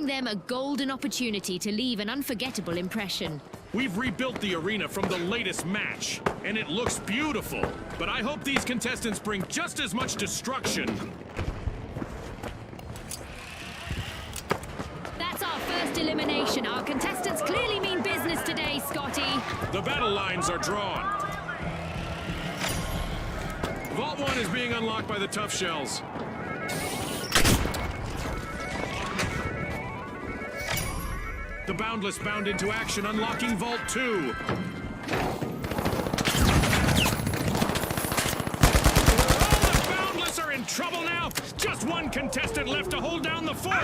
giving them a golden opportunity to leave an unforgettable impression. We've rebuilt the arena from the latest match, and it looks beautiful. But I hope these contestants bring just as much destruction. That's our first elimination. Our contestants clearly mean business today, Scotty. The battle lines are drawn. Vault 1 is being unlocked by the tough shells. The Boundless bound into action, unlocking Vault 2. The Boundless are in trouble now. Just one contestant left to hold down the fort.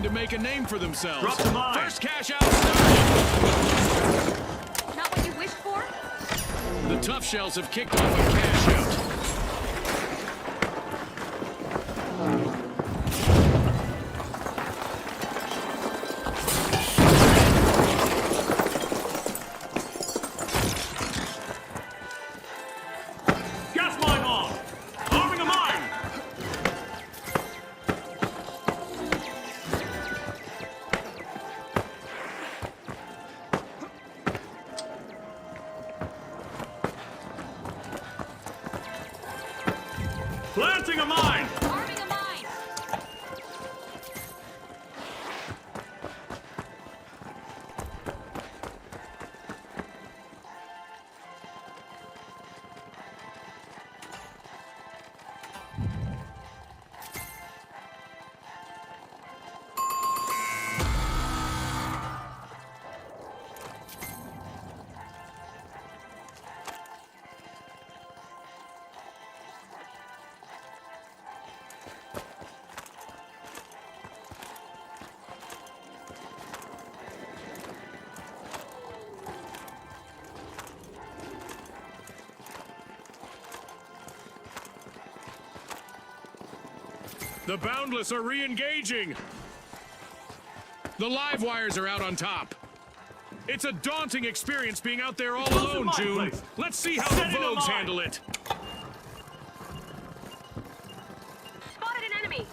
To make a name for themselves. Drop the mine. First cash out started. Not what you wished for? The tough shells have kicked off a cash out. Gas mine on! Arming a mine! Planting a mine! Arming a mine! The Boundless are re-engaging. The live wires are out on top. It's a daunting experience being out there all alone, June. Place. Let's see how Set the in a Vogues mine. handle it. Spotted an enemy!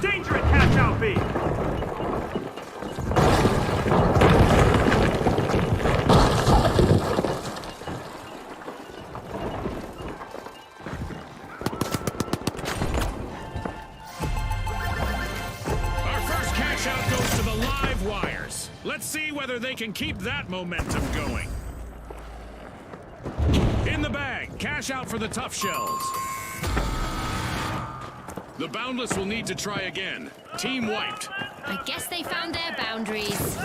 Danger at Cash Out B! Our first cash out goes to the live wires. Let's see whether they can keep that momentum going. In the bag, cash out for the tough shells. The Boundless will need to try again. Team wiped. I guess they found their boundaries.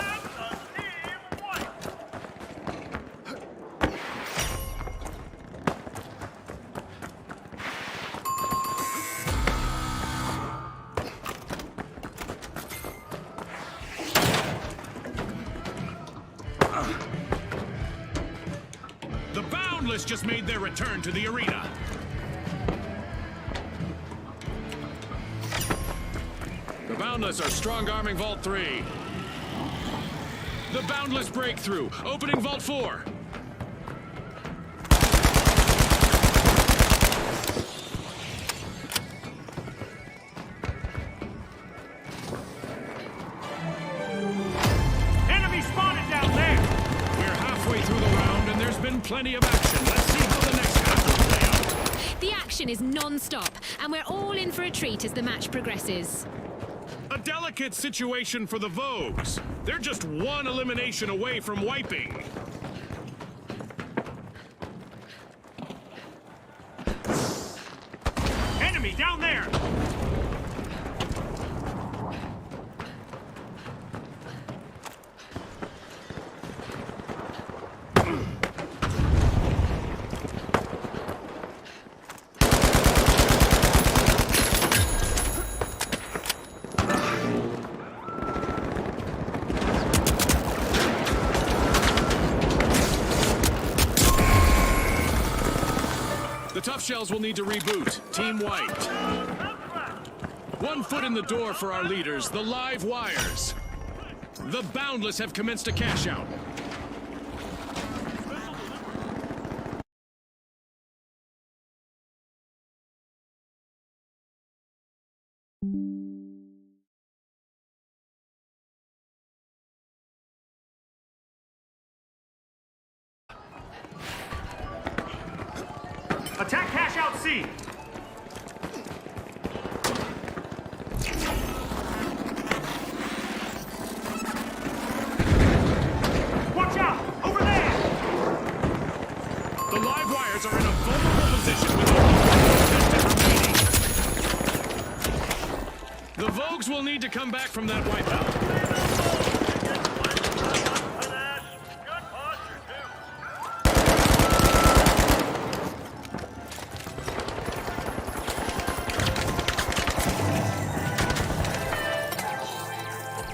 The Boundless just made their return to the arena. The Boundless are strong-arming Vault 3. The Boundless breakthrough, opening Vault 4. Enemy spotted down there! We're halfway through the round, and there's been plenty of action. Let's see how the next half will play out. The action is non-stop, and we're all in for a treat as the match progresses. A delicate situation for the Vogues. They're just one elimination away from wiping. Enemy down there! The tough shells will need to reboot. Team wiped. 1 foot in the door for our leaders, the live wires. The Boundless have commenced a cash out. Attack cash out C. Watch out! Over there! The live wires are in a vulnerable position with only 1 contestant remaining. The Vogues will need to come back from that wipeout.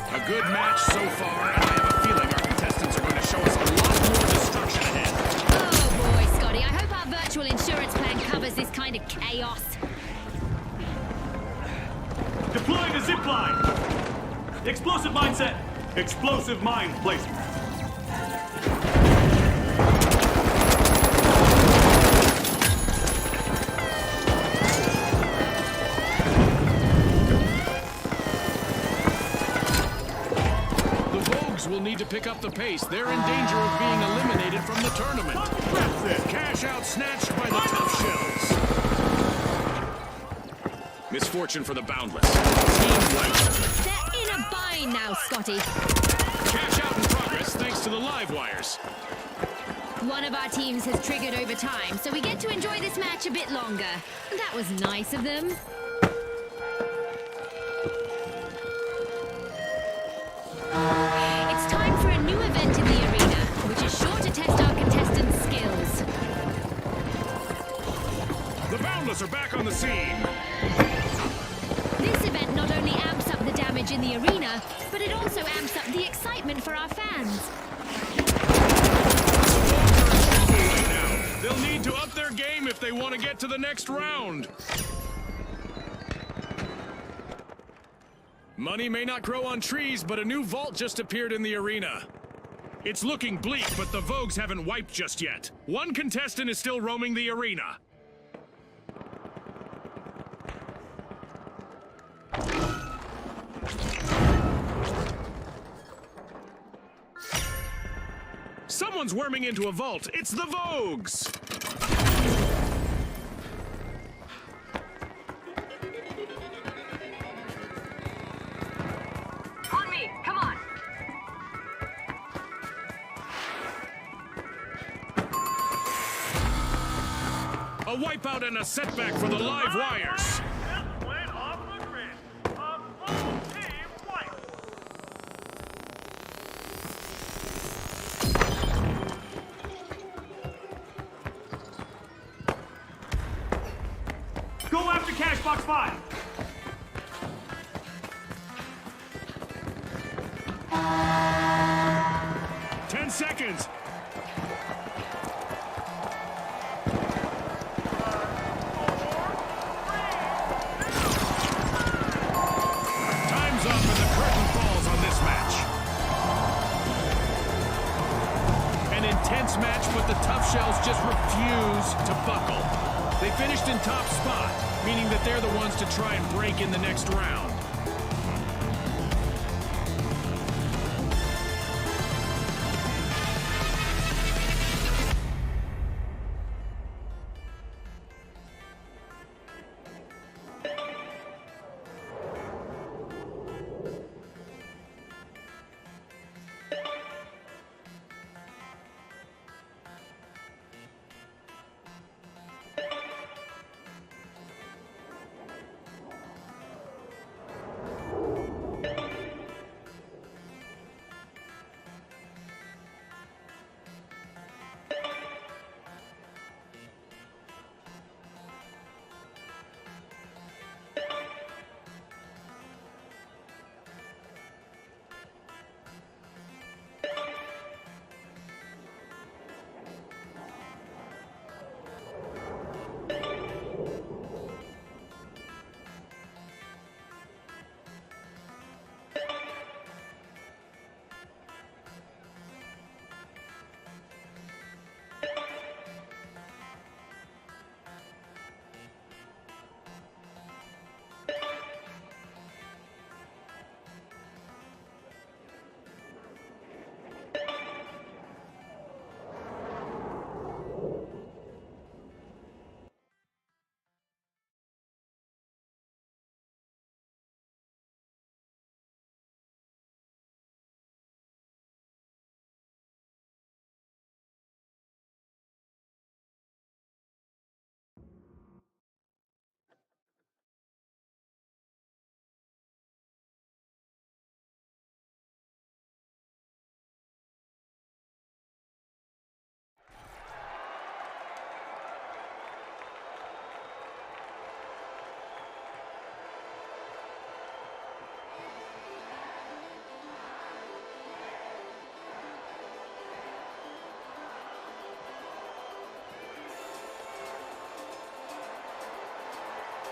A good match so far, and I have a feeling our contestants are going to show us a lot more destruction ahead. Oh boy, Scotty, I hope our virtual insurance plan covers this kind of chaos. Deploying the zip line. Explosive mindset. Explosive mine placement. Will need to pick up the pace. They're in danger of being eliminated from the tournament. That's it. Cash out snatched by the tough shells. Misfortune for the Boundless. Team wiped. They're in a bind now, Scotty. Cash out in progress thanks to the live wires. One of our teams has triggered overtime, so we get to enjoy this match a bit longer. That was nice of them. It's time for a new event in the arena, which is sure to test our contestants' skills. The Boundless are back on the scene. This event not only amps up the damage in the arena, but it also amps up the excitement for our fans. Right now, they'll need to up their game if they want to get to the next round. Money may not grow on trees, but a new vault just appeared in the arena. It's looking bleak, but the Vogues haven't wiped just yet. 1 contestant is still roaming the arena. Someone's worming into a vault. It's the Vogues! On me, come on. A wipeout and a setback for the live wires. Went off the grid. A full team wipe. Go after cash box 5. Ten seconds. Time's up and the curtain falls on this match. An intense match, but the tough shells just refuse to buckle. They finished in top spot, meaning that they're the ones to try and break in the next round.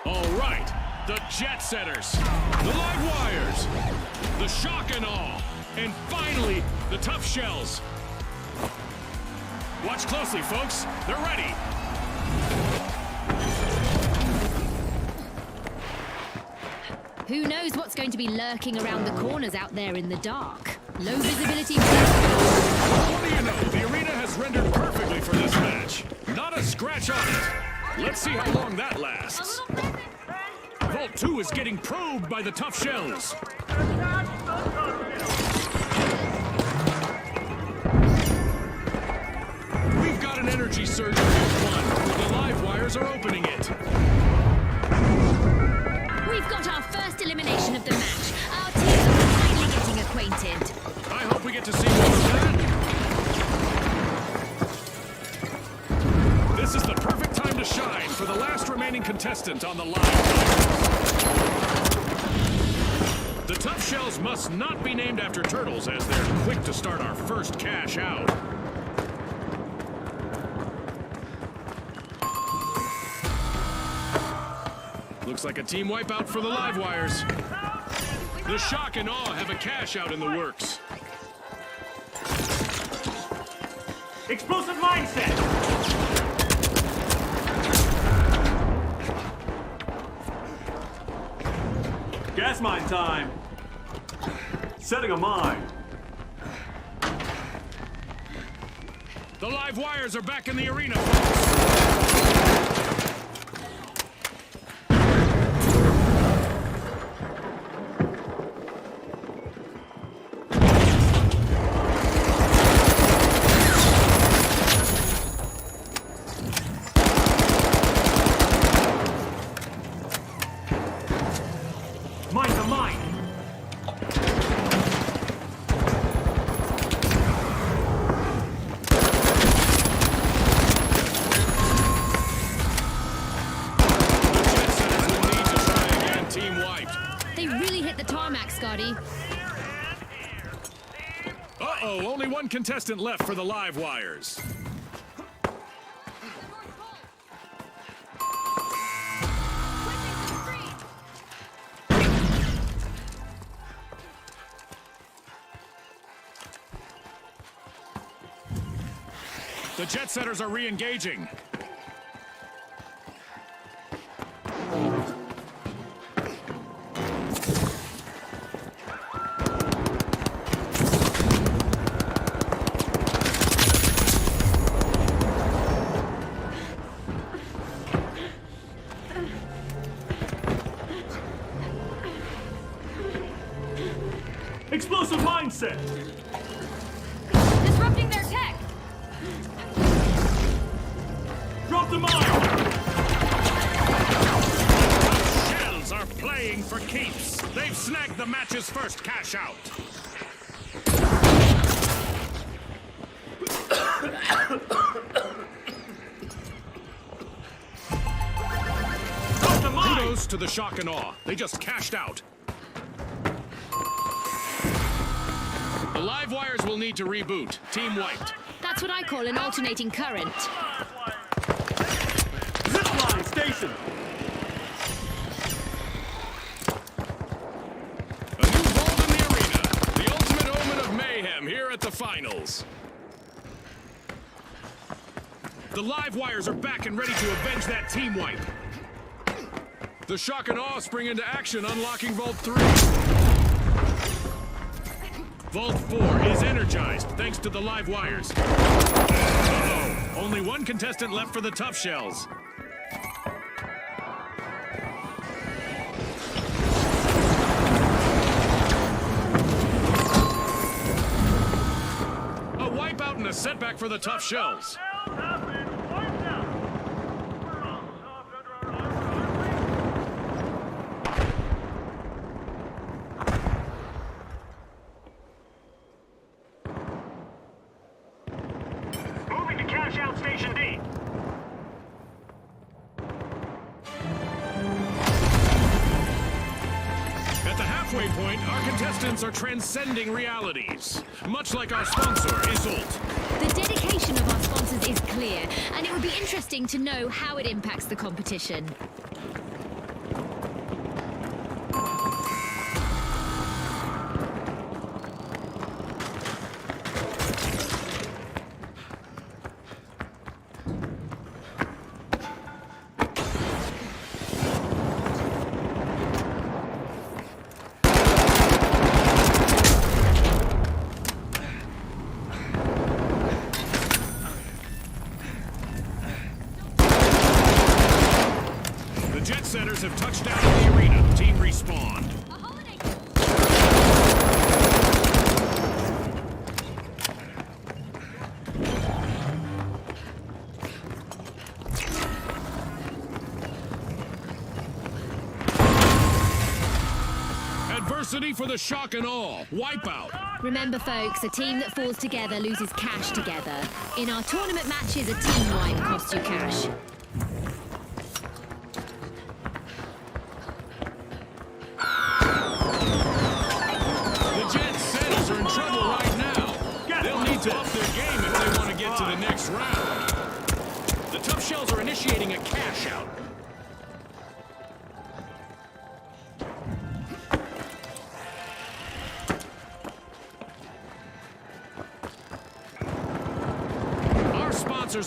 All right, the jet setters, the live wires, the shock and awe, and finally, the tough shells. Watch closely, folks. They're ready. Who knows what's going to be lurking around the corners out there in the dark? Low visibility. What do you know? The arena has rendered perfectly for this match. Not a scratch on it. Let's see how long that lasts. Vault 2 is getting probed by the tough shells. We've got an energy surge in Vault 1. The live wires are opening it. We've got our first elimination of the match. Our teams are finally getting acquainted. I hope we get to see more of that. This is the perfect time to shine for the last remaining contestant on the line. The tough shells must not be named after turtles, as they're quick to start our first cash out. Looks like a team wipeout for the live wires. The shock and awe have a cash out in the works. Explosive mindset! Gas mine time! Setting a mine. The live wires are back in the arena, folks. Mine to mine! Uh-oh, only one contestant left for the live wires. The jet setters are re-engaging. Explosive mindset! Disrupting their tech! Drop the mine! Shells are playing for keeps. They've snagged the match's first cash out. Drop the mine! Kudos to the shock and awe. They just cashed out. The live wires will need to reboot. Team wiped. That's what I call an alternating current. Zipline station! A new vault in the arena. The ultimate omen of mayhem here at the finals. The live wires are back and ready to avenge that team wipe. The shock and awe spring into action, unlocking Vault 3. Vault 4 is energized, thanks to the live wires. Uh-oh, only one contestant left for the tough shells. A wipeout and a setback for the tough shells. Moving to cash out Station D. At the halfway point, our contestants are transcending realities. Much like our sponsor, Isolt. The dedication of our sponsors is clear, and it would be interesting to know how it impacts the competition. jet setters have touched down in the arena. Team respawned. Adversity for the shock and awe. Wipeout. Remember, folks, a team that falls together loses cash together. In our tournament matches, a team wipe costs you cash. The jet setters are in trouble right now. They'll need to up their game if they want to get to the next round. The tough shells are initiating a cash out.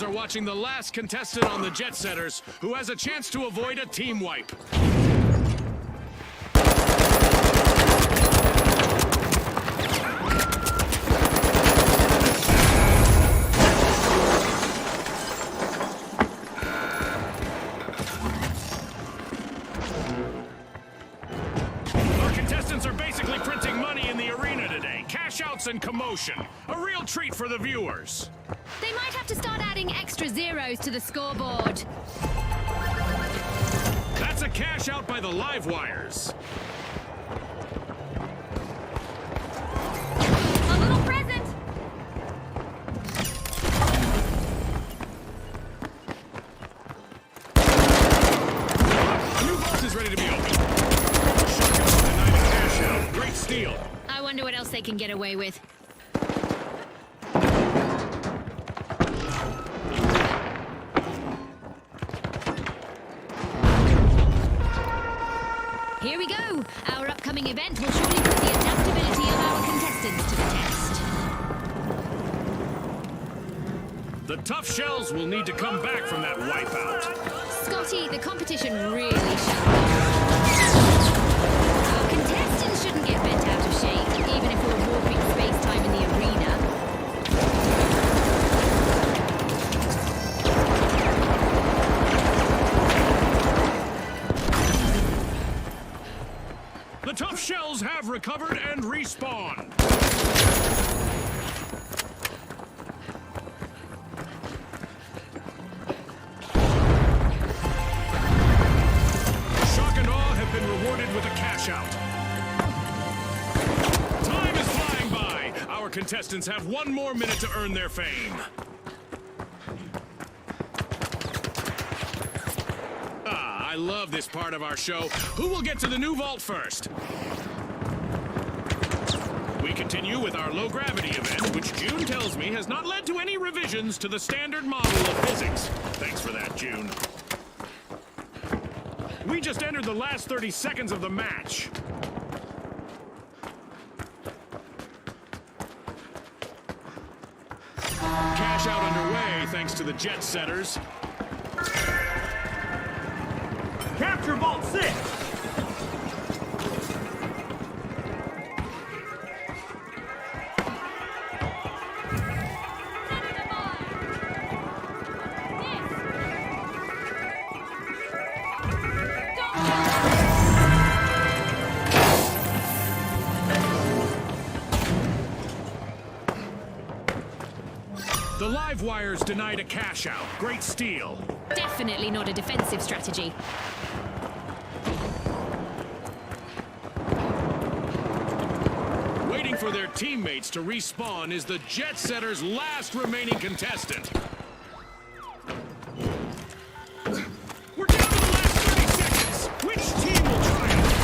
Are watching the last contestant on the jet setters who has a chance to avoid a team wipe. Our contestants are basically printing money in the arena today. Cash outs and commotion. A real treat for the viewers. They might have to start adding extra zeros to the scoreboard. That's a cash out by the live wires. A little present! A new vault is ready to be opened. Shotgun denied a cash out. Great steal. I wonder what else they can get away with. Here we go! Our upcoming event will surely put the adaptability of our contestants to the test. The tough shells will need to come back from that wipeout. Scotty, the competition really shut Our contestants shouldn't get bent out of shape, even if we're warping space-time in the arena. The tough shells have recovered and respawned. Shock and awe have been rewarded with a cash out. Time is flying by. Our contestants have 1 more minute to earn their fame. I love this part of our show. Who will get to the new vault first? We continue with our low-gravity event, which June tells me has not led to any revisions to the standard model of physics. Thanks for that, June. We just entered the last 30 seconds of the match. Cash out underway thanks to the jet setters. Capture Vault 6! The live wires denied a cash out. Great steal. Definitely not a defensive strategy. Waiting for their teammates to respawn is the jet setters' last remaining contestant. We're down to the last 30 seconds. Which team will triumph?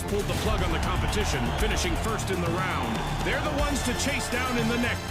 Pulled the plug on the competition, finishing first in the round. They're the ones to chase down in the next.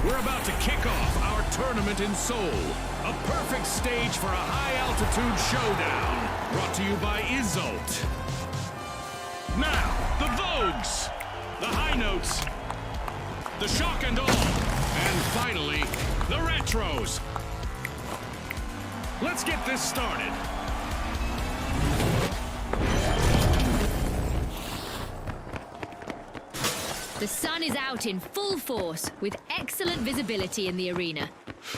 We're about to kick off our tournament in Seoul. A perfect stage for a high-altitude showdown. Brought to you by Isolt. Now, the Vogues, the high notes, the shock and awe, and finally, the retros. Let's get this started. The sun is out in full force, with excellent visibility in the arena.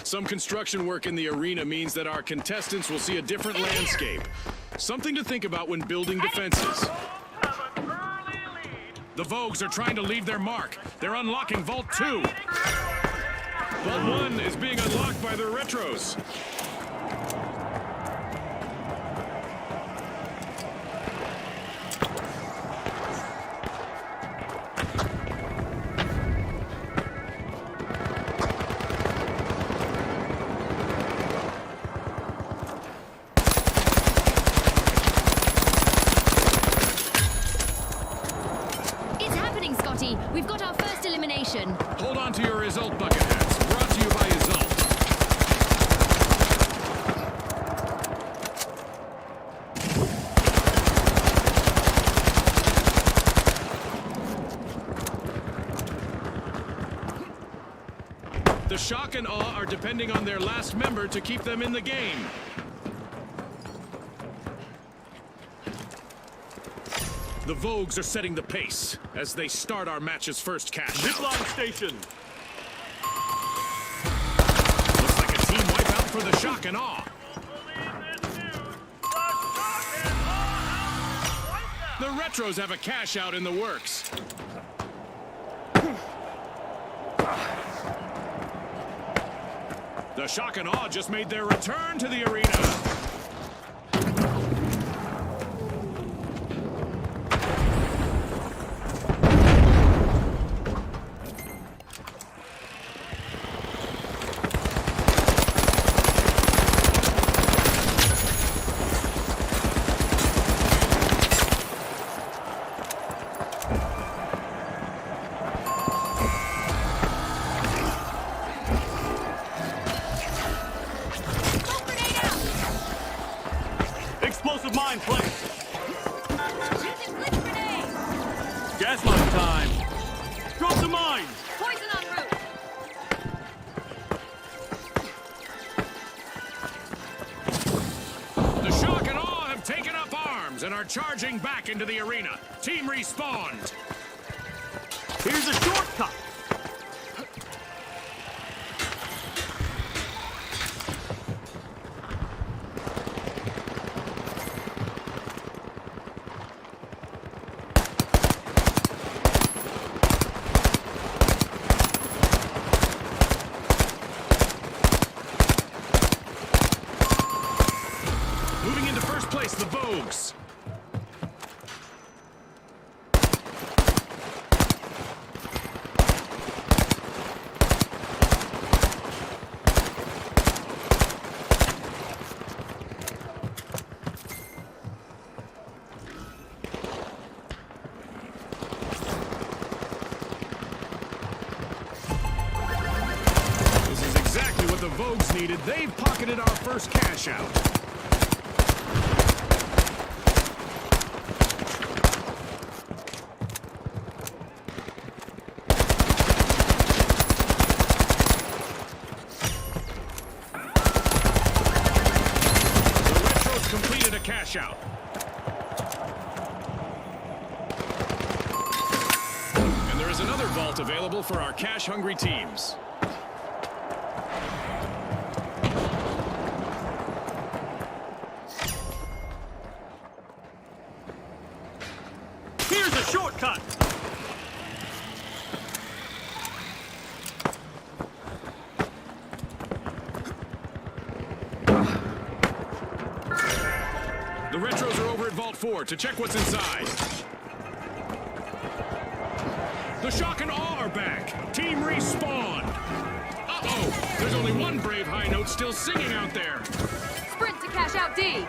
Some construction work in the arena means that our contestants will see a different landscape. Something to think about when building defenses. The Vogues are trying to leave their mark. They're unlocking Vault 2. Vault 1 is being unlocked by the retros. We've got our first elimination. Hold on to your result bucket hats. Brought to you by Isolt. The shock and awe are depending on their last member to keep them in the game. The Vogues are setting the pace as they start our match's first cash out. Zipline station. Looks like a team wipeout for the shock and awe. The retros have a cash out in the works. The shock and awe just made their return to the arena. Explosive mine placed. Gaslight time. Drop the mine. Poison en route. The shock and awe have taken up arms and are charging back into the arena. Team respawned. Here's a shortcut. Moving into first place, the Vogues. This is exactly what the Vogues needed. They've pocketed our first cash out. Completed a cash out. And there is another vault available for our cash-hungry teams. Here's a shortcut. The retros are over at Vault 4 to check what's inside. The shock and awe are back. Team respawned. Uh-oh, there's only one brave high note still singing out there. Sprint to cash out D.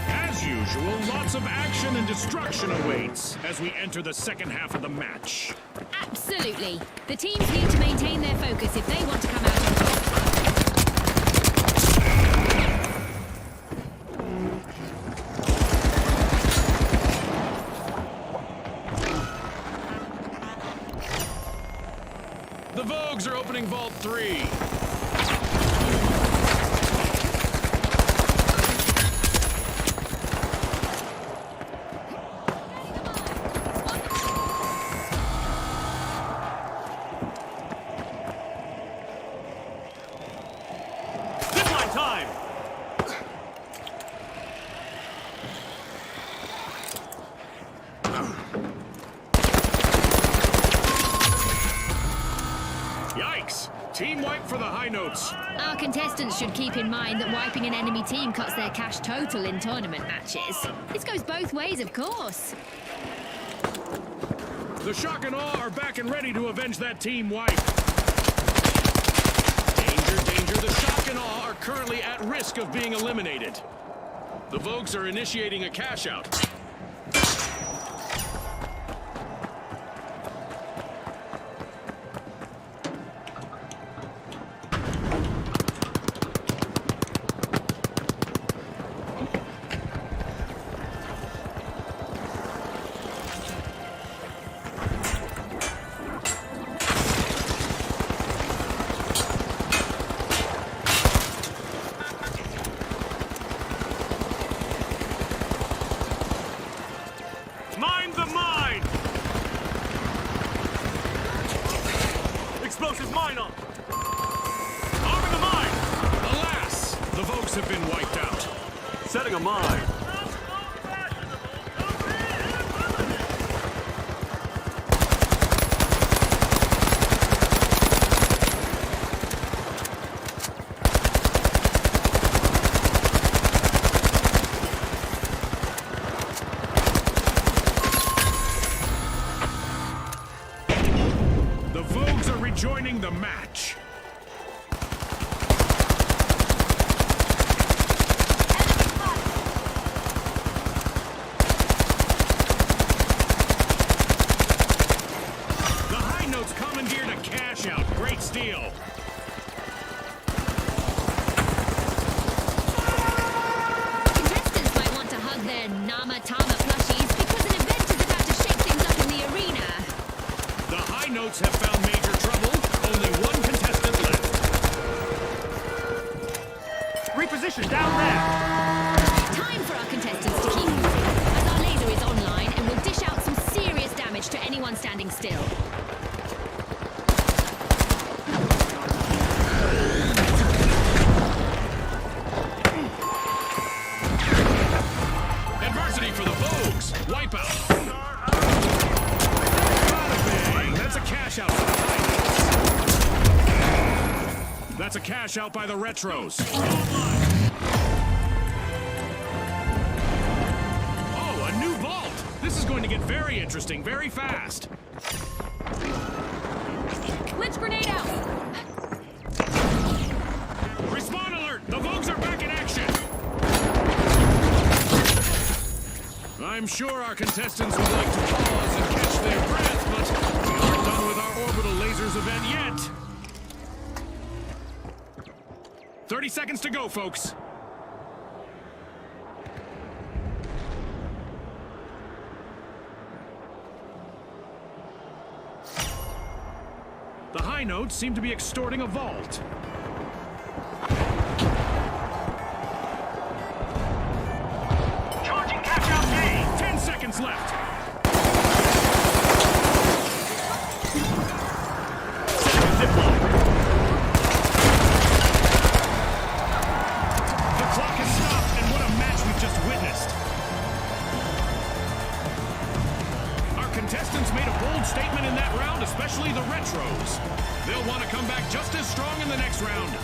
As usual. usual, lots of action and destruction awaits as we enter the second half of the match. Absolutely. The teams need to maintain their focus if they want to come out on top. The Vogues are opening Vault 3. Zipline time! Yikes! Team wipe for the high notes. Our contestants should keep in mind that wiping an enemy team cuts their cash total in tournament matches. This goes both ways, of course. The Shock and Awe are back and ready to avenge that team wipe. Danger, danger. The Shock and Awe are currently at risk of being eliminated. The Vogues are initiating a cash out. Mine the mine! Explosive mine up! Arming the mine! Alas, the Vogues have been wiped out. Setting a mine. The Vogues are rejoining the match. The high notes commandeered a cash out. Great steal. Contestants might want to hug their Nama Tama plushies because an event is about to shake things up in the arena. The high notes have found major trouble. Only one contestant left. Reposition down there! Time for our contestants to keep moving, as our laser is online and will dish out some serious damage to anyone standing still. Adversity for the Vogues. Wipeout. Bang. That's a cash out for the high notes. That's a cash out by the Retros. Oh, a new vault. This is going to get very interesting very fast. Blitz grenade out! Respawn alert! The Vogues are back in action! I'm sure our contestants would like to pause and catch their breath, but we aren't done with our orbital lasers event yet. 30 seconds to go, folks. The high notes seem to be extorting a vault. Charging cash out gate! 10 seconds left. Setting a zipline. The clock has stopped, and what a match we've just witnessed. Our contestants made a bold statement in that round, especially the Retros. They'll want to come back just as strong in the next round.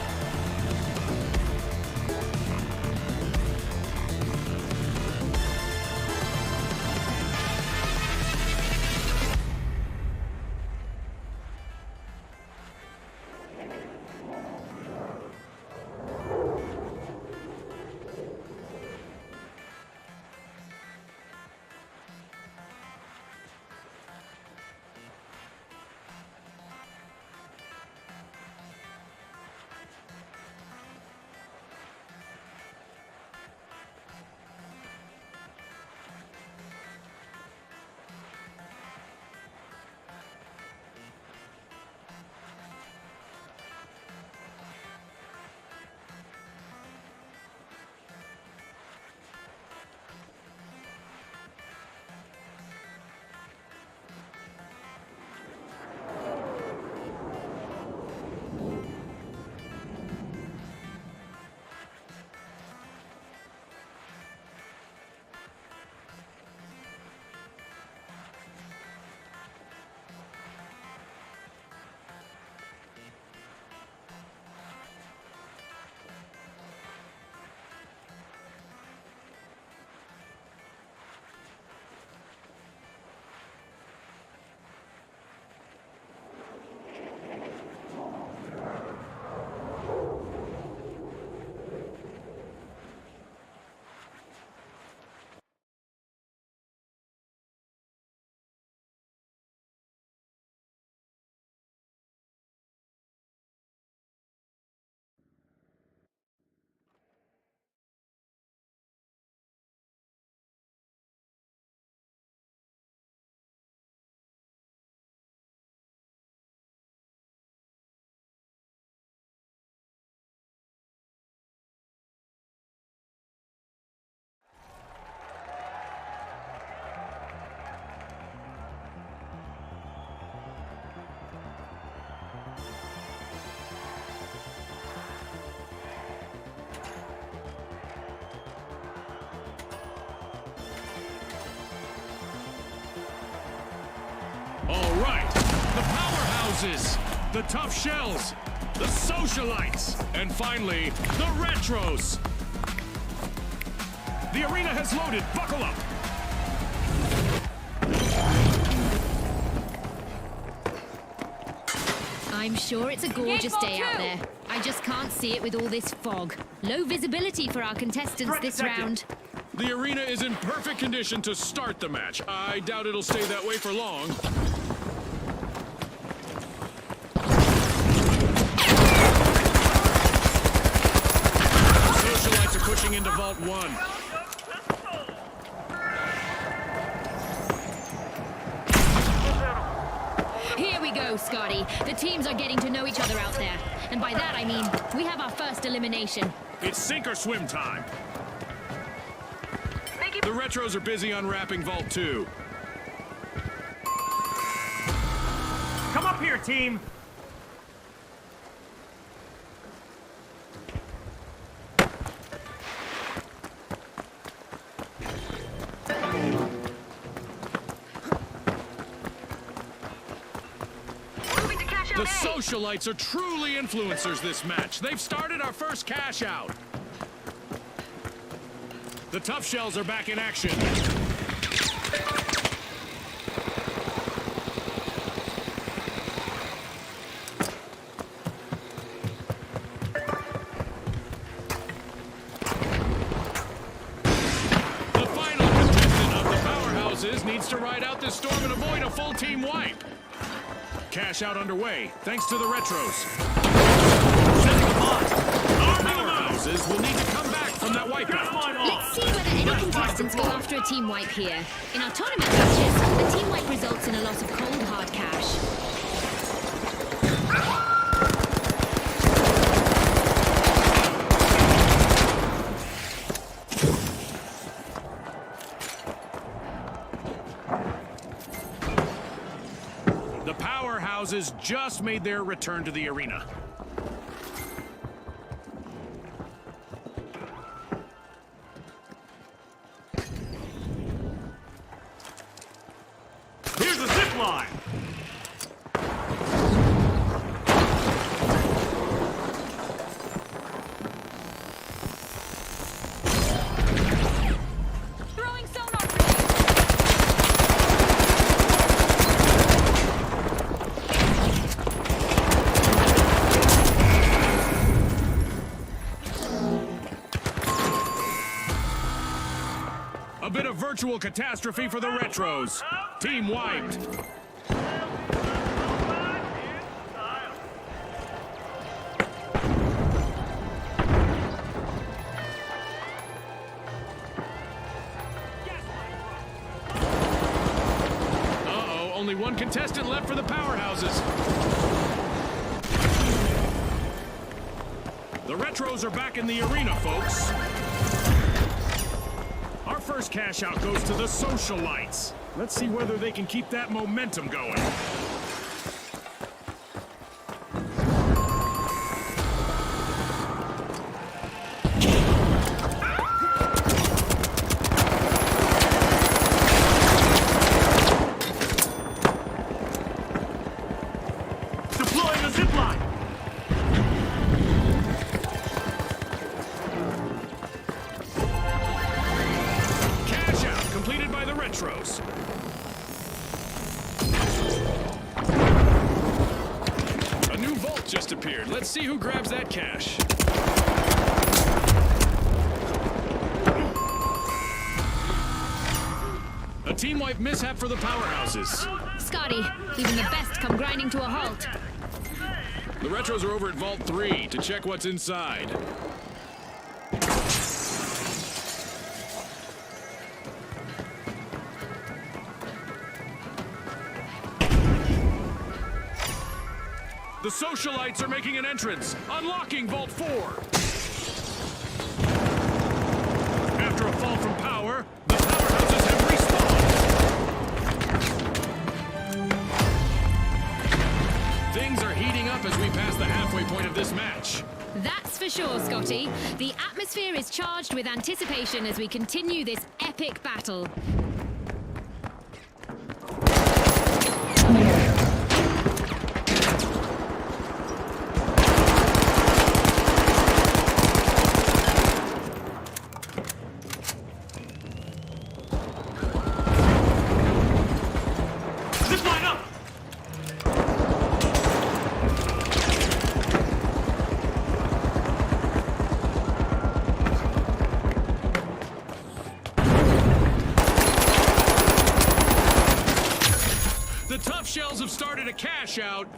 All right, the powerhouses, the tough shells, the socialites, and finally, the retros. The arena has loaded. Buckle up. I'm sure it's a gorgeous day out there. I just can't see it with all this fog. Low visibility for our contestants this round. The arena is in perfect condition to start the match. I doubt it'll stay that way for long. The socialites are pushing into Vault 1. Here we go, Scotty. The teams are getting to know each other out there. And by that I mean, we have our first elimination. It's sink or swim time. The retros are busy unwrapping Vault 2. Come up here, team. The socialites are truly influencers this match. They've started our first cash out. The tough shells are back in action. The final contestant of the powerhouses needs to ride out this storm and avoid a full team wipe. Cash out underway, thanks to the retros. Setting them on. Our powerhouses will need to come back from that wipeout. Let's see whether any contestants go after a team wipe here. In our tournament matches, the team wipe results in a loss of cold hard cash. The powerhouses just made their return to the arena. Here's the zip line. Throwing sonar A bit of virtual catastrophe for the retros. Team wiped. Uh-oh, only one contestant left for the powerhouses. The retros are back in the arena, folks. Our first cash out goes to the socialites. Let's see whether they can keep that momentum going. Deploying a zip line. Cash out completed by the retros. A new vault just appeared. Let's see who grabs that cash. A team wipe mishap for the powerhouses. Scotty, even the best come grinding to a halt. The retros are over at Vault 3 to check what's inside. The socialites are making an entrance, unlocking Vault 4. After a fall from power, the powerhouses have respawned. Things are heating up as we pass the halfway point of this match. That's for sure, Scotty. The atmosphere is charged with anticipation as we continue this epic battle. have started a cash out.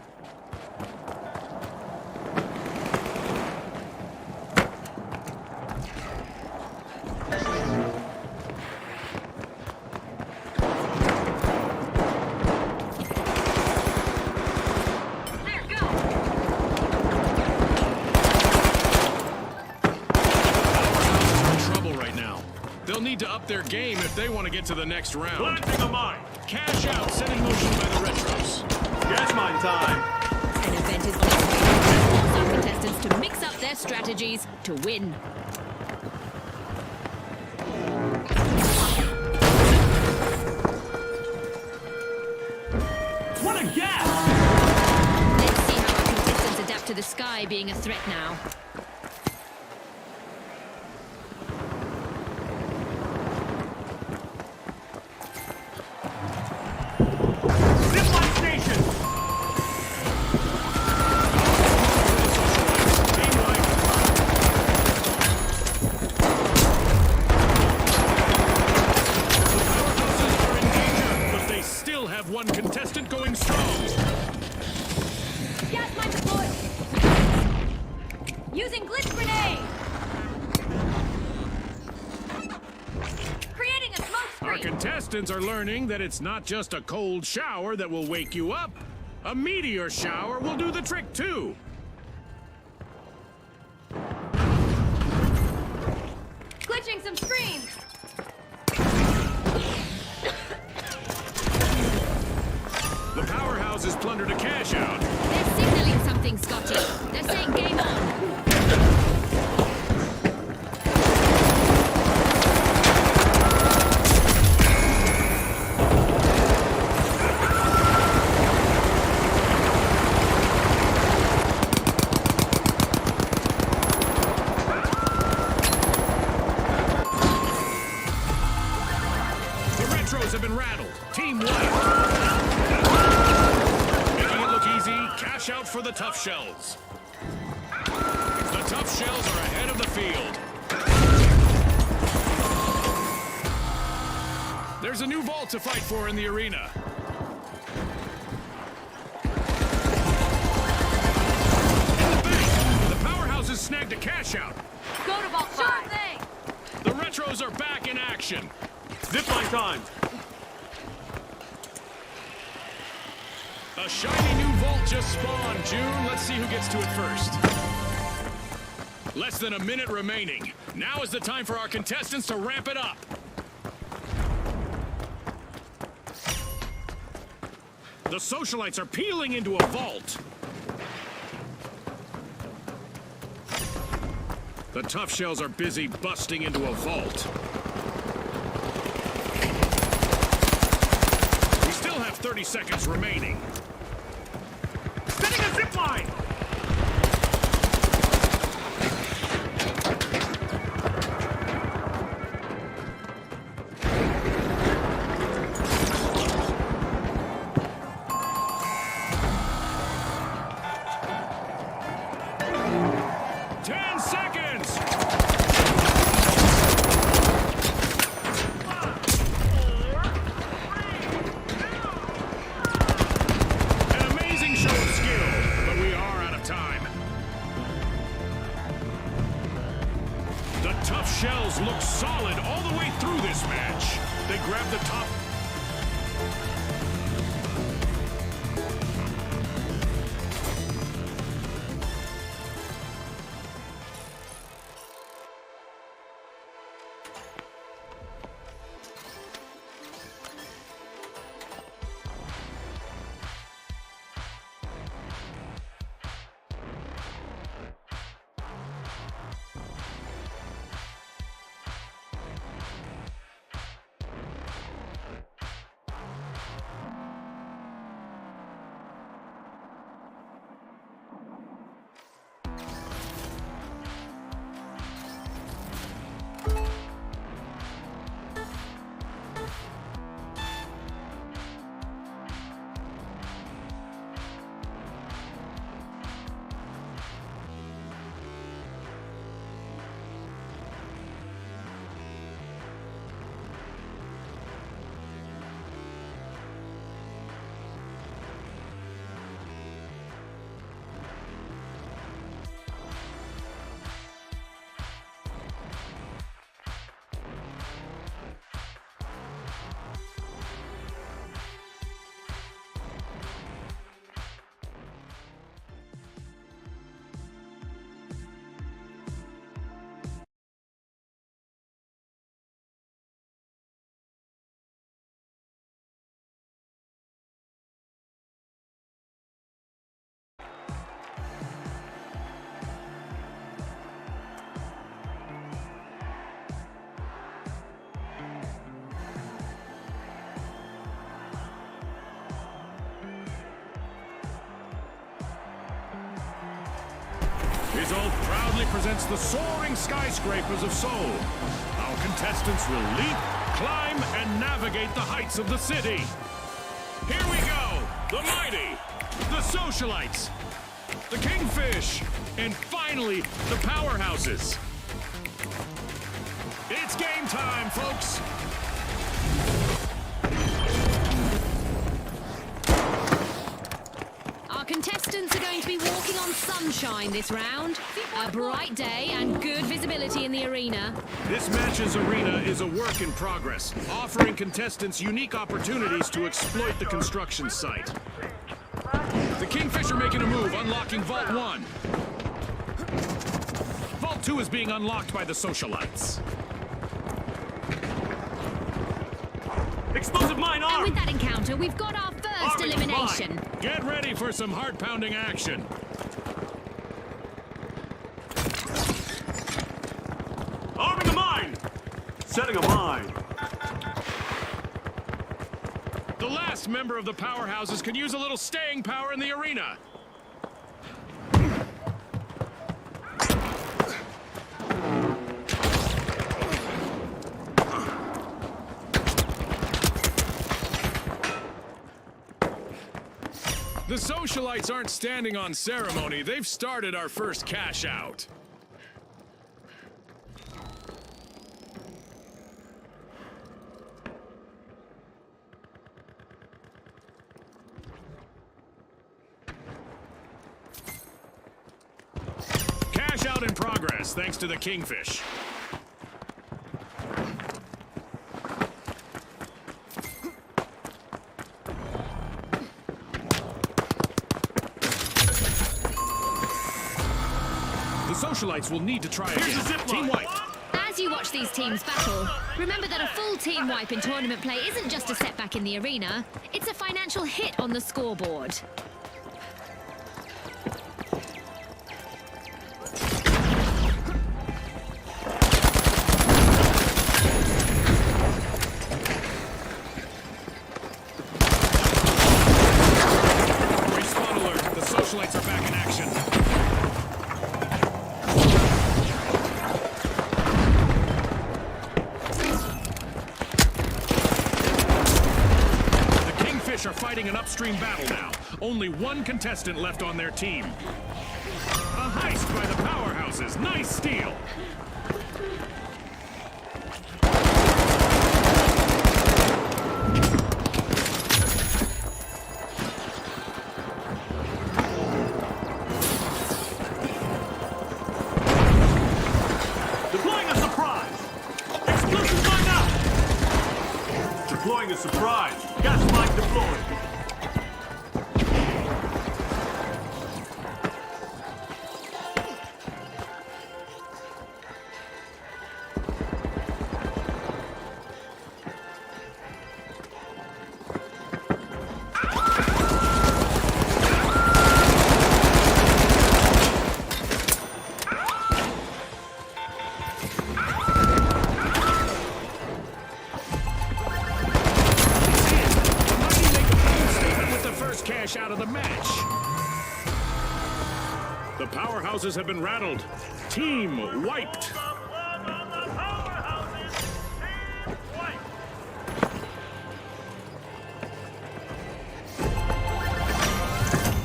They'll need to up their game if they want to get to the next round. Planting a mine. Cash out, set in motion by the Retros. Gas mine time. An event is necessary to force our contestants to mix up their strategies to win. What a gas! Let's see how our contestants adapt to the sky being a threat now. One contestant going strong. Gas mine deployed. Using glitch grenade. Creating a smoke screen. Our contestants are learning that it's not just a cold shower that will wake you up. A meteor shower will do the trick too. Glitching some screens. The powerhouse has plundered a cash out. They're signaling something, Scotty. They're saying game on. The Retros have been rattled. Team white. Cash out for the tough shells. The tough shells are ahead of the field. There's a new vault to fight for in the arena. In the bank, the powerhouse has snagged a cash out. Go to vault 5. Sure thing. The Retros are back in action. Zipline time. A shiny new vault just spawned, June. Let's see who gets to it first. Less than a minute remaining. Now is the time for our contestants to ramp it up. The socialites are peeling into a vault. The tough shells are busy busting into a vault. We still have 30 seconds remaining. Setting a zip line! Shells look solid all the way through this match. They grab the top. Result proudly presents the soaring skyscrapers of Seoul. Our contestants will leap, climb, and navigate the heights of the city. Here we go! The mighty, the socialites, the kingfish, and finally, the powerhouses. It's game time, folks! Our contestants are going to be walking on sunshine this round. A bright day and good visibility in the arena. This match's arena is a work in progress, offering contestants unique opportunities to exploit the construction site. The Kingfish are making a move, unlocking Vault 1. Vault 2 is being unlocked by the socialites. Explosive mine And armed! with that encounter, we've got our first Arming elimination. Get ready for some heart-pounding action. Arming a mine! Setting a mine. The last member of the powerhouses can use a little staying power in the arena. The socialites aren't standing on ceremony. They've started our first cash out. Cash out in progress, thanks to the Kingfish. The socialites will need to try Here's again. a zip Team line. wipe. As you watch these teams battle, remember that a full team wipe in tournament play isn't just a setback in the arena, it's a financial hit on the scoreboard. Respawn alert. The socialites are back in action. The Kingfish are fighting an upstream battle now. Only one contestant left on their team. A heist by the powerhouses. Nice steal. Deploying a surprise! Explosive mine out! Deploying a surprise! Gas mine deployed! Cash out of the match. The powerhouses have been rattled. Team wiped.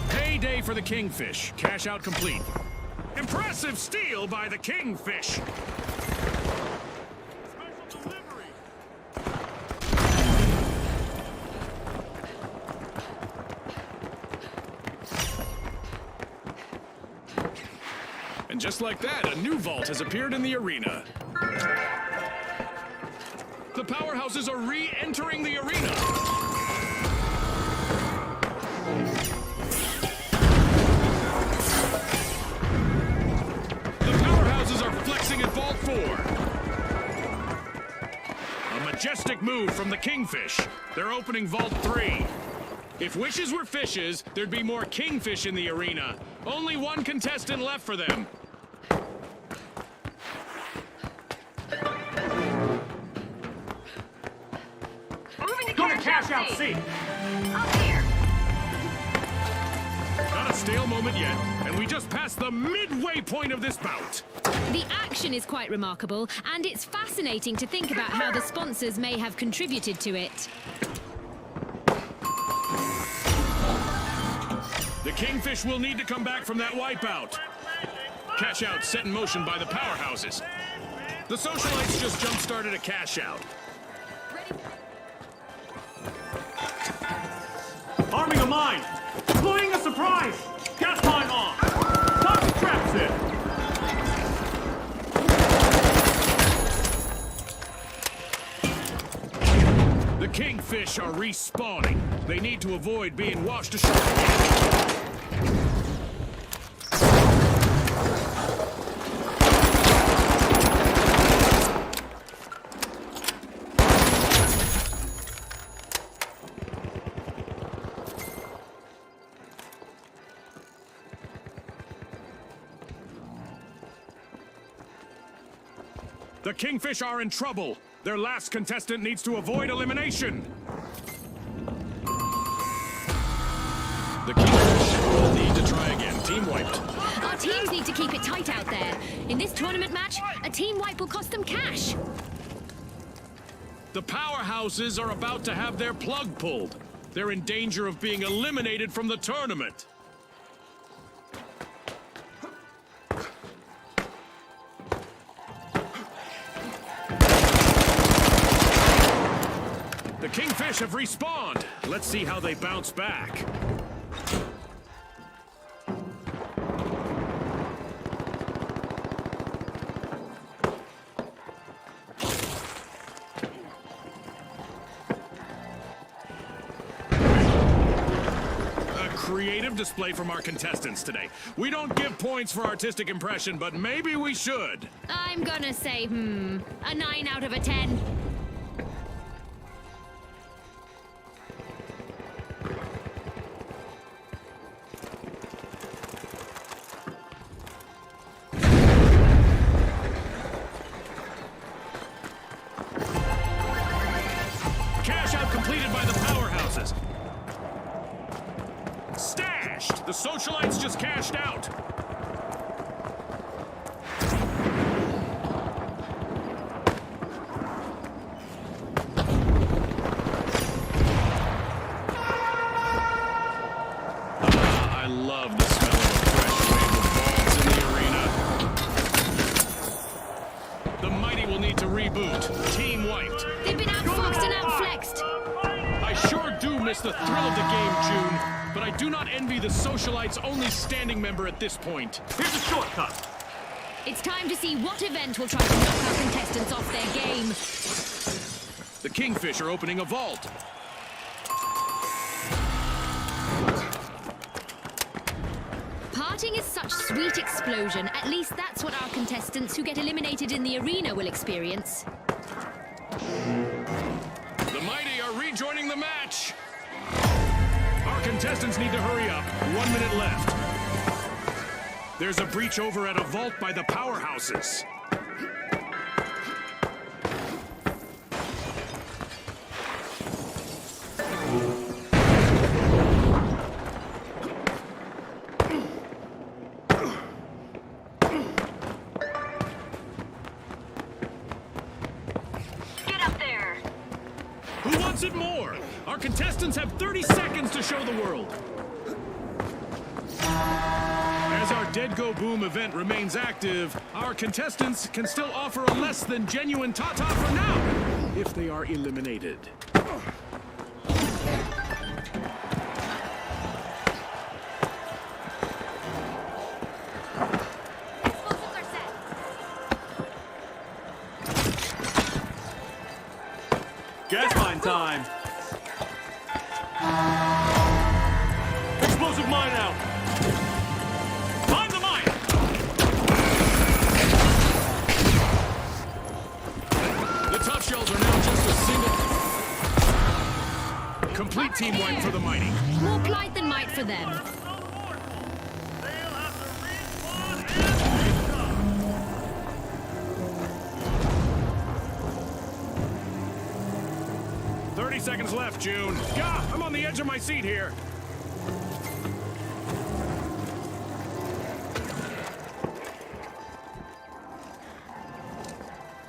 Payday for the Kingfish. Cash out complete. Impressive steal by the Kingfish. Special delivery. And just like that, a new vault has appeared in the arena. The powerhouses are re-entering the arena. The powerhouses are flexing at Vault 4. A majestic move from the Kingfish. They're opening Vault 3. If wishes were fishes, there'd be more Kingfish in the arena. Only one contestant left for them. Go to cash out C! Got a stale moment yet, and we just passed the midway point of this bout. The action is quite remarkable, and it's fascinating to think about how the sponsors may have contributed to it. The Kingfish will need to come back from that wipeout. Cash out set in motion by the powerhouses. The socialites just jump-started a cash out. Arming a mine! Deploying a surprise! Gas mine on! Time to traps it! The Kingfish are respawning. They need to avoid being washed ashore. The Kingfish are in trouble. Their last contestant needs to avoid elimination. The Kingfish will need to try again. Team wiped. Our teams need to keep it tight out there. In this tournament match, a team wipe will cost them cash. The powerhouses are about to have their plug pulled. They're in danger of being eliminated from the tournament. The Kingfish have respawned. Let's see how they bounce back. A creative display from our contestants today. We don't give points for artistic impression, but maybe we should. I'm gonna say, a 9 out of a 10. Completed by the powerhouses. Stashed! The socialites just cashed out. I love the smell of a fresh wave of balls in the arena. The mighty will need to reboot. Team wiped. They've been outfoxed and outflexed. I sure do miss the thrill of the game, June, but I do not envy the socialites' only standing member at this point. Here's a shortcut! It's time to see what event will try to knock our contestants off their game. The Kingfish are opening a vault. Parting is such sweet explosion. At least that's what our contestants who get eliminated in the arena will experience. The mighty are rejoining the match. Our contestants need to hurry up. 1 minute left. There's a breach over at a vault by the powerhouses. Who wants it more? Our contestants have 30 seconds to show the world. As our Dead Go Boom event remains active, our contestants can still offer a less than genuine ta-ta for now, if they are eliminated. Gas mine time! Explosive mine out! Mine the mine! The top shells are now just a single... Complete team wipe for the mighty. More plight than might for them. 30 seconds left, June. Gah, I'm on the edge of my seat here.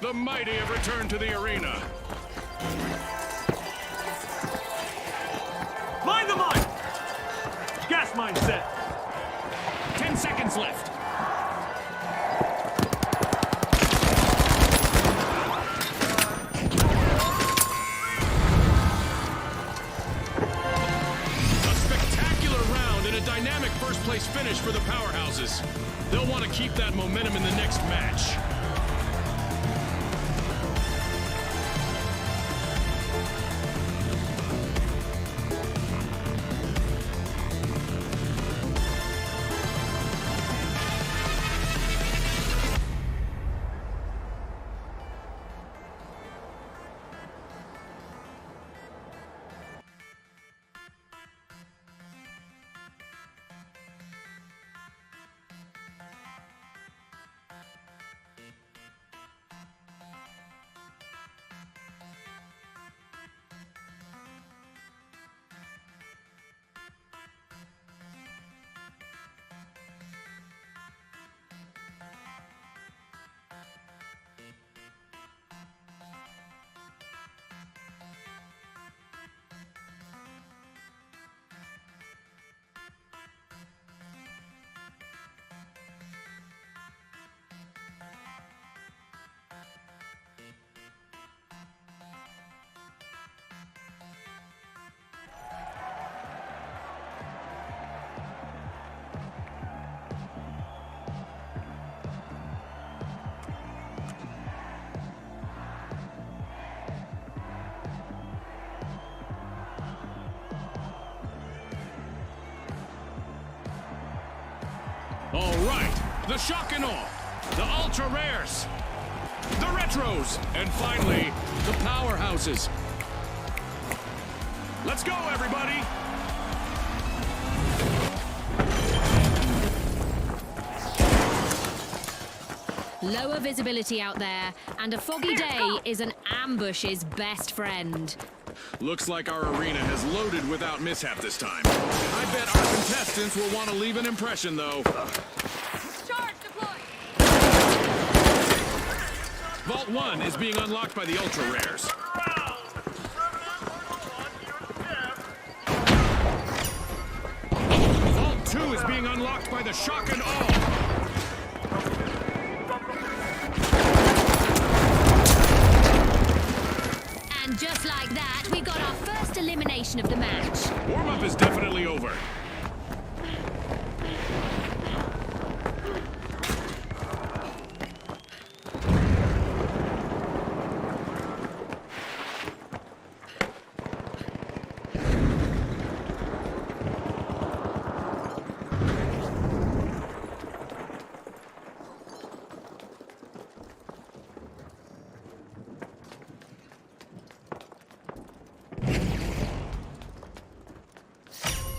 The mighty have returned to the arena. Mind the mine! Gas mine set. 10 seconds left. A spectacular round and a dynamic first-place finish for the powerhouses. They'll want to keep that momentum in the next match. All right, the shock and awe, the ultra rares, the retros, and finally, the powerhouses. Let's go, everybody! Lower visibility out there, and a foggy day is an ambush's best friend. Looks like our arena has loaded without mishap this time. I bet our contestants will want to leave an impression, though. Charge deployed! Vault 1 is being unlocked by the ultra rares. Vault 2 is being unlocked by the shock and awe. And just like that, we got our first elimination of the match. Warm-up is definitely over.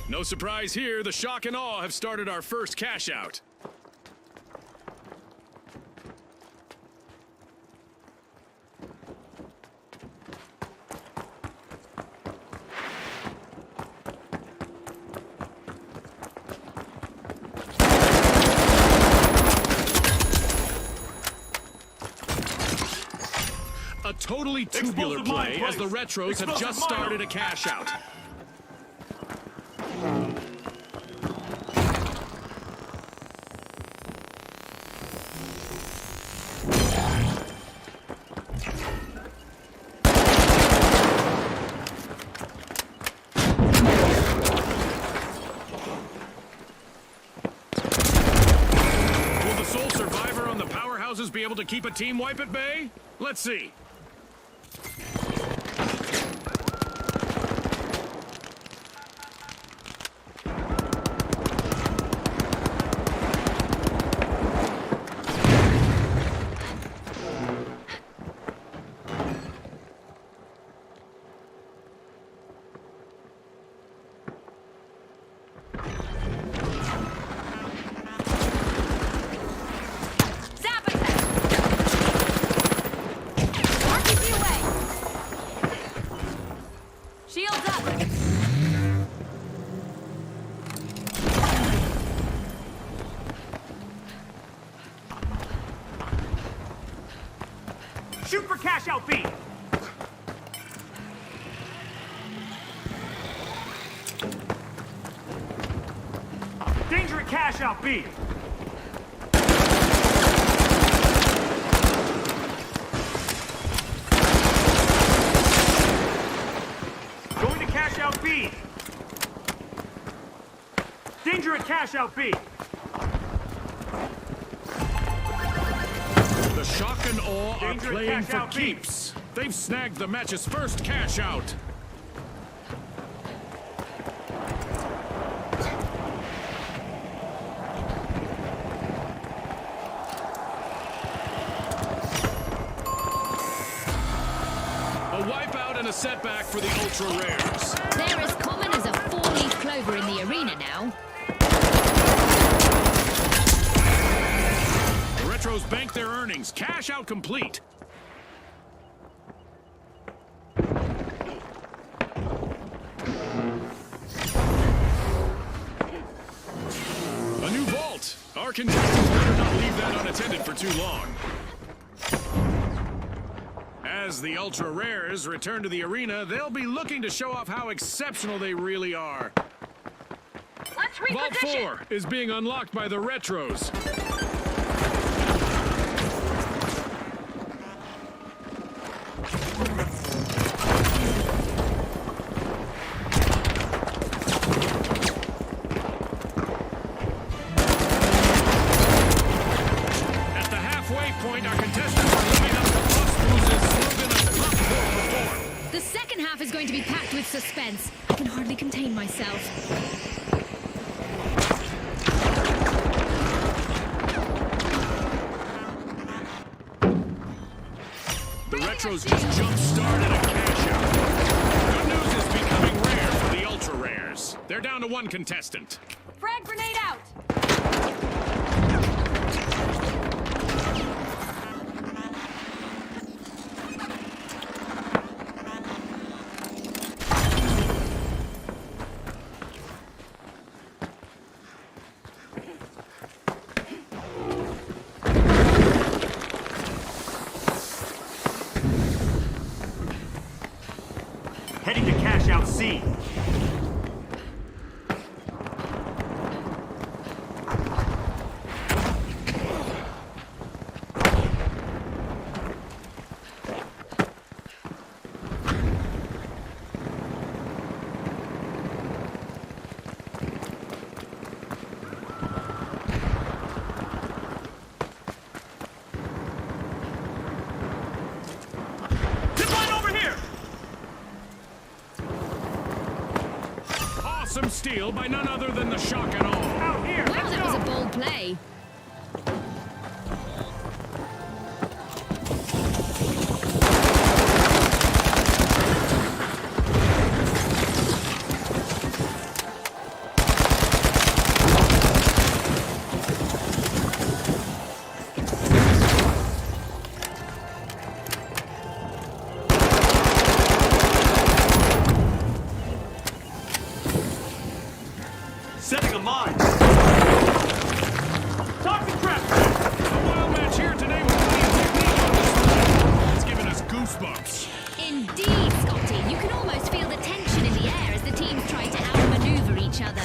No surprise here, the shock and awe have started our first cash out. A totally tubular Explosive play mine, as the please. retros have Explosive just mine. started a cash out. Will the sole survivor on the powerhouses be able to keep a team wipe at bay? Let's see. Shoot for cash out B. Danger at cash out B. Going to cash out B. Danger at cash out B. The shock and awe are Danger, playing cash for out, B. keeps. They've snagged the match's first cash out. A wipeout and a setback for the ultra rares. They're as common as a four-leaf clover in the arena now. The Retros bank their earnings. Cash out complete. A new vault. Our contestants better not leave that unattended for too long. As the ultra rares return to the arena, they'll be looking to show off how exceptional they really are. Let's Vault reposition. 4 is being unlocked by the Retros. At the halfway point, our contestants are living up to Plus Blues' slogan of Top 4 Perform. The second half is going to be packed with suspense. I can hardly contain myself. The Retros just jump-started a cash out. Good news is becoming rare for the ultra rares. They're down to one contestant. Frag grenade out! Heading to cash out C. Zip line over here! Awesome steal by none other than the shock and awe. Out here! Wow, Let's that was go! a bold play. Setting a mine! Toxic trap! A wild match here today with clean technique on display. It's giving us goosebumps. Indeed, Scotty. You can almost feel the tension in the air as the teams try to outmaneuver each other.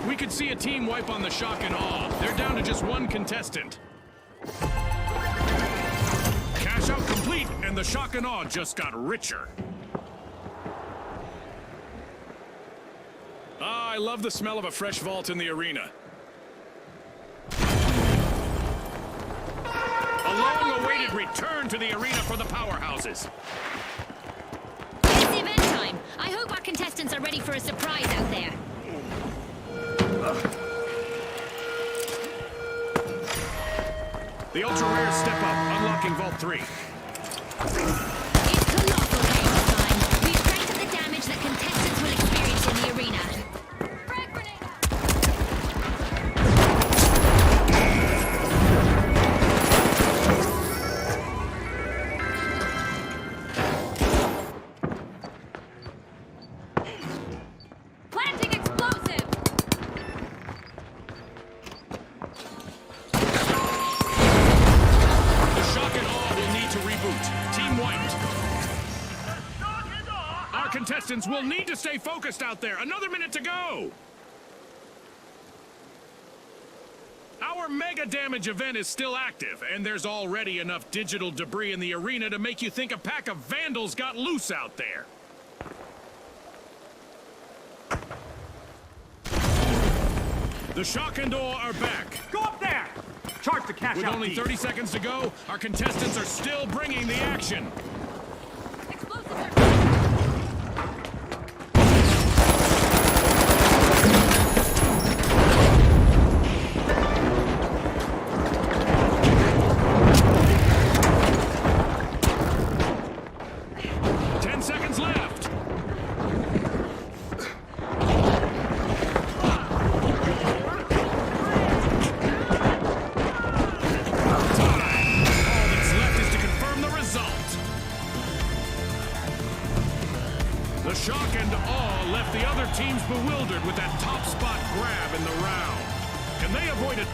We could see a team wipe on the shock and awe. They're down to just one contestant. Cash out complete, and the shock and awe just got richer. Ah, I love the smell of a fresh vault in the arena. A long-awaited return to the arena for the powerhouses. It's event time. I hope our contestants are ready for a surprise out there. The ultra rares step up, unlocking Vault 3. It's colossal chaos time. We've cranked up the damage that contestants will experience in the arena. Frag grenade out! contestants will need to stay focused out there. Another minute to go. Our mega damage event is still active, and there's already enough digital debris in the arena to make you think a pack of vandals got loose out there. The shock and awe are back. Go up there! Charge the cash With out only key. 30 seconds to go, our contestants are still bringing the action. The shock and awe left the other teams bewildered with that top spot grab in the round. Can they avoid it?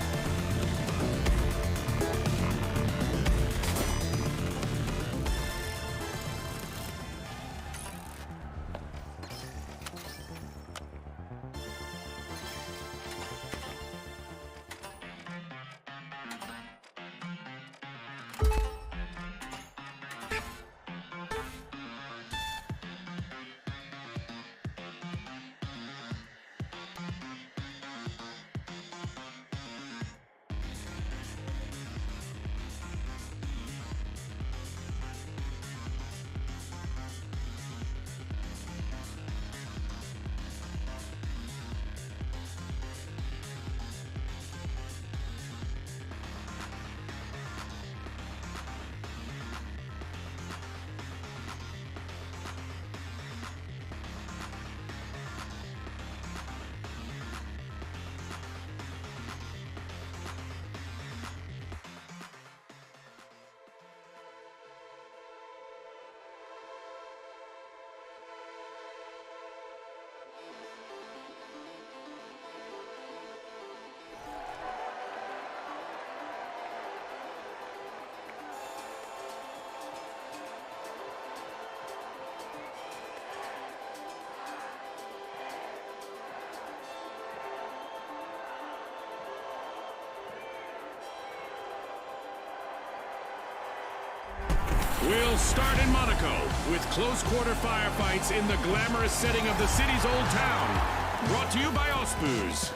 We'll start in Monaco with close quarter firefights in the glamorous setting of the city's old town. Brought to you by Ospuz.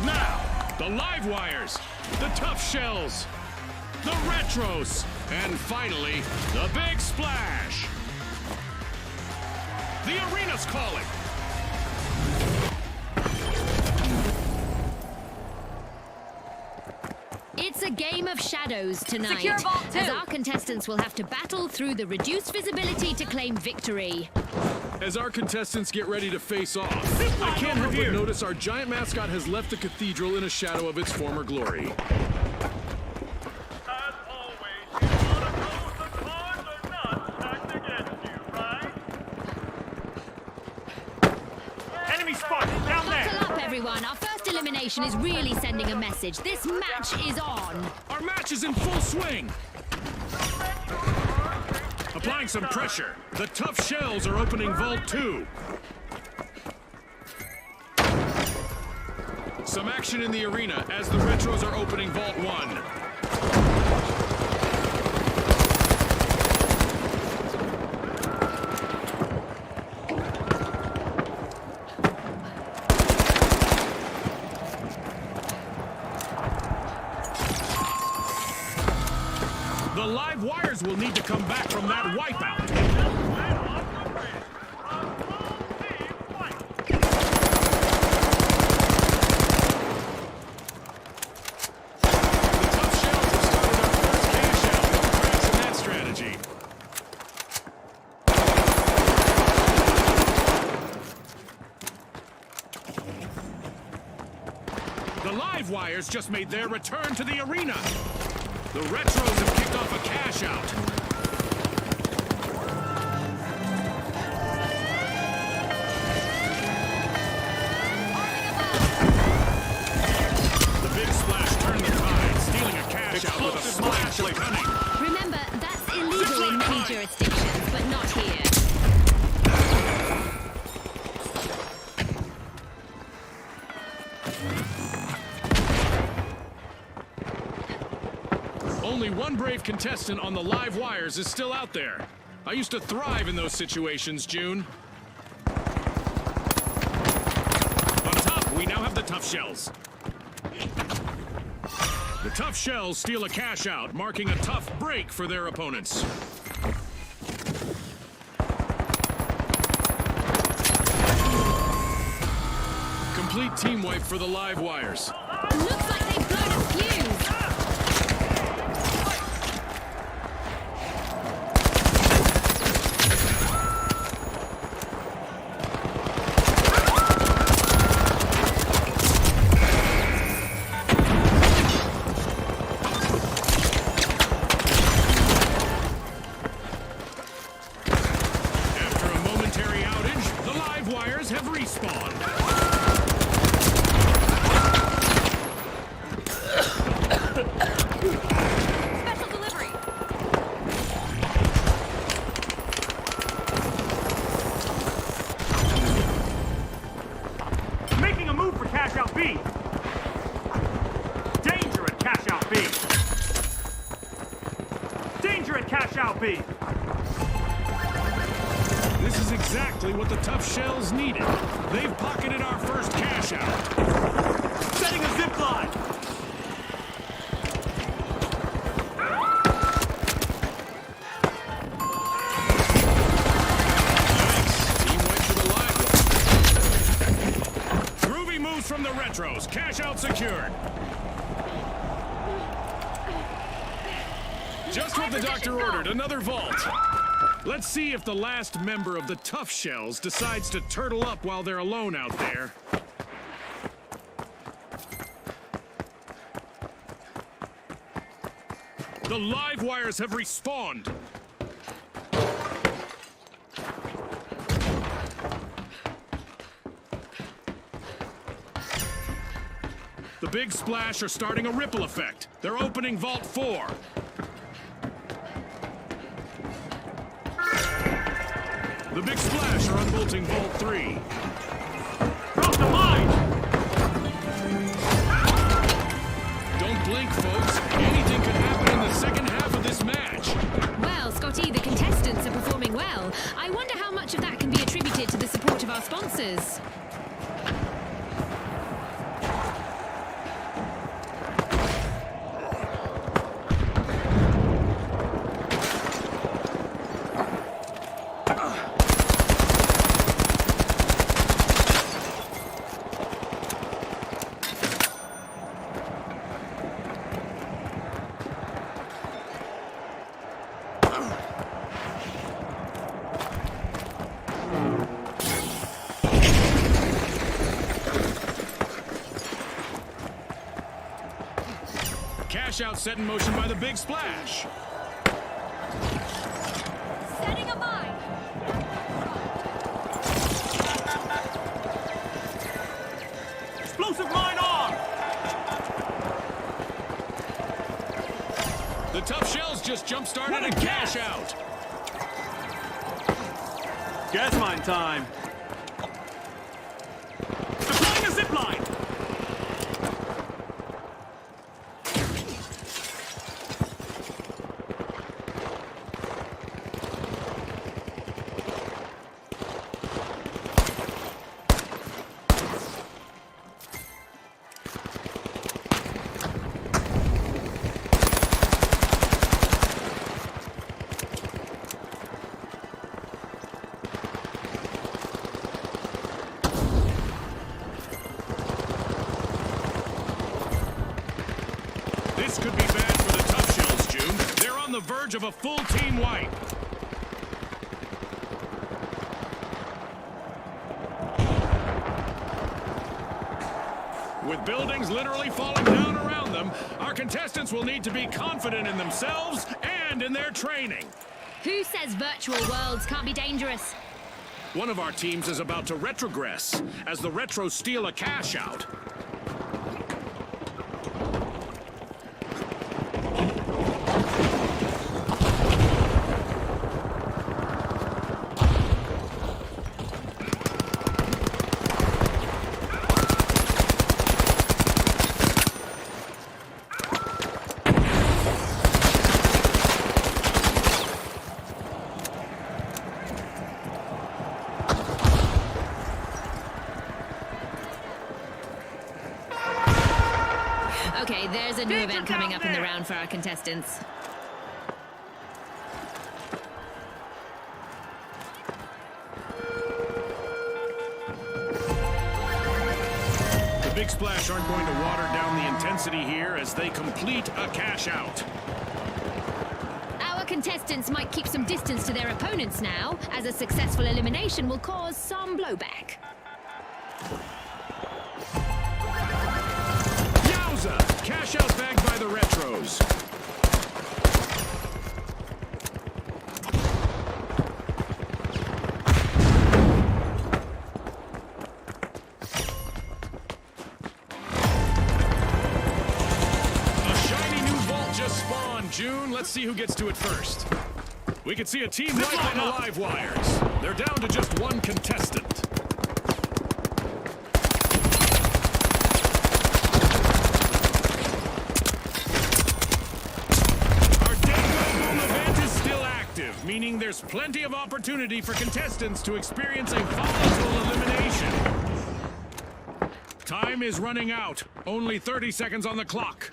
Now, the live wires, the tough shells, the retros, and finally, the big splash. The arena's calling. It's a game of shadows tonight, Secure vault two. as our contestants will have to battle through the reduced visibility to claim victory. As our contestants get ready to face off, I line can't over help but here. notice our giant mascot has left the cathedral in a shadow of its former glory. As always, you wanna know the cards are not stacked against you, right? Enemy spotted down there! Buckle up, everyone. Our first elimination is really sending a message. This match is on. Our match is in full swing. Applying some pressure, the tough shells are opening Vault 2. Some action in the arena as the retros are opening Vault 1. The live wires will need to come back from that wipeout. The tough shells have started our first cash out. No cracks in that strategy. The live wires just made their return to the arena. The retros have kicked off a cash out. The big splash turned the tide, stealing a cash out with a splash of cunning. Remember, that's illegal in many jurisdictions, but not here. Only one brave contestant on the live wires is still out there. I used to thrive in those situations, June. On top, we now have the tough shells. The tough shells steal a cash out, marking a tough break for their opponents. Complete team wipe for the live wires. Looks like they've blown a fuse. After a momentary outage, the live wires have respawned. Special delivery. Making a move for cash out B. Danger at cash out B. Danger at cash out B. This is exactly what the tough shells needed. They've pocketed our first cash out. Setting a zip line. Team went for the live wire. Groovy moves from the retros. Cash out secured. Just what the doctor ordered, another vault. Let's see if the last member of the tough shells decides to turtle up while they're alone out there. The live wires have respawned. The Big Splash are starting a ripple effect. They're opening Vault 4. The Big Splash are unbolting Vault 3. Drop the mine. Don't blink, folks. Anything could happen in the second half of this match. Well, Scotty, the contestants are performing well. I wonder how much of that can be attributed to the support of our sponsors. Cash out set in motion by the Big Splash. Setting a mine. Explosive mine on. The tough shells just jump-started a cash out. Gas mine time. Deploying a zip line. This could be bad for the tough shells, June. They're on the verge of a full team wipe. With buildings literally falling down around them, our contestants will need to be confident in themselves and in their training. Who says virtual worlds can't be dangerous? One of our teams is about to retrogress as the retros steal a cash out. Okay, there's a new event coming up in the round for our contestants. The Big Splash aren't going to water down the intensity here as they complete a cash out. Our contestants might keep some distance to their opponents now, as a successful elimination will cause some blowback. Yowza! Cash out bagged by the Retros. June, let's see who gets to it first. We can see a team wipe on the live wires. They're down to just one contestant. Our Boom event is still active, meaning there's plenty of opportunity for contestants to experience a volatile elimination. Time is running out. Only 30 seconds on the clock.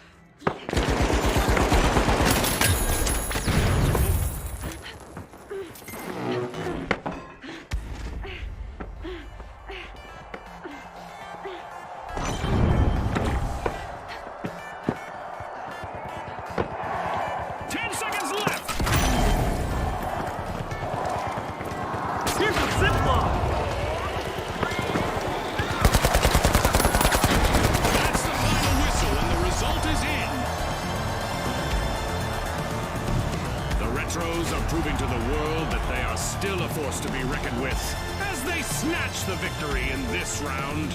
Proving to the world that they are still a force to be reckoned with as they snatch the victory in this round.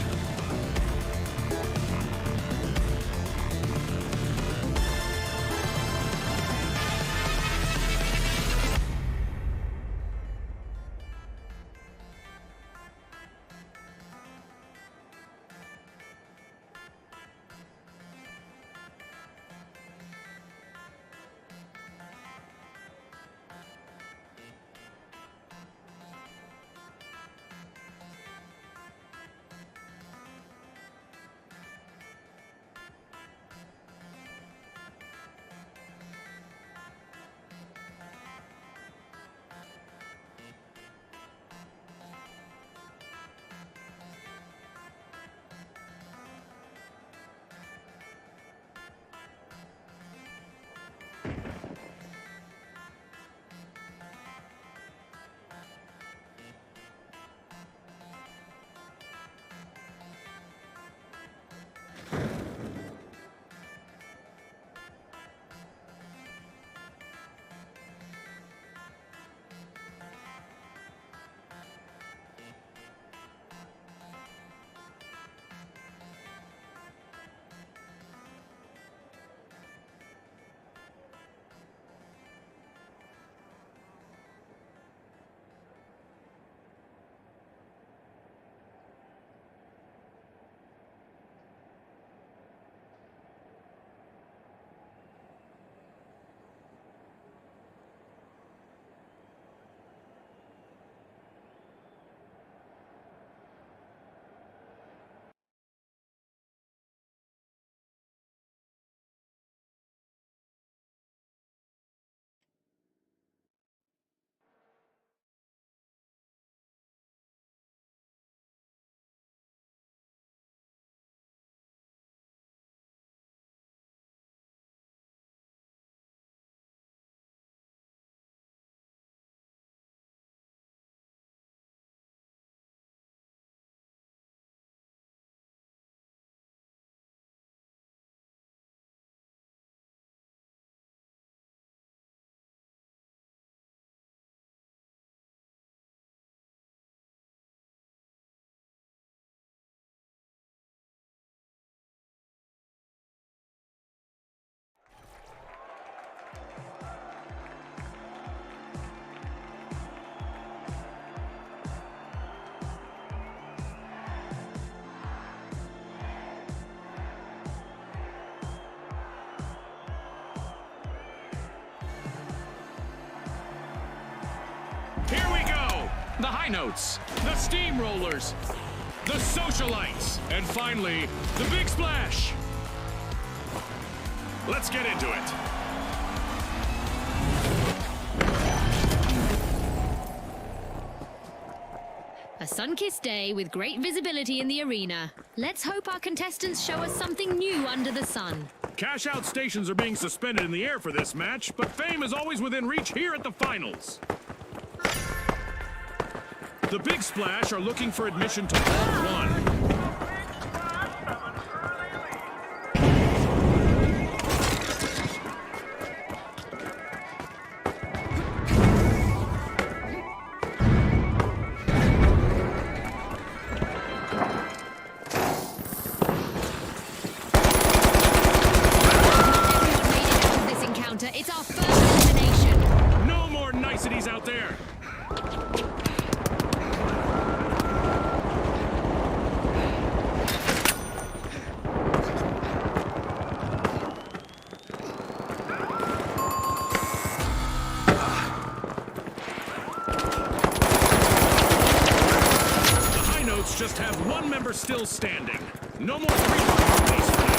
Here we go! The high notes, the steamrollers, the socialites, and finally, the Big Splash! Let's get into it. A sun-kissed day with great visibility in the arena. Let's hope our contestants show us something new under the sun. Cash-out stations are being suspended in the air for this match, but fame is always within reach here at the finals. The Big Splash are looking for admission to Vault 1. It's our first elimination. No more niceties out there. The High Notes just have one member still standing. No more three-part race for them.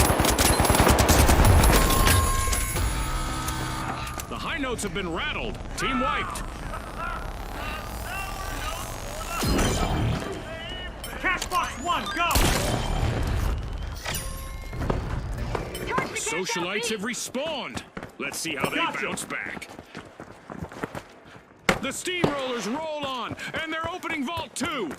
The High Notes have been rattled. Team wiped. Cash box 1, go! Socialites have respawned. Let's see how they bounce back. The Steamrollers roll on, and they're opening Vault 2.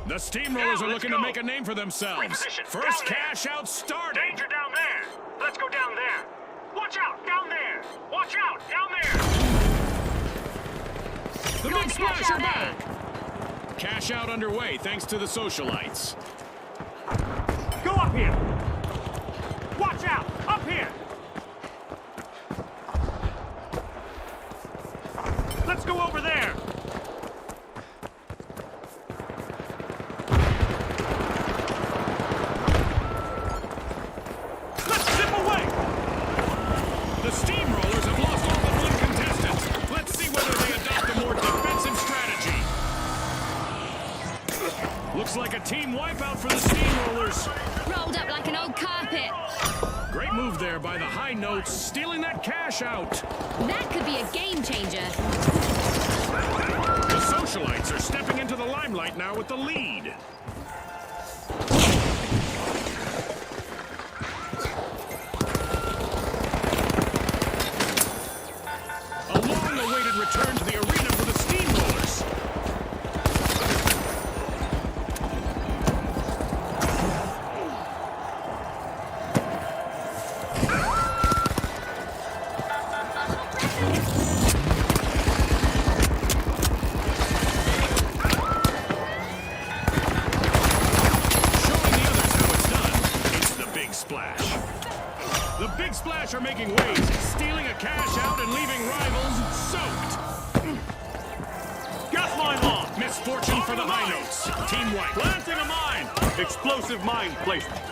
The Steamrollers are looking to make a name for themselves. First cash out started. Danger down there! Let's go down there! Watch out! Down there! Watch out! Down there! The Big Splash are back. Cash out underway thanks to the Socialites. Go up here! Watch out! Up here! Let's go over there! The Steamrollers have lost all but one contestant. Let's see whether they adopt a more defensive strategy. Looks like a team wipeout for the Steamrollers. Rolled up like an old carpet. Great move there by the High Notes, stealing that cash out. That could be a game changer. The Socialites are stepping into the limelight now with the lead. Return to the arena for the Steamrollers. Showing the others how it's done, it's the Big Splash. The Big Splash are making waves, stealing a cash out and leaving rivals soaked. Gas mine on! Misfortune for the High Notes. Team white. Planting a mine! Explosive mine placement.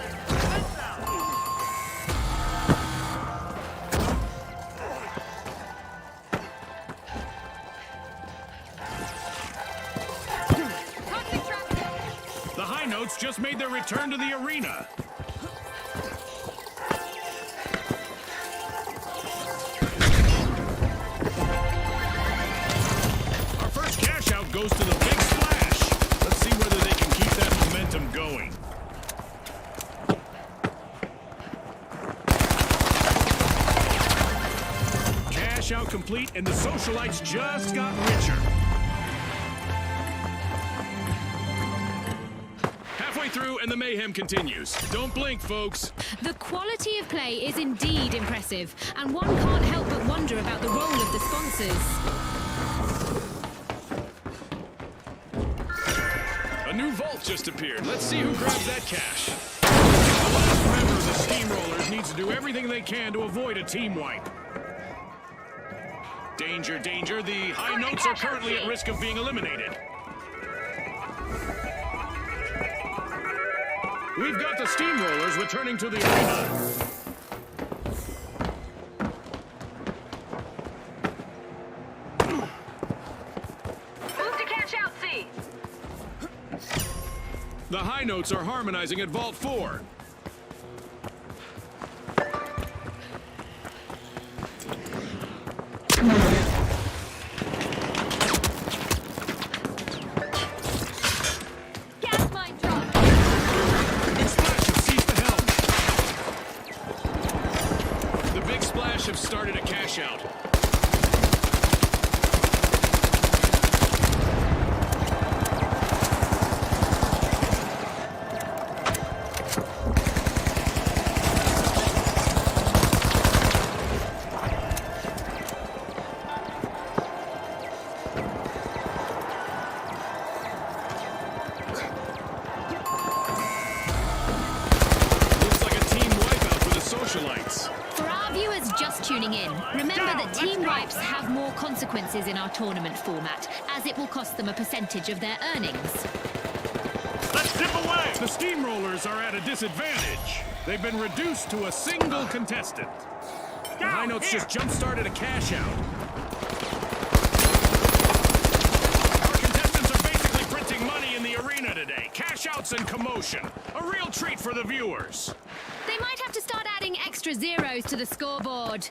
The High Notes just made their return to the arena. Goes to the Big Splash. Let's see whether they can keep that momentum going. Cash out complete, and the Socialites just got richer. Halfway through, and the mayhem continues. Don't blink, folks. The quality of play is indeed impressive, and one can't help but wonder about the role of the sponsors. A new vault just appeared. Let's see who grabs that cash. The last member of the Steamrollers needs to do do everything they can to avoid a team wipe. Danger, danger. The high notes are currently at risk of being eliminated. We've got the steamrollers returning to the arena. Move to cash out, C. The high notes are harmonizing at Vault 4. Gas mine drop. Big Splash have seized the helm. The Big Splash have started a cash out. For our viewers just tuning in, remember that team wipes have more consequences in our tournament format, as it will cost them a percentage of their earnings. Let's dip away! The steamrollers are at a disadvantage. They've been reduced to a single contestant. The high notes just jump-started a cash out. Our contestants are basically printing money in the arena today. Cash outs and commotion. A real treat for the viewers. They might have to start adding extra zeros to the scoreboard.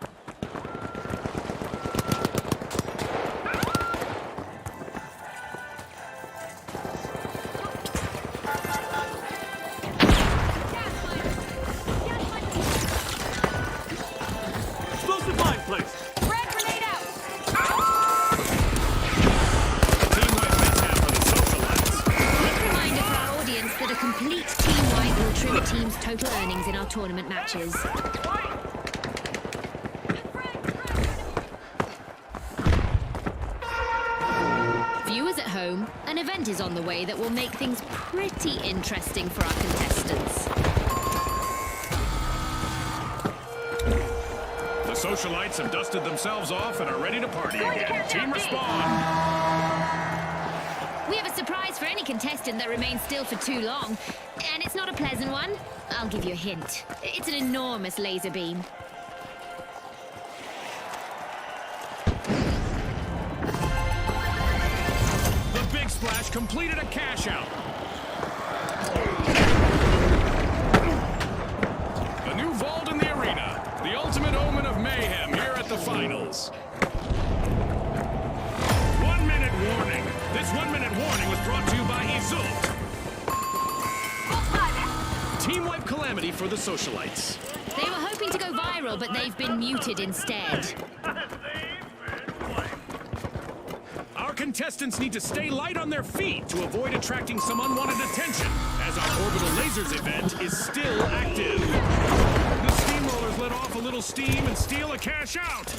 Explosive mine placed. Frag grenade out. Team wipe mishap for the socialites. Quick reminder for our audience that a complete team wipe will trim a team's total earnings in our tournament matches. Viewers at home, an event is on the way that will make things pretty interesting for our contestants. The socialites have dusted themselves off and are ready to party Going to again. catch Team up, D. respawn. We have a surprise for any contestant that remains still for too long. And it's not a pleasant one. I'll give you a hint. It's an enormous laser beam. The Big Splash completed a cash out. A new vault in the arena. The ultimate omen of mayhem here at the finals. 1 minute warning. This 1 minute warning was brought to you by Izzult. Team wipe calamity for the socialites. They were hoping to go viral, but they've been muted instead. Our contestants need to stay light on their feet to avoid attracting some unwanted attention, as our Orbital Lasers event is still active. The steamrollers let off a little steam and steal a cash out.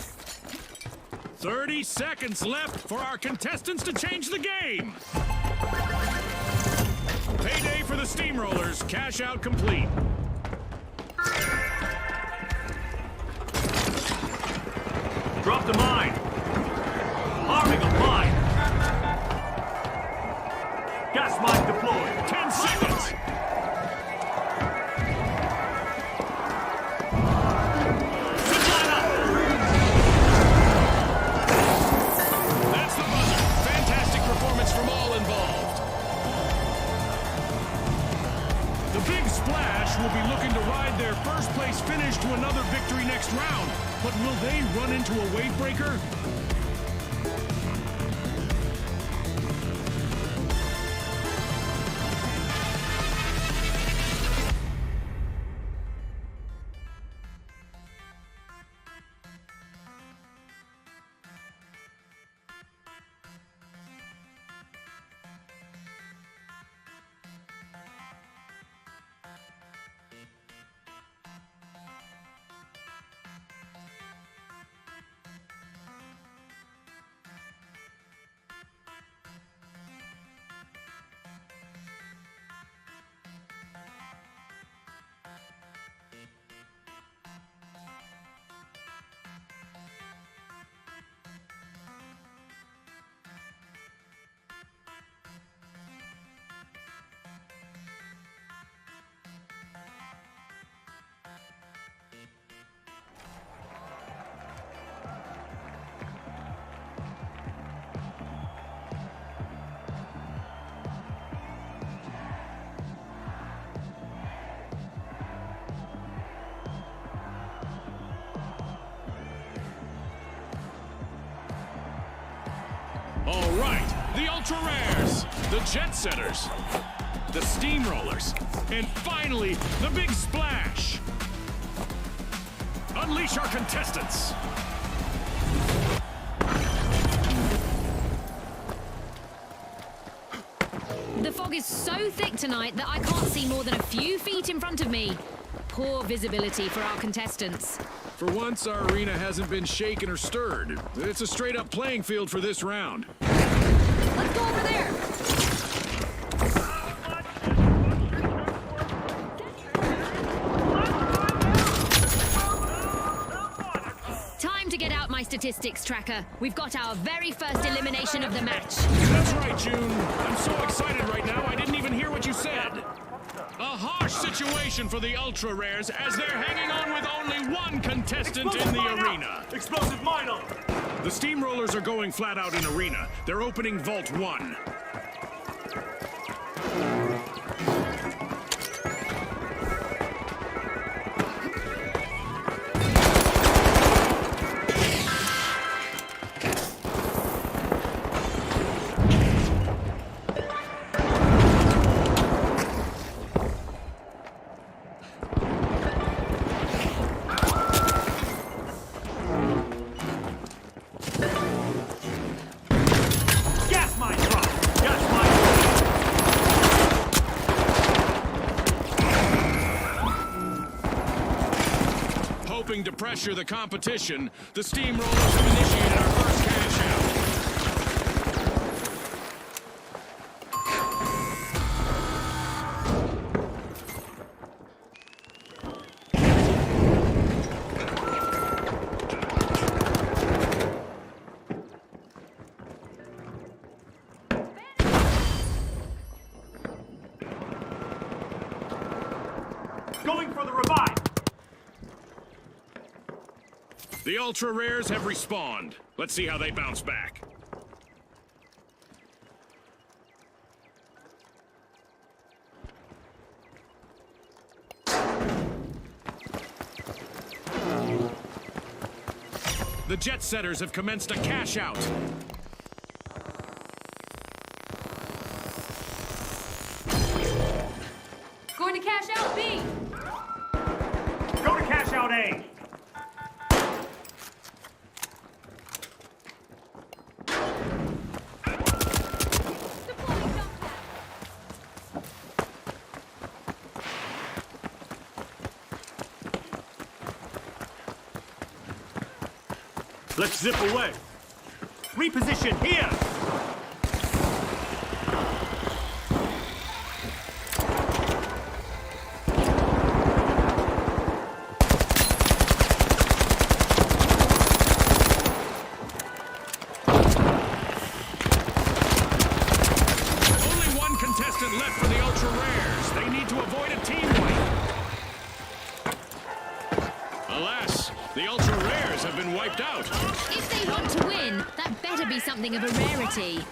30 seconds left for our contestants to change the game. Payday for the steamrollers. Cash out complete. Drop the mine. Arming a mine. Gas mine deployed. 10 seconds. Good line up. That's the buzzer. Fantastic performance from all involved. The Big Splash will be looking to ride their first place finish to another victory next round. But will they run into a wave breaker? All right, the Ultra Rares, the Jet Setters, the Steamrollers, and finally, the big splash. Unleash our contestants. The fog is so thick tonight that I can't see more than a few feet in front of me. Poor visibility for our contestants. For once, our arena hasn't been shaken or stirred. It's a straight-up playing field for this round. Let's go over there. Time to get out my statistics tracker. We've got our very first elimination of the match. That's right, June. I'm so excited right now, I didn't even hear what you said. A harsh situation for the Ultra Rares as they're hanging on with only one contestant in the arena. Explosive mine up! The Steamrollers are going flat out in arena. They're opening Vault 1. Gas mine drop! Gas mine! Hoping to pressure the competition, the Steamrollers have initiated our first cash out. Going for the revive! The Ultra Rares have respawned. Let's see how they bounce back. The Jet Setters have commenced a cash out. Going to cash out B. Go to cash out A! Deploying jump pad. Let's zip away. Reposition here! Only one contestant left for the Ultra Rares. They need to avoid a team wipe. Alas, the Ultra Rares have been wiped out. If they want to win, that better be something of a rarity.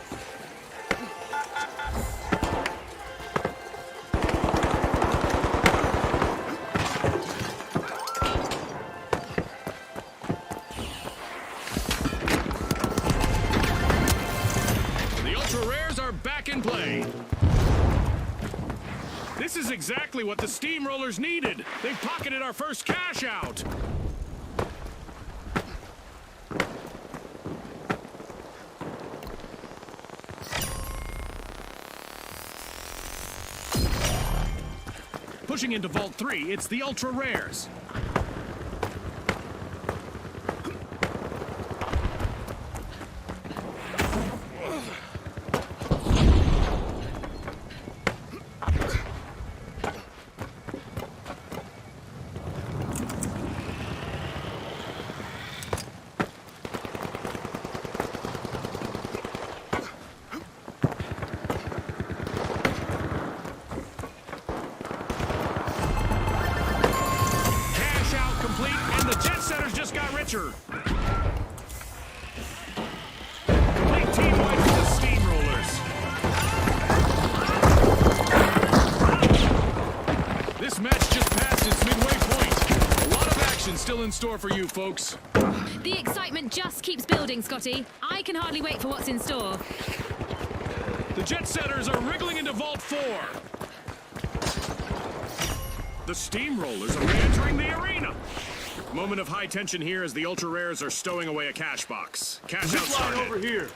The Ultra Rares are back in play. This is exactly what the Steamrollers needed. They've pocketed our first cash out. Pushing into Vault 3, it's the Ultra Rares. Cash out complete, and the Jet Setters just got richer. Complete team wipe for the Steamrollers. This match just passed its midway point. A lot of action still in store for you, folks. The excitement just keeps building, Scotty. I can hardly wait for what's in store. The jet setters are wriggling into Vault 4. The steamrollers are re-entering the arena. Moment of high tension here as the ultra rares are stowing away a cash box. Cash out Zip line started. over here.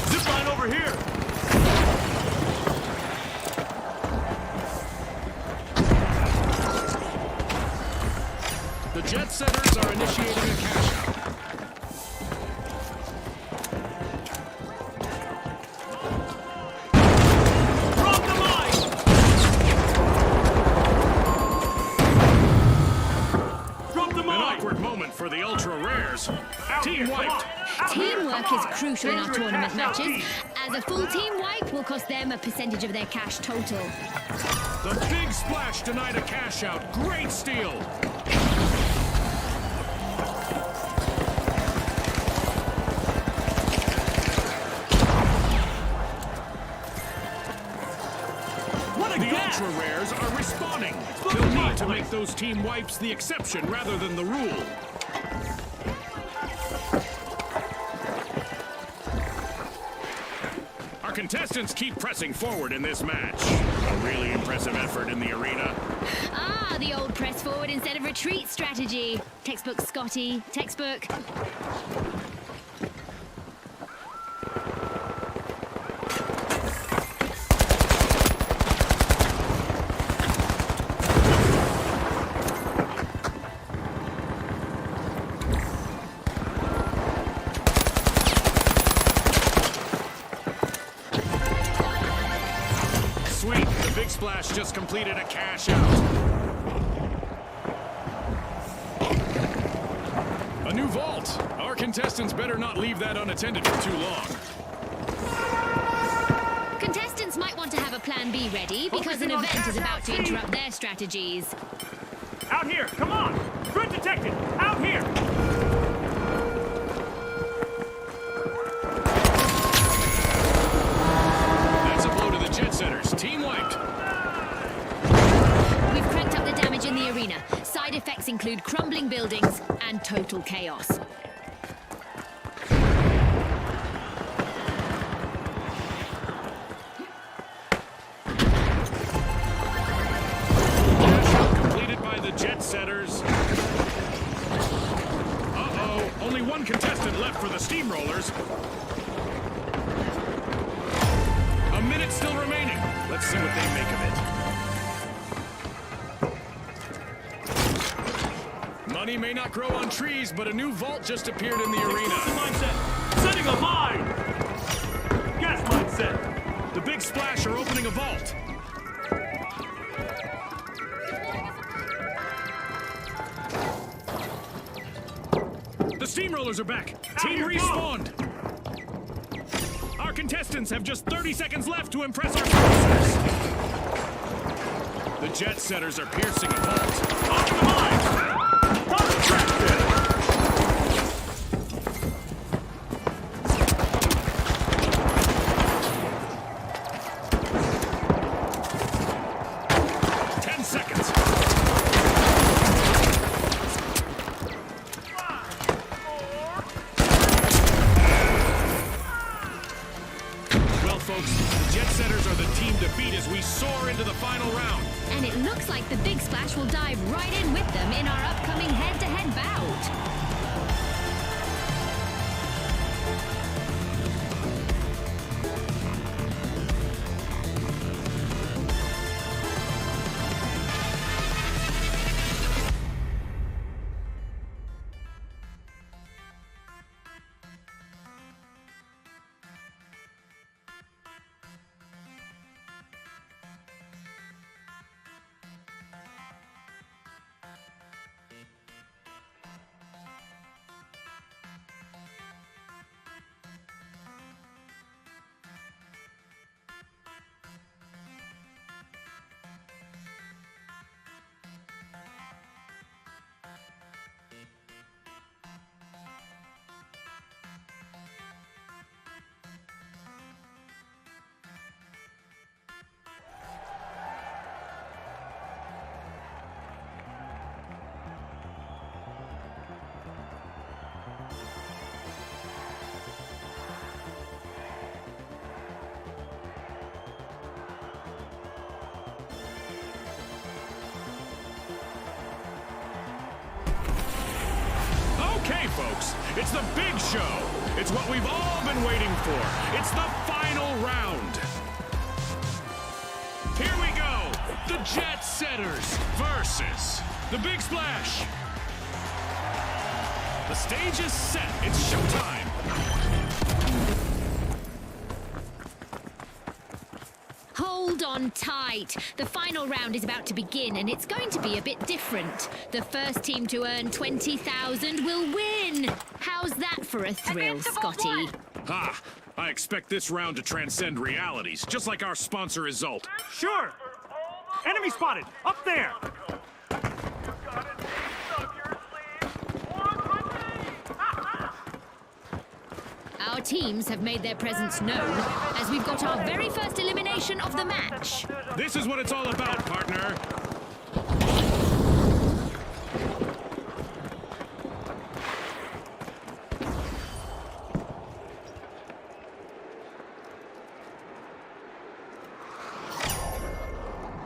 Zip line over here. The jet setters are initiating a cash out. Drop the mine. Drop the An mine. awkward moment for the ultra rares. Out Team here, come wiped. on. Out here, Teamwork come is on. crucial in our Danger and tournament cash out matches, deep. as a full team wipe will cost them a percentage of their cash total. The big splash denied a cash out. Great steal. What a The gas. ultra rares are respawning. They'll need to make those team wipes the exception rather than the rule. Our contestants keep pressing forward in this match. A really impressive effort in the arena. Ah, the old press forward instead of retreat strategy. Textbook, Scotty. Textbook. Sweet, the big splash just completed a cash out. A new vault. Our contestants better not leave that unattended for too long. Contestants might want to have a plan B ready because an Focusing on event is cash about out to team. interrupt their strategies. Out here, come on. Threat detected. Out here. That's a blow to the jet setters. Team wiped. We've cranked up the damage in the arena. Side effects include crumbling buildings and total chaos. Cash out completed by the jet setters. Uh-oh. Only one contestant left for the steamrollers. A minute still remaining. Let's see what they make of it. Money may not grow on trees, but a new vault just appeared in the arena. Explosive mindset. Setting a mine. Gas mindset. The big splash are opening a vault. The steamrollers are back. Team here, go. respawned. Our contestants have just 30 seconds left to impress our sponsors. The jet setters are piercing a vault. Off the mine. Target practice. 10 seconds. Well, folks, the jet setters are the team to beat as we soar into the final round. And it looks like the big splash will dive right in with them in our upcoming head-to-head bout. Okay, folks, it's the big show. It's what we've all been waiting for. It's the final round. Here we go. The Jet Setters versus the Big Splash. The stage is set. It's showtime. Hold on tight. The final round is about to begin, and it's going to be a bit different. The first team to earn 20,000 will win. How's that for a thrill, Scotty? Ha! I expect this round to transcend realities, just like our sponsor Result. Sure! Enemy spotted! Up there! Our teams have made their presence known, as we've got our very first elimination of the match. This is what it's all about, partner.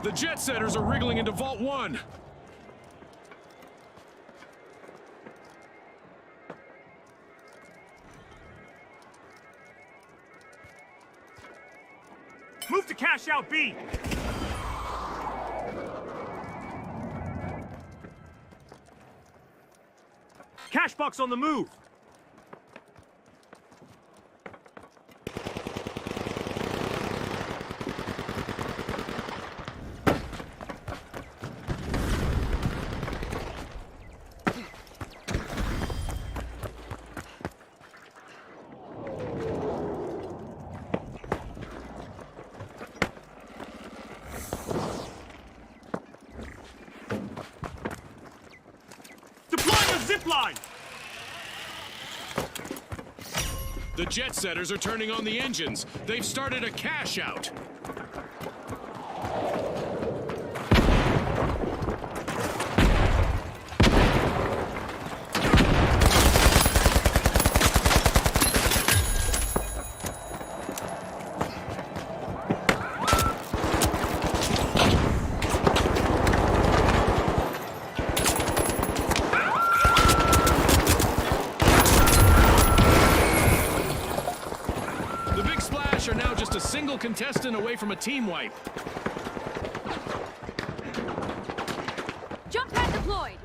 The Jet Setters are wriggling into Vault 1. Move to cash out B! Cash box on the move! Zipline! The Jet Setters are turning on the engines. They've started a cash out. Are now just a single contestant away from a team wipe. Jump pad deployed.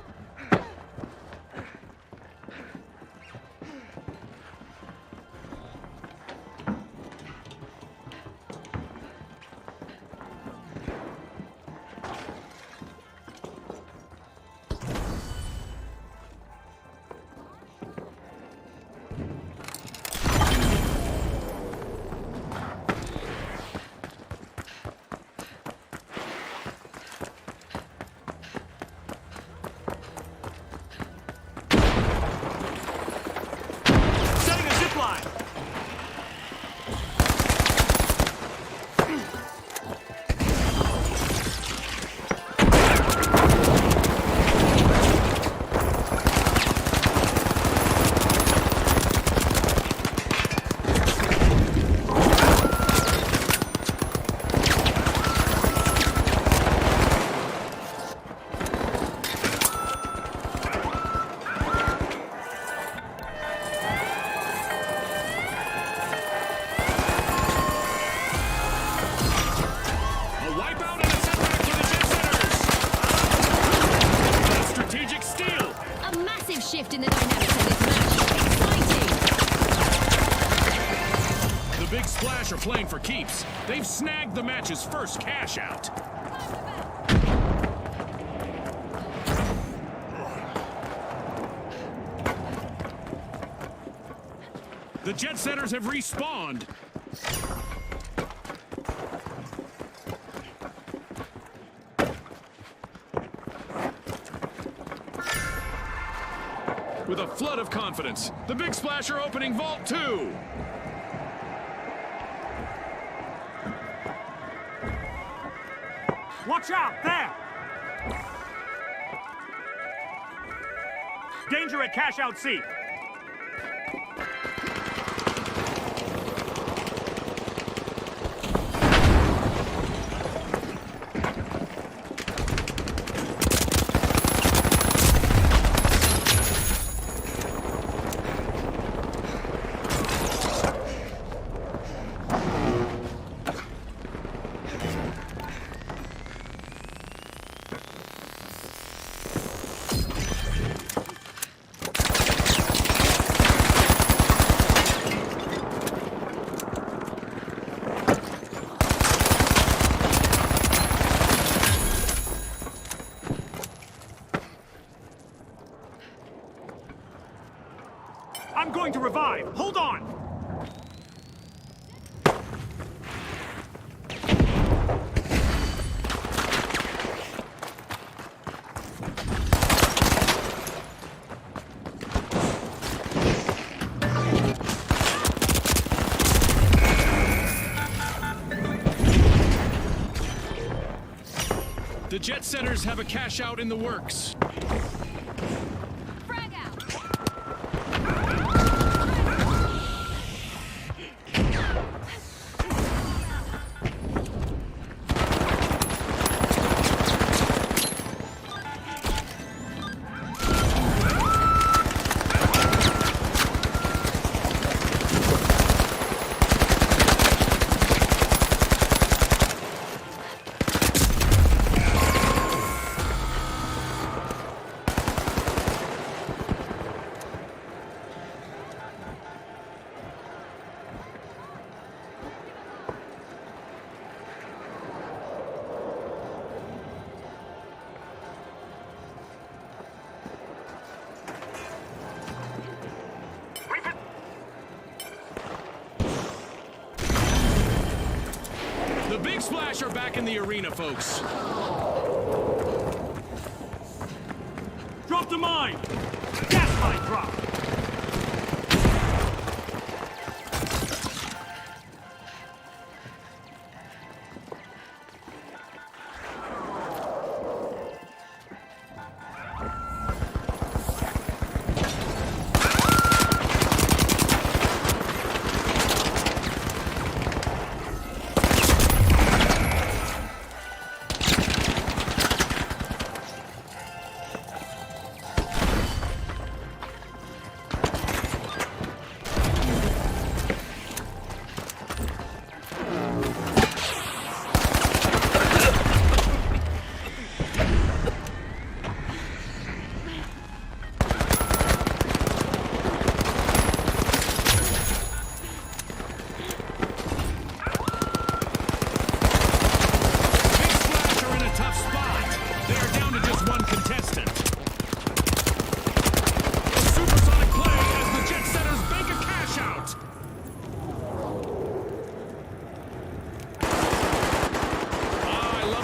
Shift in the dynamics of this match. Exciting! The Big Splash are playing for keeps. They've snagged the match's first cash out. The Jet Setters have respawned. With a flood of confidence, the Big Splash are opening Vault 2. Watch out, there! Danger at cash out C. I'm going to revive. Hold on. The jet setters have a cash out in the works. Frag out. The Big Splash are back in the arena, folks. Drop the mine. Gas mine drop.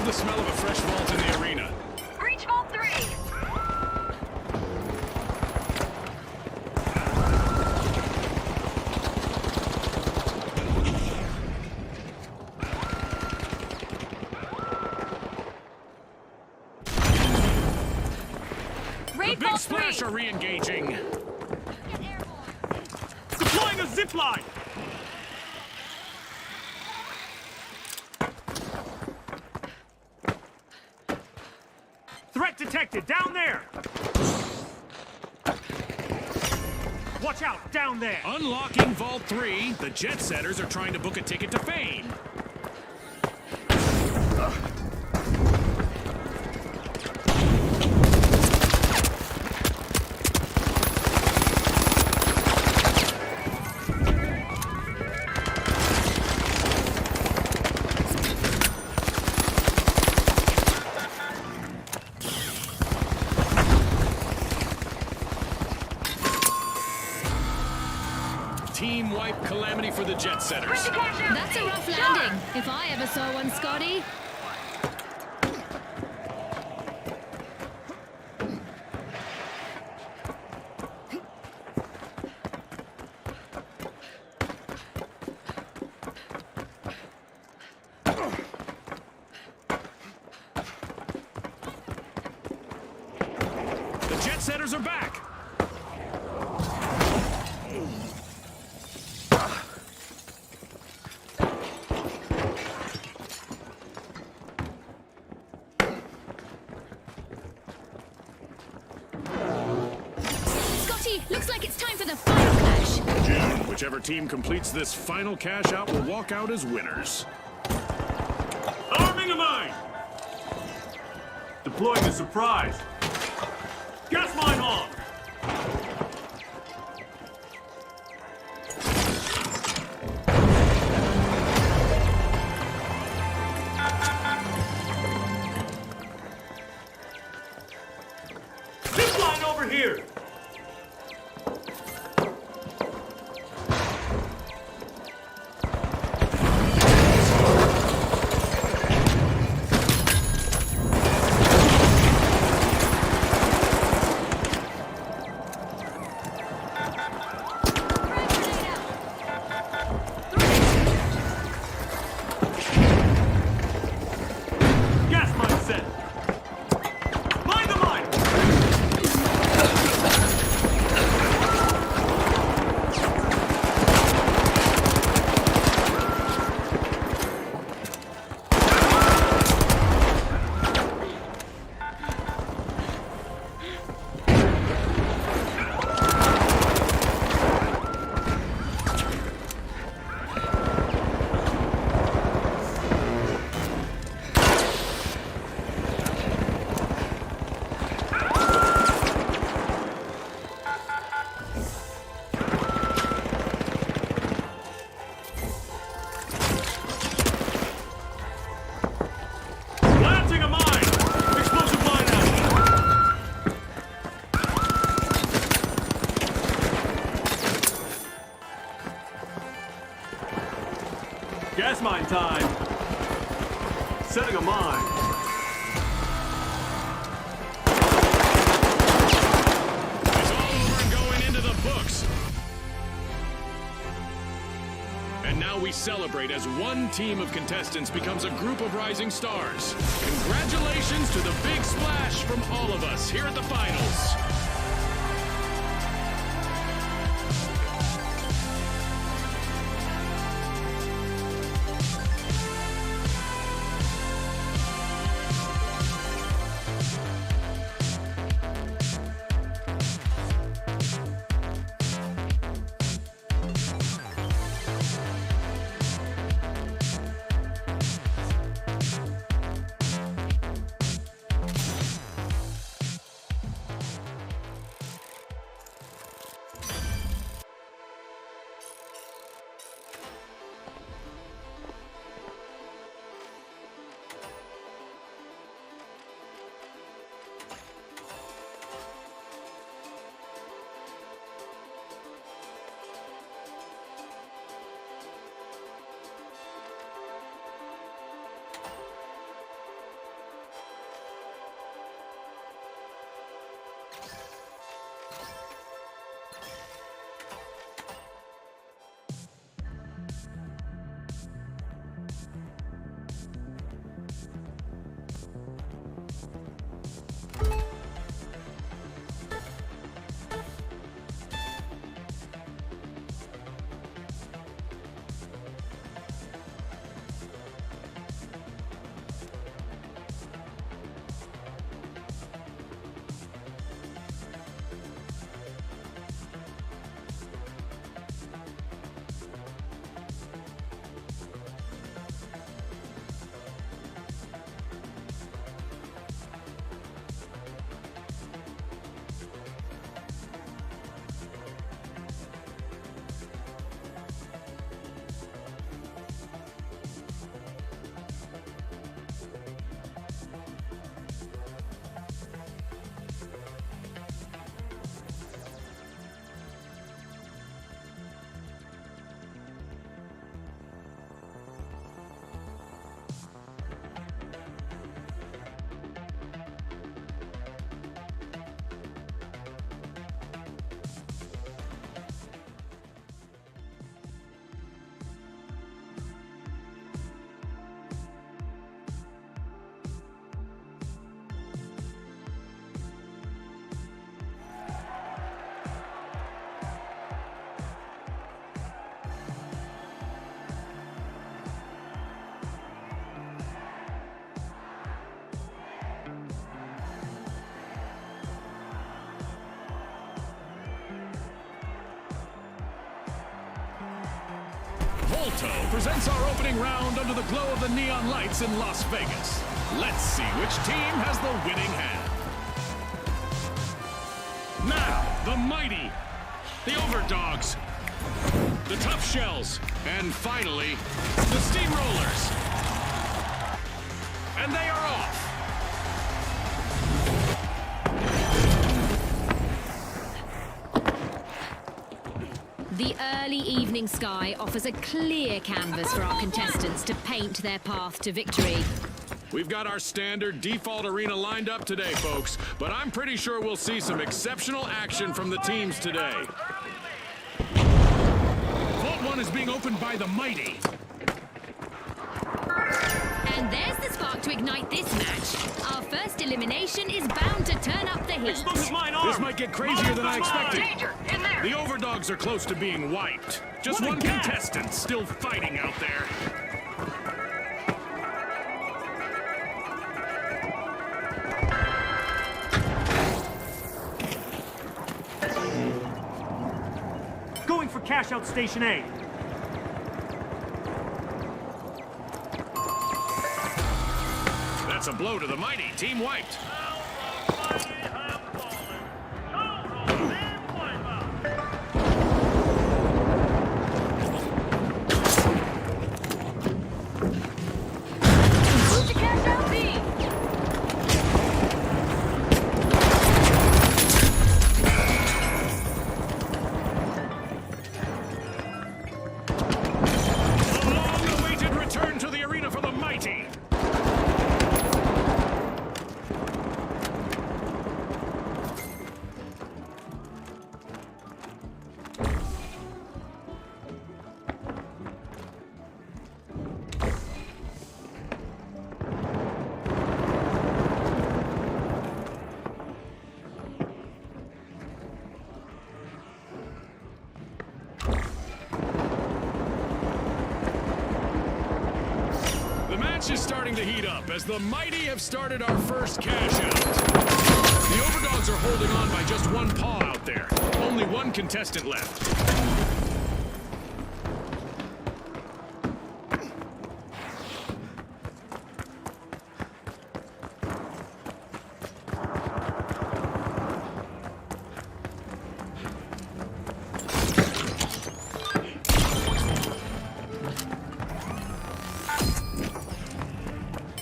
The smell of a fresh vault in the arena. Breach Vault 3. The Raid Big Vault Splash 3. are re-engaging. Get airborne. Deploying a zip line. Threat detected, down there! Watch out, down there! Unlocking Vault 3, the jet setters are trying to book a ticket to fame. Team wipe calamity for the jet setters. That's a rough landing, if I ever saw one, Scotty. The jet setters are back. Looks like it's time for the final clash. Whichever team completes this final cash out will walk out as winners. Arming a mine! Deploying a surprise. Gas mine on! Zip line over here! Gas mine time. Setting a mine. It's all over and going into the books. And now we celebrate as one team of contestants becomes a group of rising stars. Congratulations to the big splash from all of us here at the finals. Volto presents our opening round under the glow of the neon lights in Las Vegas. Let's see which team has the winning hand. Now, the mighty, the overdogs, the tough shells, and finally, the steamrollers. And they are off. The early evening sky offers a clear canvas for our contestants to paint their path to victory. We've got our standard default arena lined up today, folks, but I'm pretty sure we'll see some exceptional action from the teams today. Vault 1 is being opened by the mighty. And there's the spark to ignite this match. Our first elimination is bound to turn up the heat. Explosive mine arm. This might get crazier than I expected. Danger! In there! The overdogs are close to being wiped. Just What a one gas! contestant still fighting out there. Going for cash out station A. That's a blow to the mighty. Team wiped. Move to cash out B! The long-awaited match is starting to heat up as the mighty have started our first cash out. The overdogs are holding on by just one paw out there. Only one contestant left.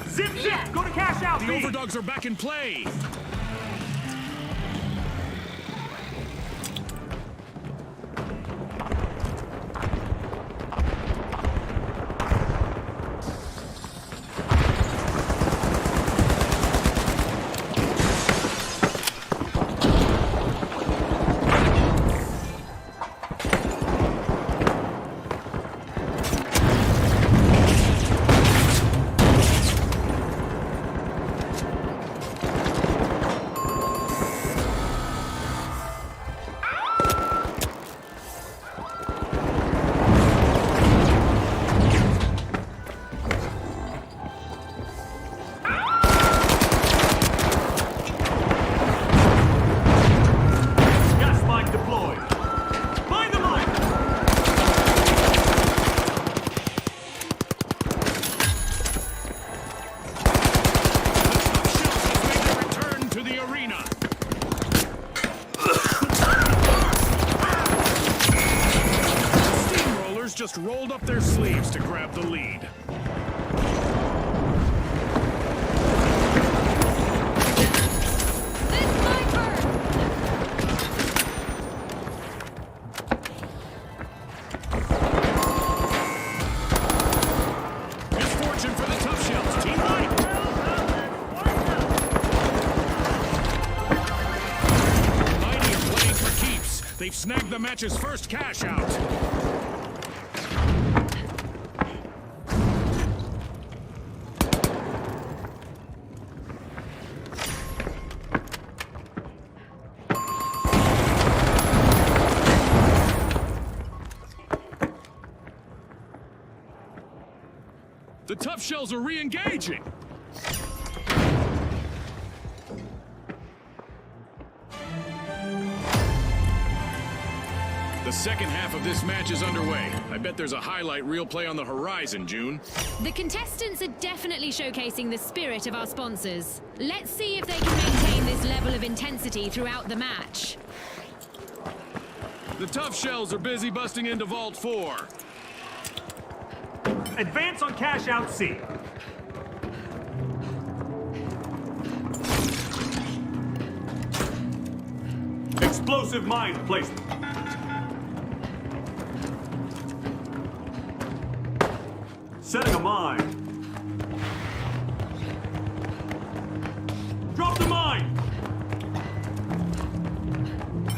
Zip, zip! Go to cash out, The B! overdogs are back in play. Gas mine deployed. Find the mine! Shells have made their return to the arena. Steamrollers just rolled up their sleeves to grab the lead. This might burn. Misfortune for the Tough Shells. Team White. Mighty are playing for keeps. They've snagged the match's first cash out. The Tough Shells are re-engaging. The second half of this match is underway. I bet there's a highlight reel play on the horizon, June. The contestants are definitely showcasing the spirit of our sponsors. Let's see if they can maintain this level of intensity throughout the match. The Tough Shells are busy busting into Vault 4. Advance on cash out C. Explosive mine placement. Setting a mine. Drop the mine!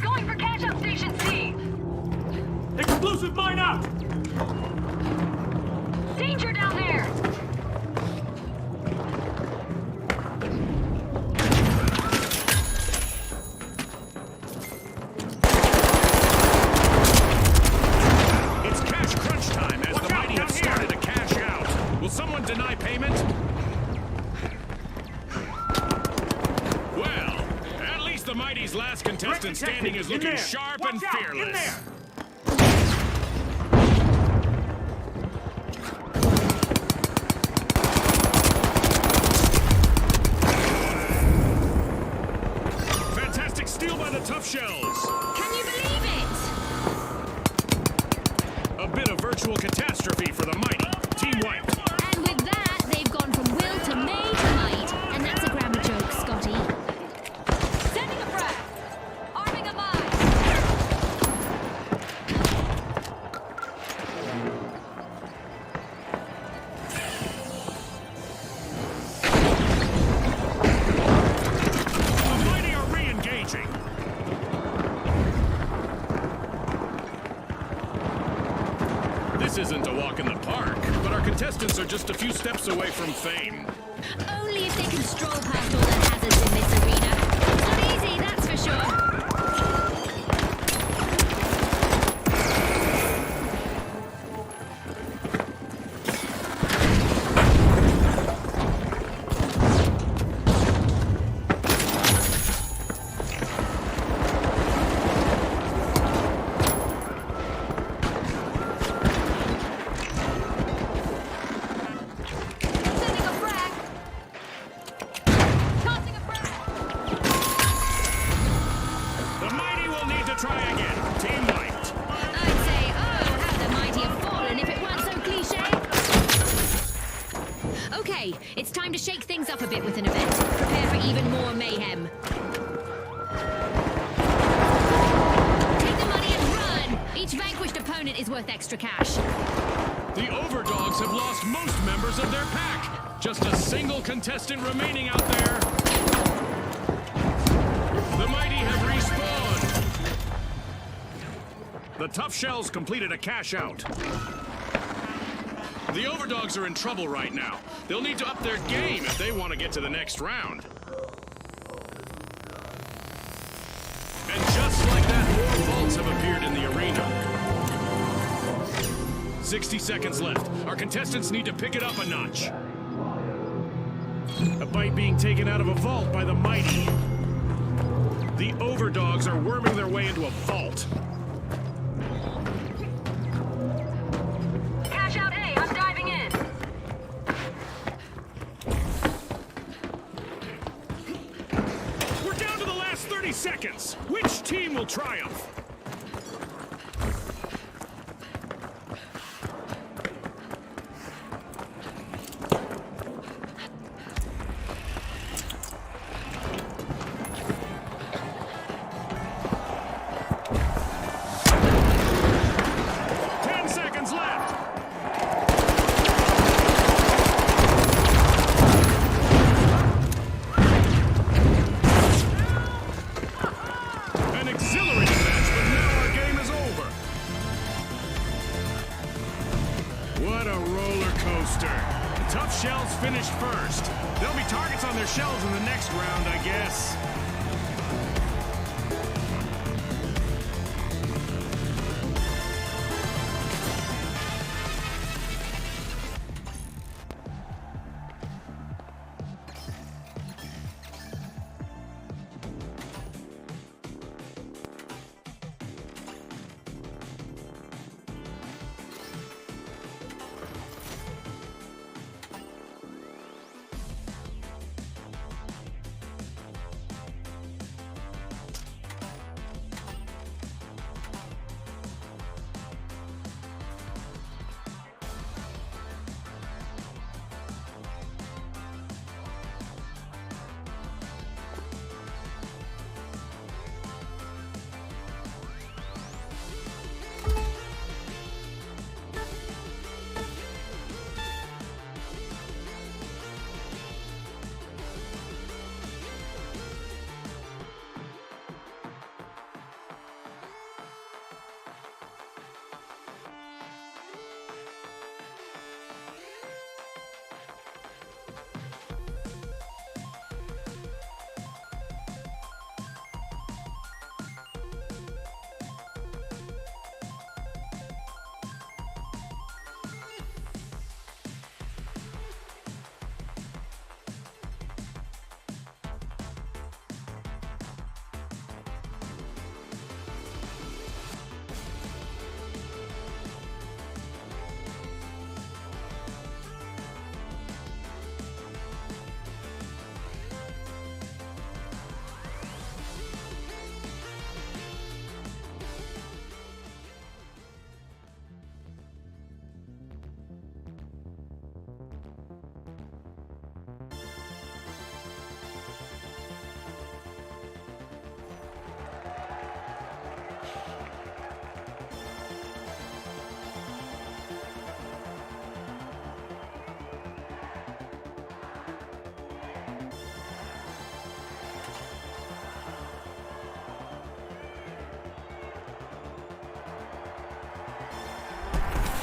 Going for cash out station C. Explosive mine out! Danger down there. It's cash crunch time as Watch the out, mighty down have here. started to cash out. Will someone deny payment? Well, at least the mighty's last contestant standing is In looking there. sharp Watch and out, in fearless. there. Fantastic steal by the Tough Shells. Can you believe it? A bit of virtual catastrophe for the mighty. Team White. And with that, they've gone from will to may to might. And that's a grammar joke, Scotty. Sending a frag. Arming a mine. The mighty are re-engaging. This isn't a walk in the park, but our contestants are just a few steps away from fame. Only if they can stroll past all the hazards in this arena. It's not easy, that's for sure. Okay, it's time to shake things up a bit with an event. Prepare for even more mayhem. Take the money and run! Each vanquished opponent is worth extra cash. The Overdogs have lost most members of their pack. Just a single contestant remaining out there. The mighty have respawned. The Tough Shells completed a cash out. The Overdogs are in trouble right now. They'll need to up their game if they want to get to the next round. And just like that, more vaults have appeared in the arena. 60 seconds left. Our contestants need to pick it up a notch. A bite being taken out of a vault by the mighty. The Overdogs are worming their way into a vault. Cash out A, I'm diving in. We're down to the last 30 seconds. Which team will triumph? Shells finished first. There'll be targets on their shells in the next round, I guess.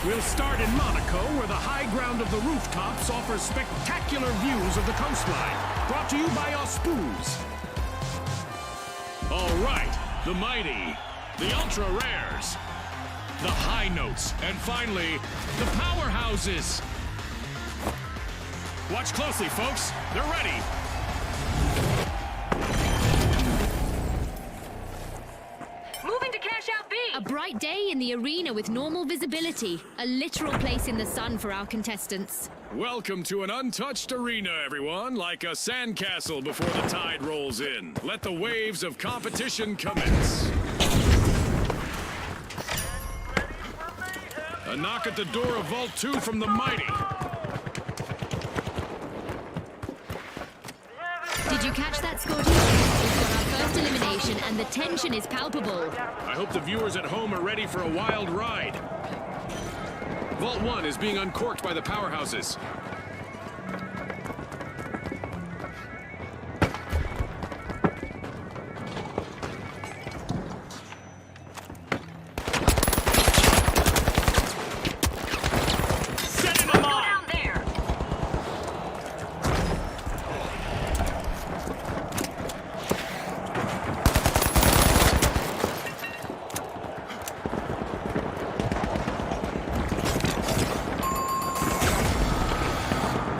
We'll start in Monaco, where the high ground of the rooftops offers spectacular views of the coastline. Brought to you by Auspouz. All right, the mighty, the ultra rares, the high notes, and finally, the powerhouses. Watch closely, folks. They're ready. Moving to cash out B. A bright day in the arena with normal visibility. A literal place in the sun for our contestants. Welcome to an untouched arena, everyone, like a sandcastle before the tide rolls in. Let the waves of competition commence. A knock at the door of Vault 2 from the mighty. you catch that, Scotty? We've got our first elimination, and the tension is palpable. I hope the viewers at home are ready for a wild ride. Vault 1 is being uncorked by the powerhouses.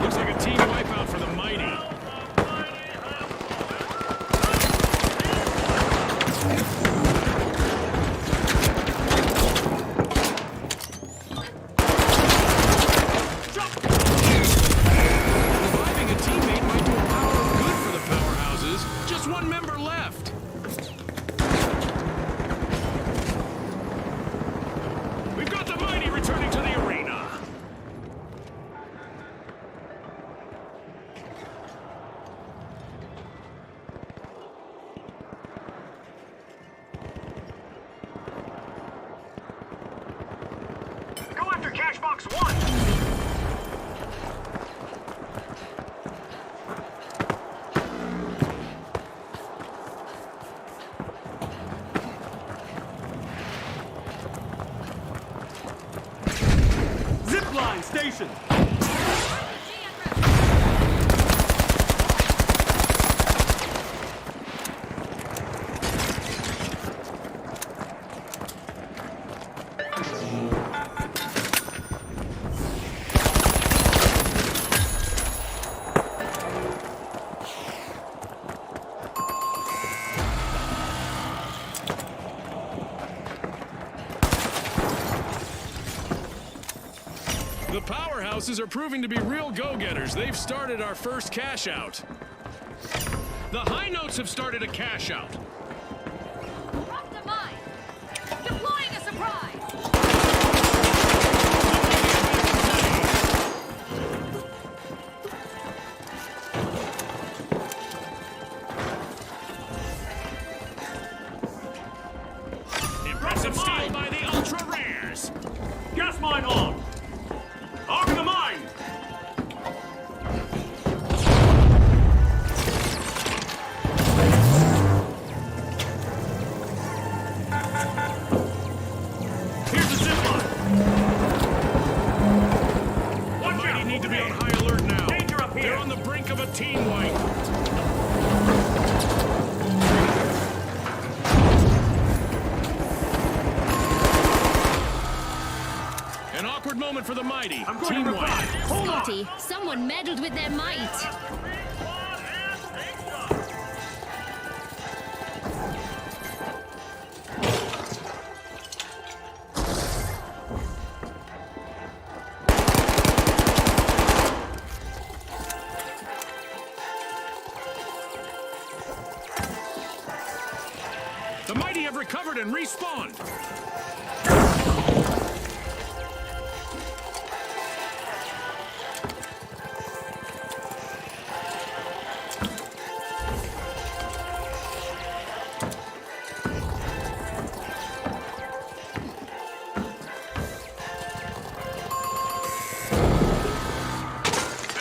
Looks like a team wipeout for the mighty. Reviving a teammate might do a power of good for the powerhouses. Just one member left. We've got the mighty returning to the arena. Go after cash box 1! Zipline station! The powerhouses are proving to be real go-getters. They've started our first cash out. The high notes have started a cash out. Drop the mine. Deploying a surprise. Impressive steal by the ultra rares. Gas mine on! Arm the mine! Here's the zipline! The mighty need to be on high alert now. Danger up here. They're on the brink of a team wipe. An awkward moment for the mighty. I'm going Team to wipe. revive! Hold on! Scotty, someone meddled with their might. The mighty have recovered and respawned.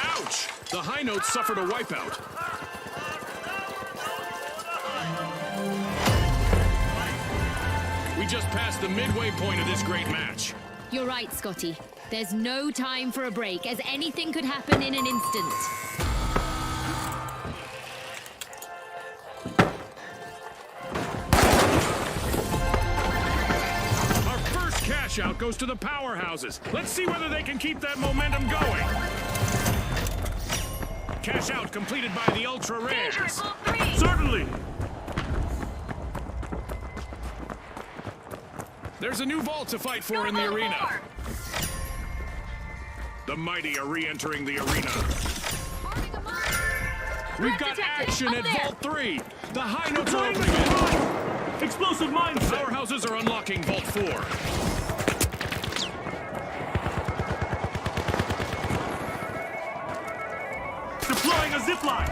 Ouch! The high notes suffered a wipeout. We just passed the midway point of this great match. You're right, Scotty. There's no time for a break, as anything could happen in an instant. Our first cash out goes to the powerhouses. Let's see whether they can keep that momentum going. Cash out completed by the ultra Danger rares. at Vault 3. Certainly! There's a new vault to fight for in the Vault arena. 4. The mighty are re-entering the arena. Arming a mine. We've Threat got detected. action Up at there. Vault 3. The high notes are Deploying the opening it. surprise! Explosive mindset! Powerhouses are unlocking Vault 4. Deploying a zipline!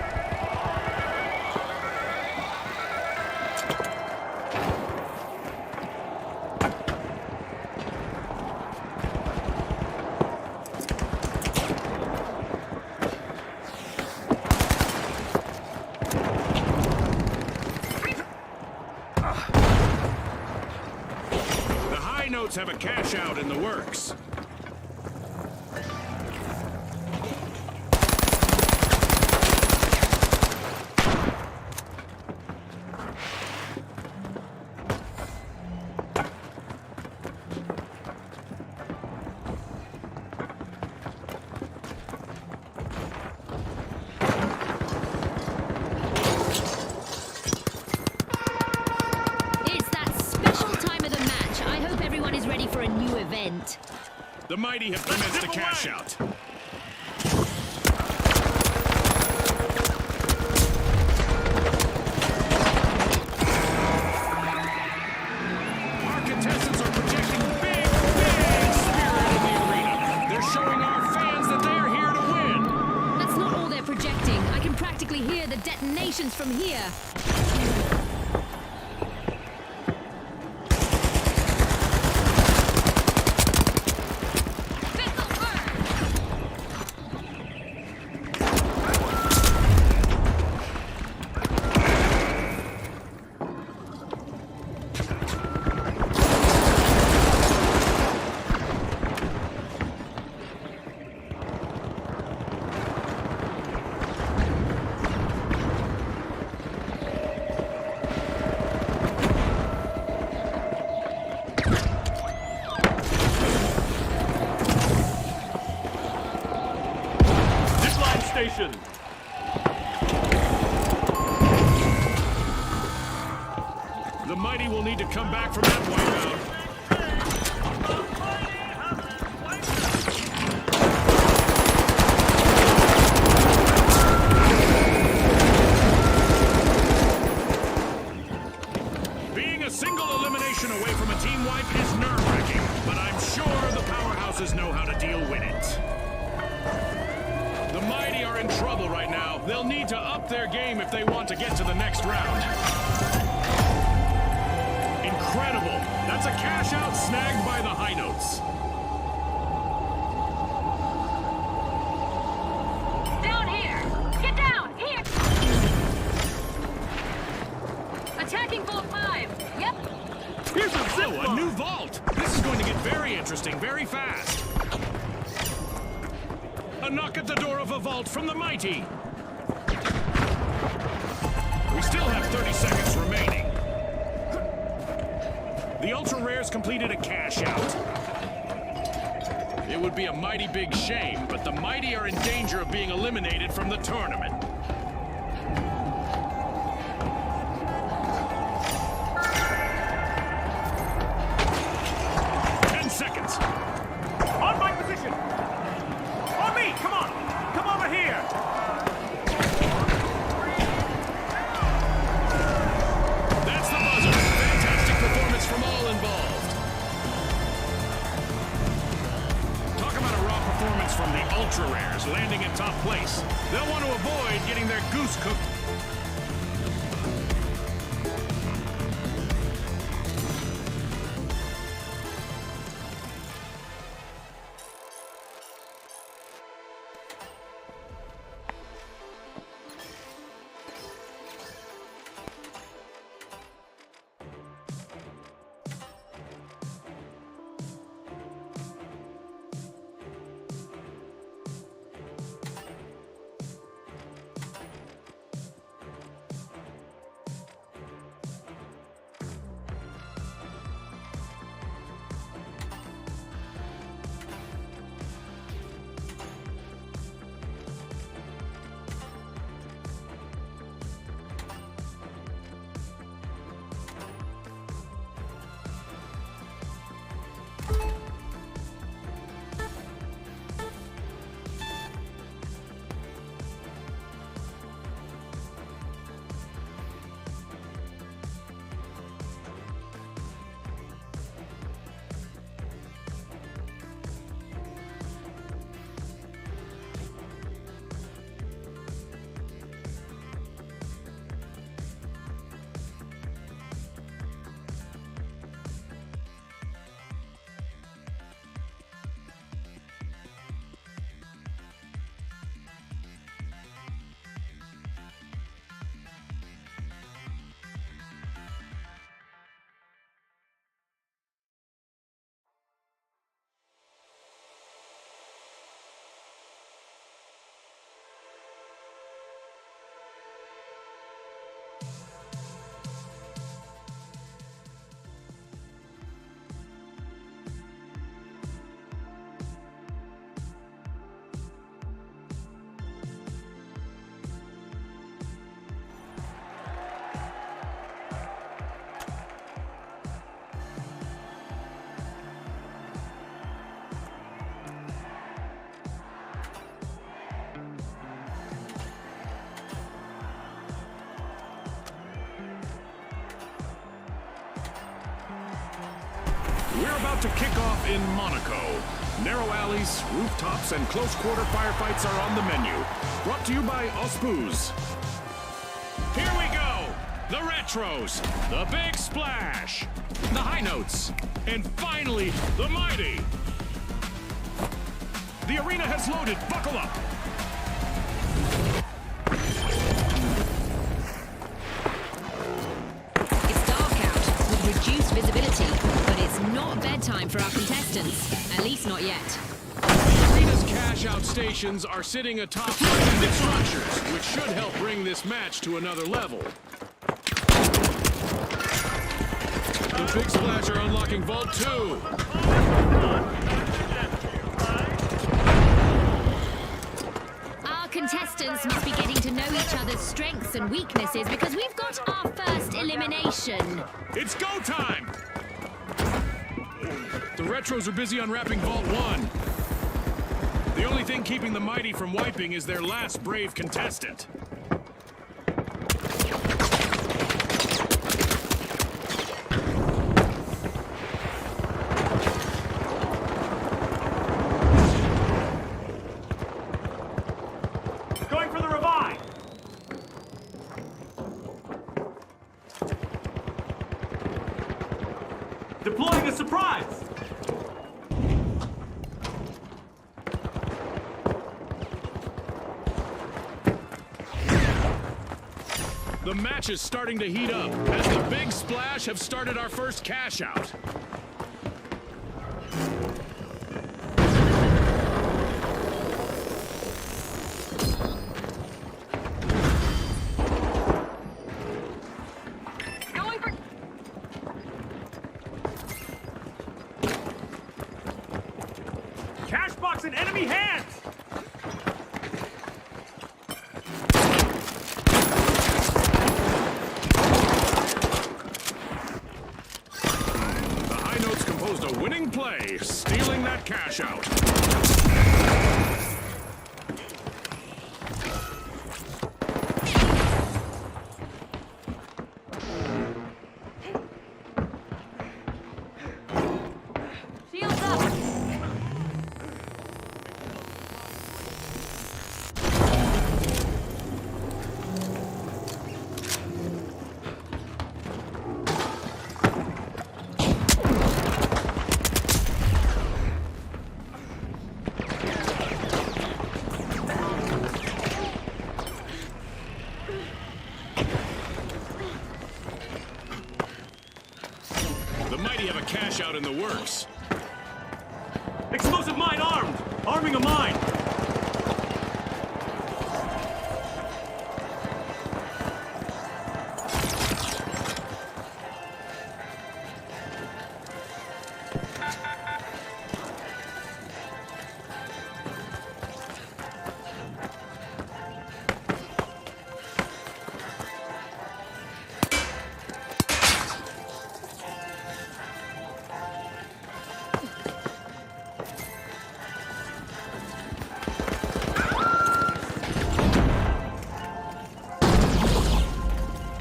High Notes have a cash out in the works. The Mighty have commenced a cash out. Our contestants are projecting big spirit in the arena. They're showing our fans that they're here to win. That's not all they're projecting. I can practically hear the detonations from here. Station. The Mighty will need to come back from that wipeout. Being a single elimination away from a team wipe is nerve-wracking, but I'm sure the powerhouses know how to deal with it. The Mighty are in trouble right now. They'll need to up their game if they want to get to the next round. Incredible. That's a cash out snagged by the High Notes. Down here! Get down! Here! Attacking Vault 5! Yep! Here's a zip Oh, a new vault! This is going to get very interesting very fast. A knock at the door of a vault from the Mighty. We still have 30 seconds remaining. The Ultra Rares completed a cash out. It would be a mighty big shame, but the Mighty are in danger of being eliminated from the tournament. From the Ultra Rares landing in top place. They'll want to avoid getting their goose cooked. We're about to kick off in Monaco. Narrow alleys, rooftops, and close-quarter firefights are on the menu. Brought to you by Ospuz. Here we go! The retros, the big splash, the high notes, and finally, the mighty. The arena has loaded. Buckle up. It's dark out, with reduced visibility, but it's not bedtime for our contestants. At least not yet. The arena's cash-out stations are sitting atop suspended structures, which should help bring this match to another level. The Big Splash are unlocking Vault 2. Our contestants must be getting to know each other's strengths and weaknesses because we've got our first elimination. It's go time! The retros are busy unwrapping Vault 1. The only thing keeping the mighty from wiping is their last brave contestant. Going for the revive! Deploying a surprise! The match is starting to heat up as the Big Splash have started our first cash out. Going for... Cash box in enemy hands! The high notes composed a winning play, stealing that cash out. Shields up! The mighty have a cash out in the works. Explosive mine armed! Arming a mine!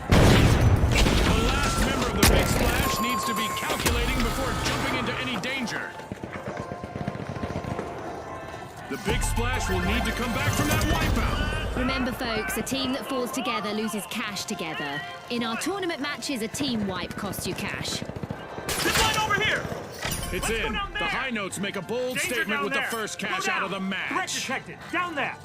The last member of the Big Splash needs to be calculating before jumping into any danger. The Big Splash will need to come back from that wipeout. Remember, folks, a team that falls together loses cash together. In our tournament matches, a team wipe costs you cash. Zip line over here! It's Let's go in. down The there. high notes make a bold Danger statement down with there. the first Go cash down. out of the Threat match. detected! Down there!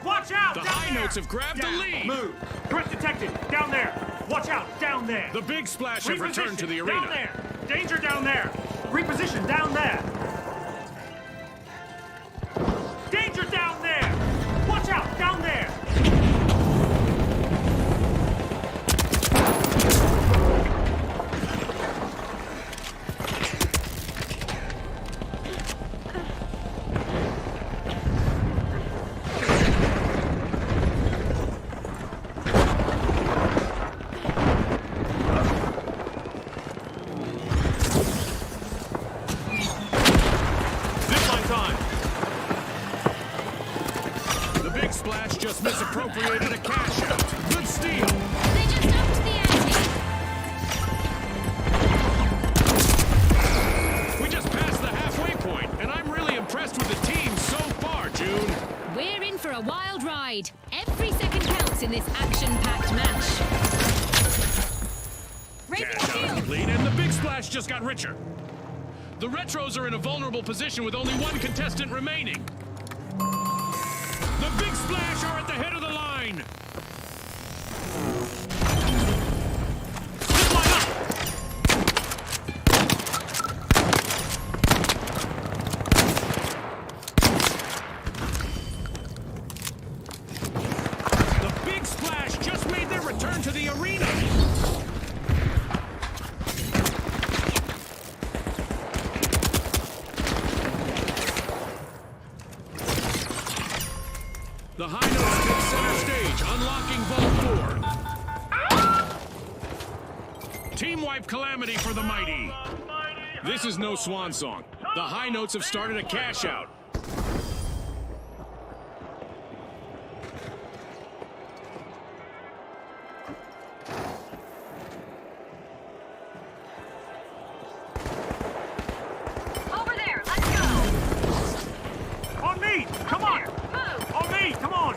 Watch out! The down high there. notes have grabbed the Down. lead. Move! Threat detected! Down there! Watch out! Down there! The Big Splash have returned to the Reposition. arena. Down there! Danger down there! Reposition down there! Danger down there! Watch out! Down there! Zipline time! The Big Splash just misappropriated a cash out. Good steal. They just upped the ante. We a wild ride. Every second counts in this action-packed match. Raising Cash out shield. complete, and the big splash just got richer. The Retros are in a vulnerable position with only one contestant remaining. The big splash are at the head of the line. The big splash just made their return to the arena. The high notes take center stage, unlocking Vault 4. Team wipe calamity for the mighty. This is no swan song. The high notes have started a cash out. Over there. Let's go. On me! Come on! Move. On me! Come on!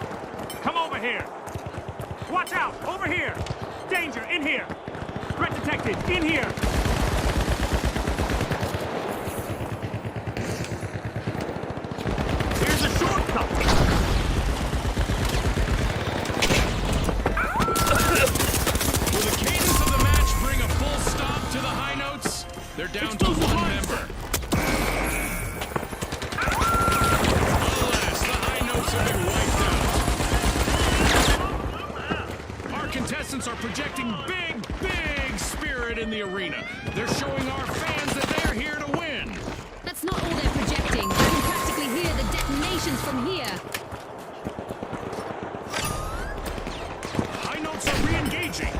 Come over here! Watch out! Over here! Danger! In here! Threat detected! In here! Here's a shortcut! Will the cadence of the match bring a full stop to the high notes? They're down to one member. Alas, the high notes have been wiped out. Our contestants are projecting big spirit in the arena. They're showing our fans that they're here to win. That's not all they're projecting. You can practically hear the detonations from here. High notes are re-engaging.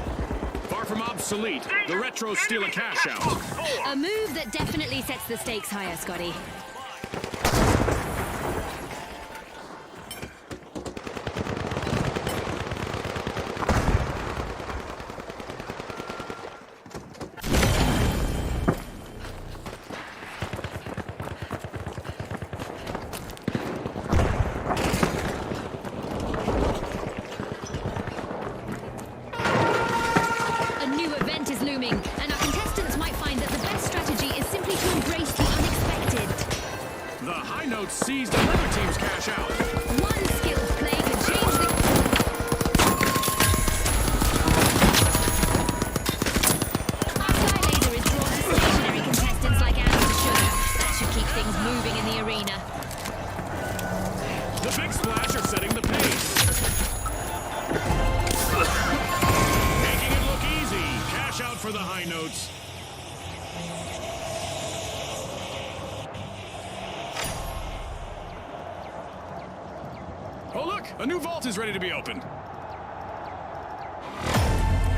Far from obsolete, the Retros steal a cash out. A move that definitely sets the stakes higher, Scotty. A new event is looming, and our contestants might find that the best strategy is simply to embrace the unexpected. The high notes seized another team's cash out. One skilled play could change the... Our sky laser is drawn to stationary contestants like ants to sugar. That should keep things moving in the arena. The big splash are setting the pace. Making it look easy. Cash out for the high notes. Oh look, a new vault is ready to be opened.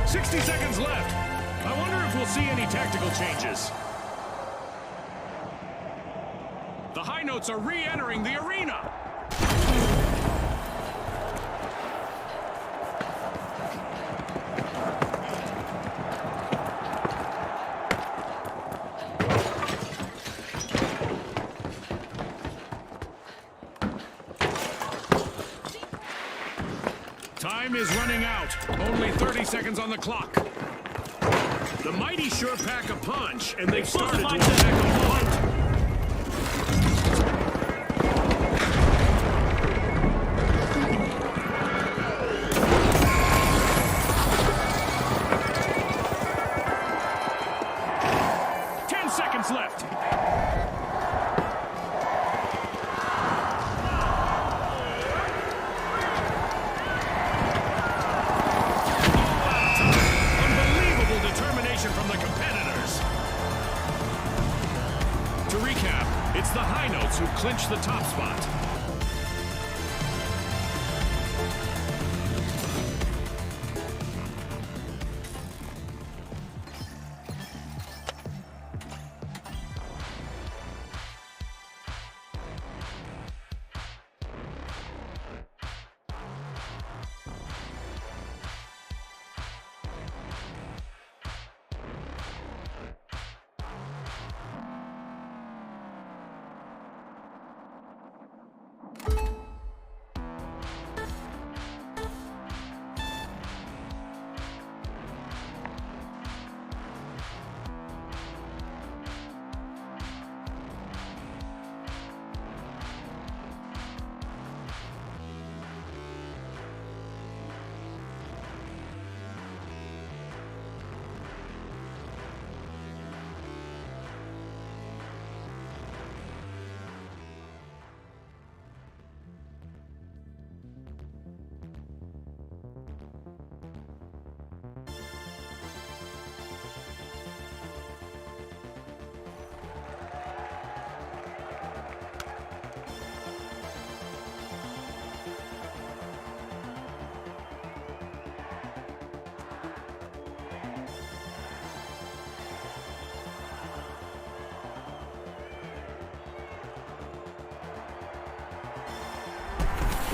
60 seconds left. I wonder if we'll see any tactical changes. The high notes are re-entering the arena. Time is running out. Only 30 seconds on the clock. The mighty sure pack a punch, and they've started to attack a vault. Seconds left. Unbelievable determination from the competitors. To recap, it's the high notes who clinch the top spot.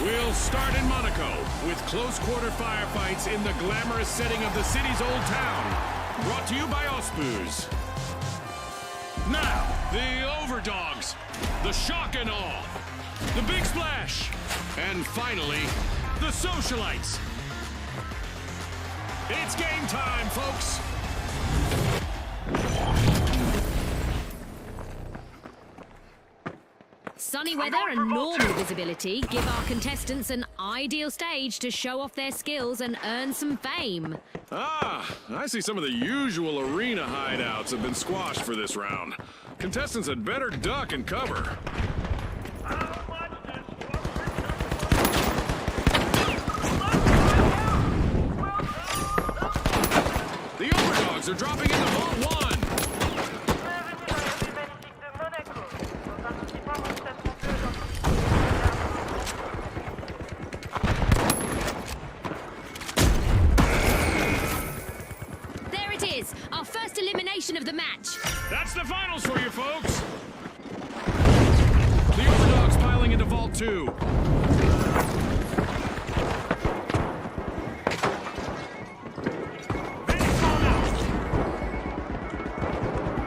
We'll start in Monaco with close quarter firefights in the glamorous setting of the city's old town. Brought to you by Osbus. Now, the Overdogs, the Shock and Awe, the Big Splash, and finally, the Socialites. It's game time, folks. Sunny weather and normal visibility give our contestants an ideal stage to show off their skills and earn some fame. Ah, I see some of the usual arena hideouts have been squashed for this round. Contestants had better duck and cover. The Overdogs are dropping into Vault 1. There it is, our first elimination of the match. That's the finals for you, folks. The Overdogs piling into Vault 2.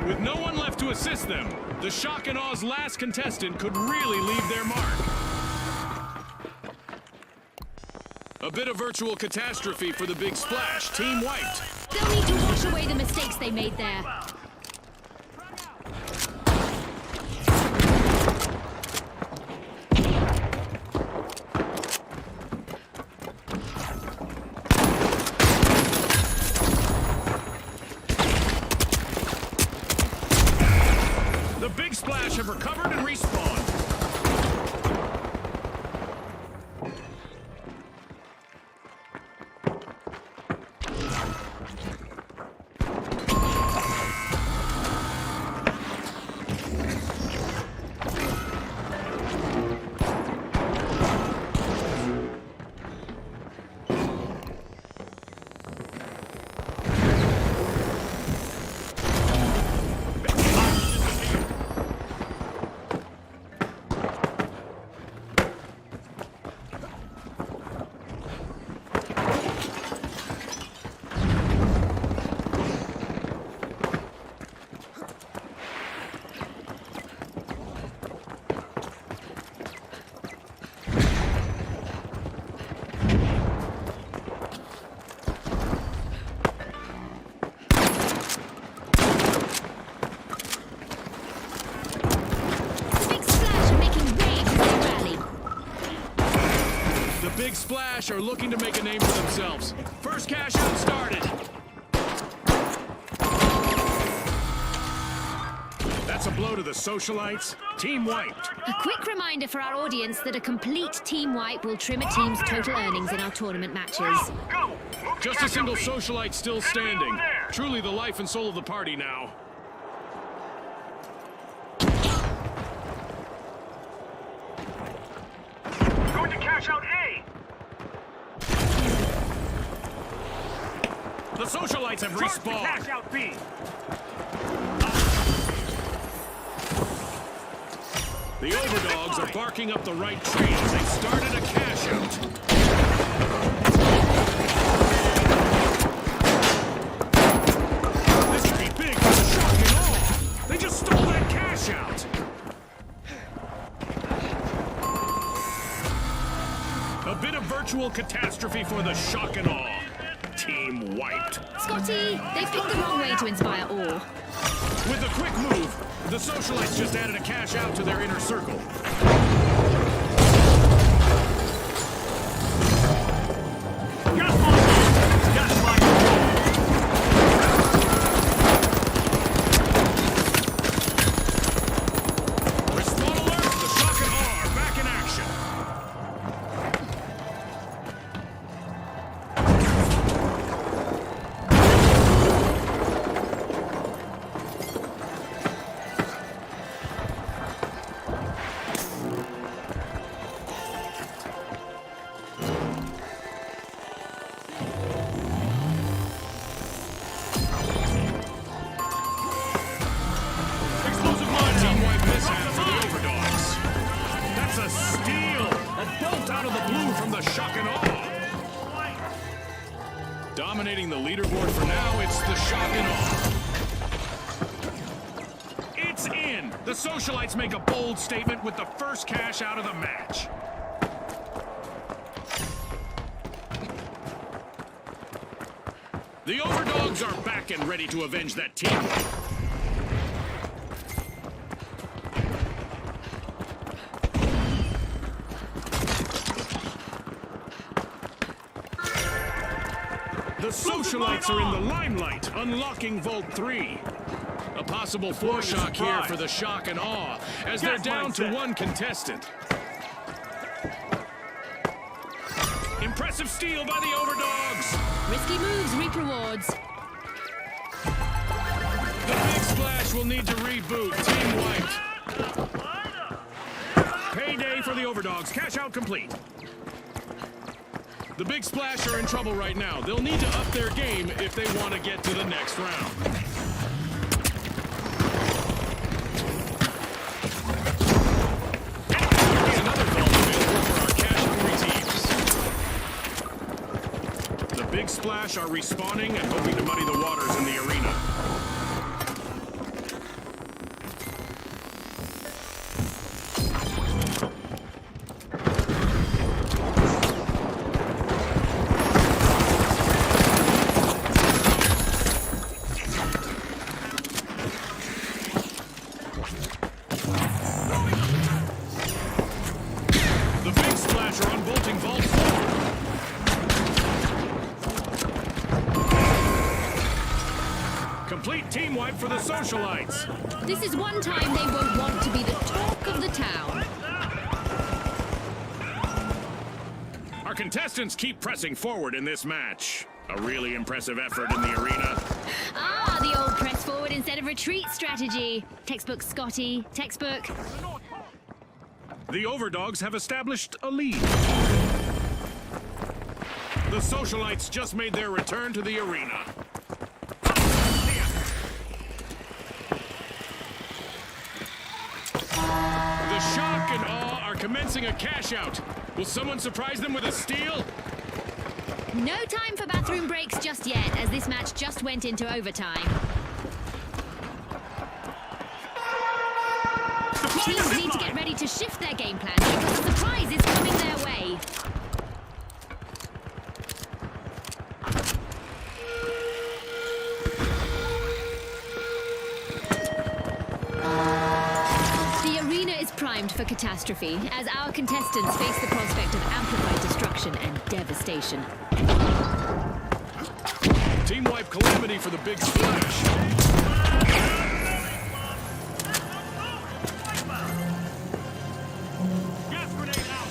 With no one left to assist them, the Shock and Aw's last contestant could really leave their mark. A bit of virtual catastrophe for the Big Splash. Team wiped. They'll need to wash away the mistakes they made there. The Big Splash have recovered and respawned. Big Splash are looking to make a name for themselves. First cash out started. That's a blow to the Socialites. Team wiped. A quick reminder for our audience that a complete team wipe will trim a team's total earnings in our tournament matches. Just a single Socialite still standing. Truly the life and soul of the party now. Going to cash out A. The Socialites have Charge to respawned. cash out B. The Overdogs are barking up the right tree as they started a cash out. This could be big for the Shock and Awe. They just stole that cash out. A bit of virtual catastrophe for the Shock and Awe. Team wiped. Scotty, they picked the wrong way to inspire awe. With a quick move, the Socialites just added a cash out to their inner circle. Respawn alert! The Shock and Awe are back in action. It's the shock and awe. It's in! The socialites make a bold statement with the first cash out of the match. The overdogs are back and ready to avenge that team. The socialites are in the limelight, unlocking Vault 3. A possible floor shock here for the shock and awe, as they're down to one contestant. Impressive steal by the overdogs. Risky moves reap rewards. The big splash will need to reboot. Team wiped. Payday for the overdogs. Cash out complete. The big splash are in trouble right now. They'll need to up their game if they want to get to the next round. There's another vault available for our cash-hungry teams. The big splash are respawning and hoping to muddy the waters in the arena. Complete team wipe for the socialites. This is one time they won't want to be the talk of the town. Our contestants keep pressing forward in this match. A really impressive effort in the arena. Ah, the old press forward instead of retreat strategy. Textbook, Scotty. Textbook. The overdogs have established a lead. The socialites just made their return to the arena. The shock and awe are commencing a cash out. Will someone surprise them with a steal? No time for bathroom breaks just yet, as this match just went into overtime. Teams need to get ready to shift their game plan because a surprise is coming their way. The arena is primed for catastrophe as our contestants face the prospect of amplified destruction and devastation. Team wipe calamity for the big splash. Gas grenade out!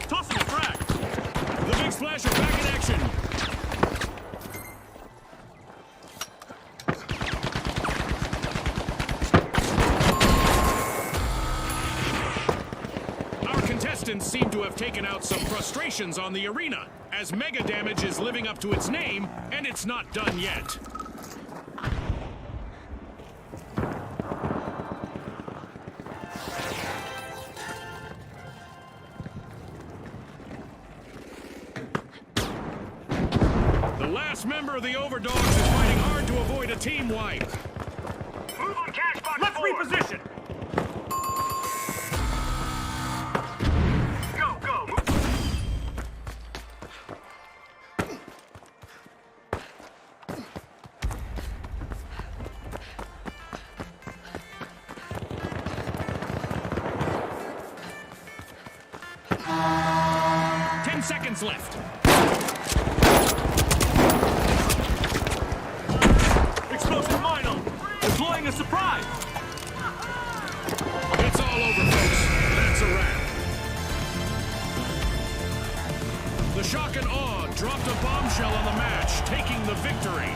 Tossing a frag! The big splash are back in action. Our contestants seem to have taken out some frustrations on the arena, as Mega Damage is living up to its name, and it's not done yet. The last member of the Overdogs is fighting hard to avoid a team wipe. Move on cash box. Let's reposition. Go, go. 10 seconds left. Explosive mino. Deploying a surprise. It's all over, folks. That's a wrap. The shock and awe dropped a bombshell on the match, taking the victory.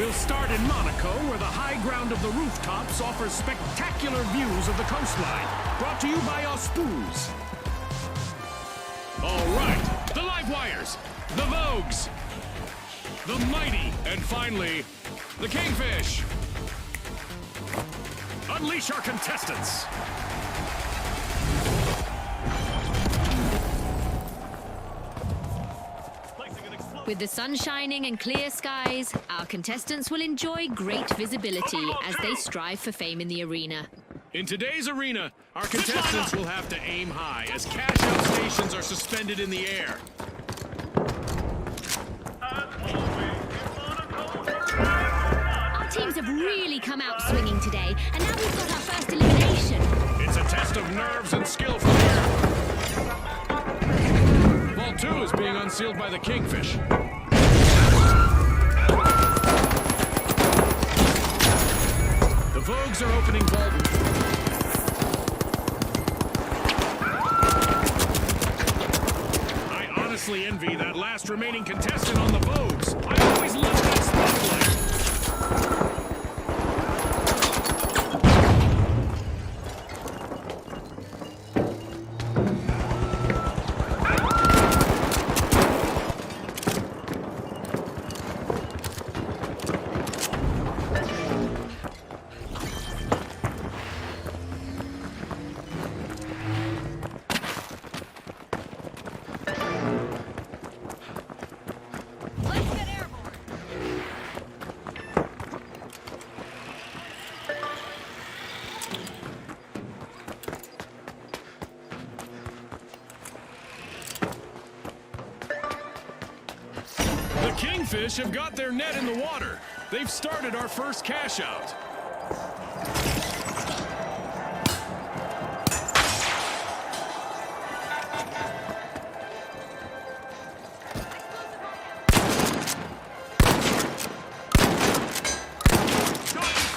We'll start in Monaco, where the high ground of the rooftops offers spectacular views of the coastline. Brought to you by Auspouz. All right, the live wires, the Vogues, the Mighty, and finally, the Kingfish. Unleash our contestants. With the sun shining and clear skies, our contestants will enjoy great visibility as they strive for fame in the arena. In today's arena, our contestants will have to aim high as cash-out stations are suspended in the air. Our teams have really come out swinging today, and now we've got our first elimination. It's a test of nerves and skill from here. Vault 2 is being unsealed by the Kingfish. The Vogues are opening Vault. I honestly envy that last remaining contestant on the Vogues. I always loved that spotlight. Let's get airborne. The Kingfish have got their net in the water. They've started our first cash out.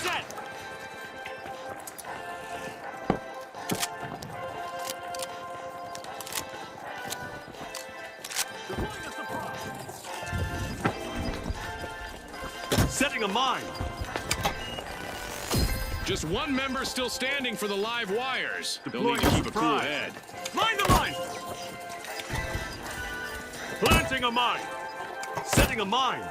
Set. Setting a mine. Just one member still standing for the live wires. They'll Deploying need to keep a cool surprise. head. Mine the mine. Planting a mine. Setting a mine.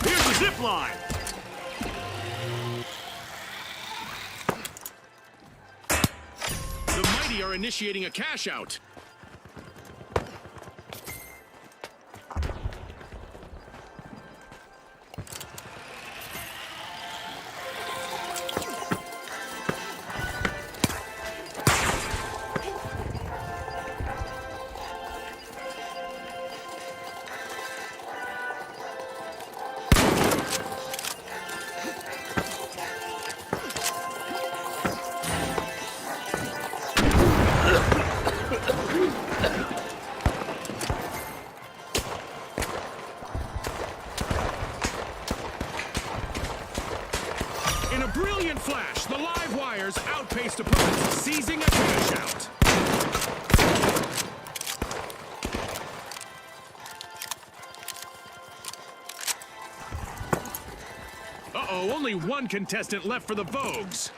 Here's the zip line. The Mighty are initiating a cash out. In a brilliant flash, the live wires outpaced opponents, seizing a cash out. Uh-oh, only one contestant left for the Vogues.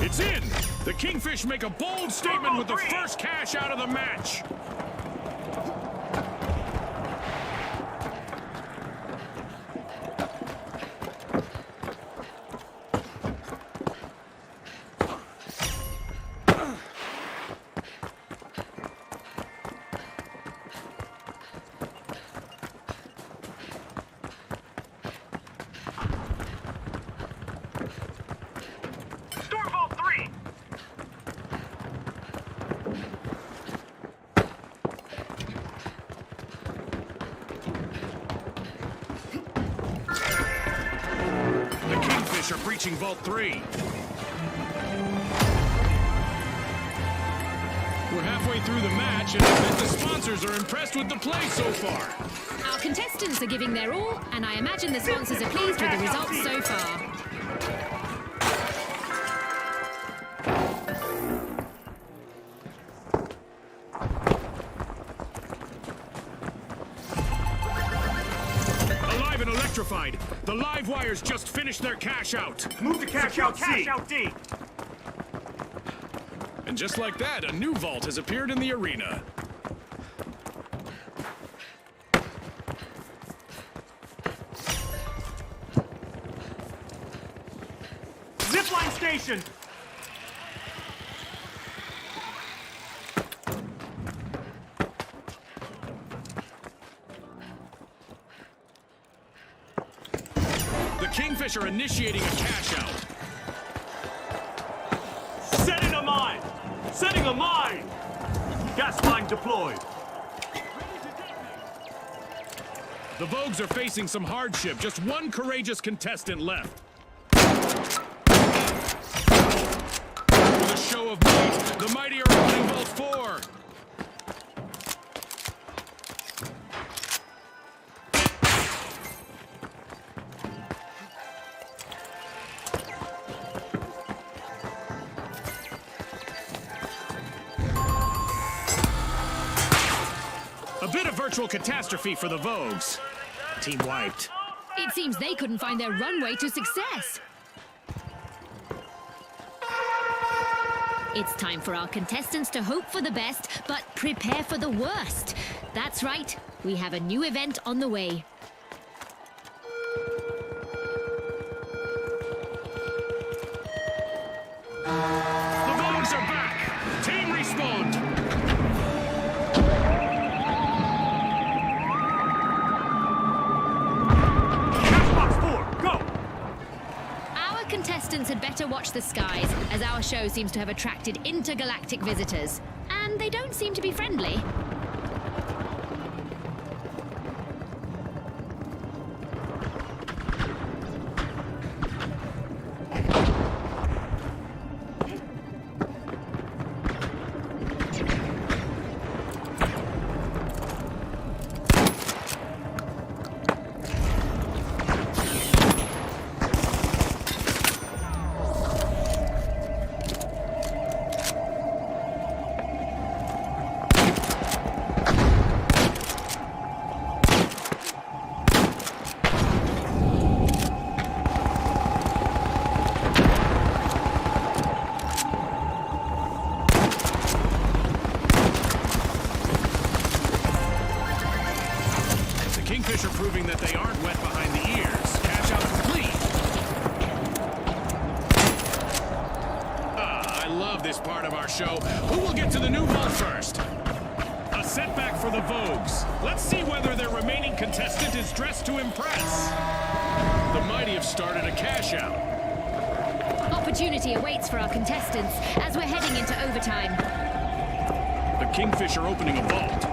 It's in! The Kingfish make a bold statement with the first cash out of the match. Storm Vault 3. The Kingfish are breaching Vault 3. We're halfway through the match, and I bet the sponsors are impressed with the play so far. Our contestants are giving their all, and I imagine the sponsors are pleased with the results so far. Alive and electrified. The live wires just finished their cash out. Move to cash out C. Cash out D. And just like that, a new vault has appeared in the arena. Zipline station. The Kingfisher initiating a cash out. Setting a mine. Setting a mine. Gas line deployed. The Vogues are facing some hardship. Just one courageous contestant left. With a show of might, the mighty are opening Vault 4. A bit of virtual catastrophe for the Vogues. Team wiped. It seems they couldn't find their runway to success. It's time for our contestants to hope for the best, but prepare for the worst. That's right, we have a new event on the way. The Vogues are back! Team respawned! Our contestants had better watch the skies, as our show seems to have attracted intergalactic visitors. And they don't seem to be friendly. Kingfisher proving that they aren't wet behind the ears. Cash out complete. I love this part of our show. Who will get to the new vault first? A setback for the Vogues. Let's see whether their remaining contestant is dressed to impress. The mighty have started a cash out. Opportunity awaits for our contestants as we're heading into overtime. The Kingfisher opening a vault.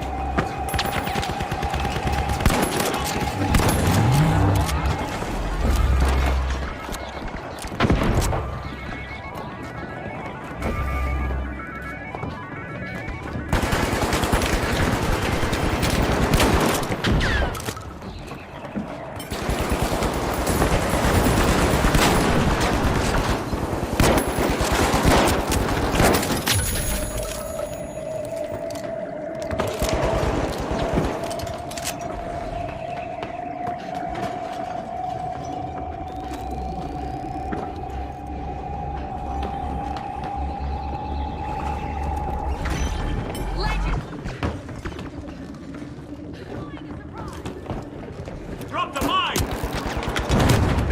Drop the mine!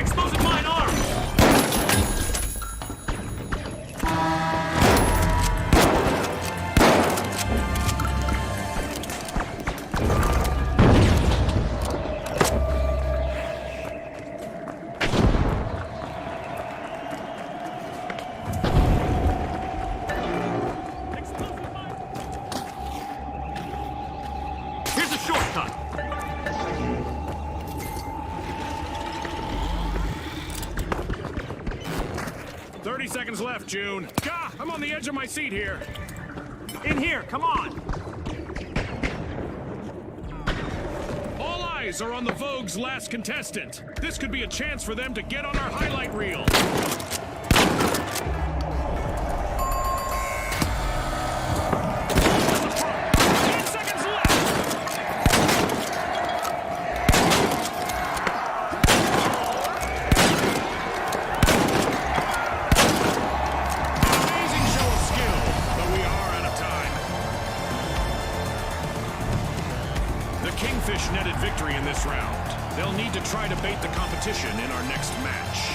Explosive mine armed! Explosive mine! Here's a shortcut! 30 seconds left, June. Gah! I'm on the edge of my seat here. In here, come on! All eyes are on the Vogue's last contestant. This could be a chance for them to get on our highlight reel. 10 seconds left. Amazing show of skill, but we are out of time. The Kingfish netted victory in this round. They'll need to try to bait the competition in our next match.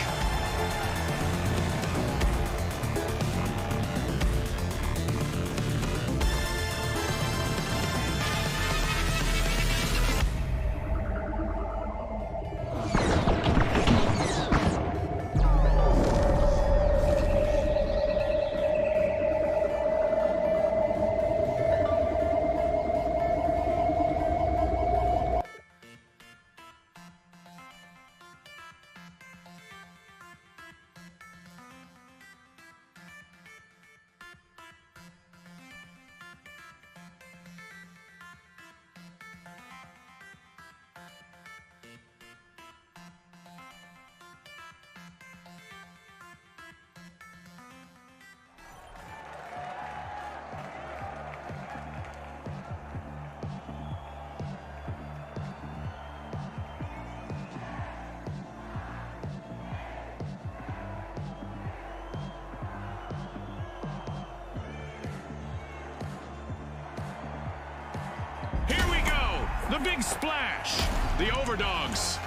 Here we go! The big splash! The Overdogs!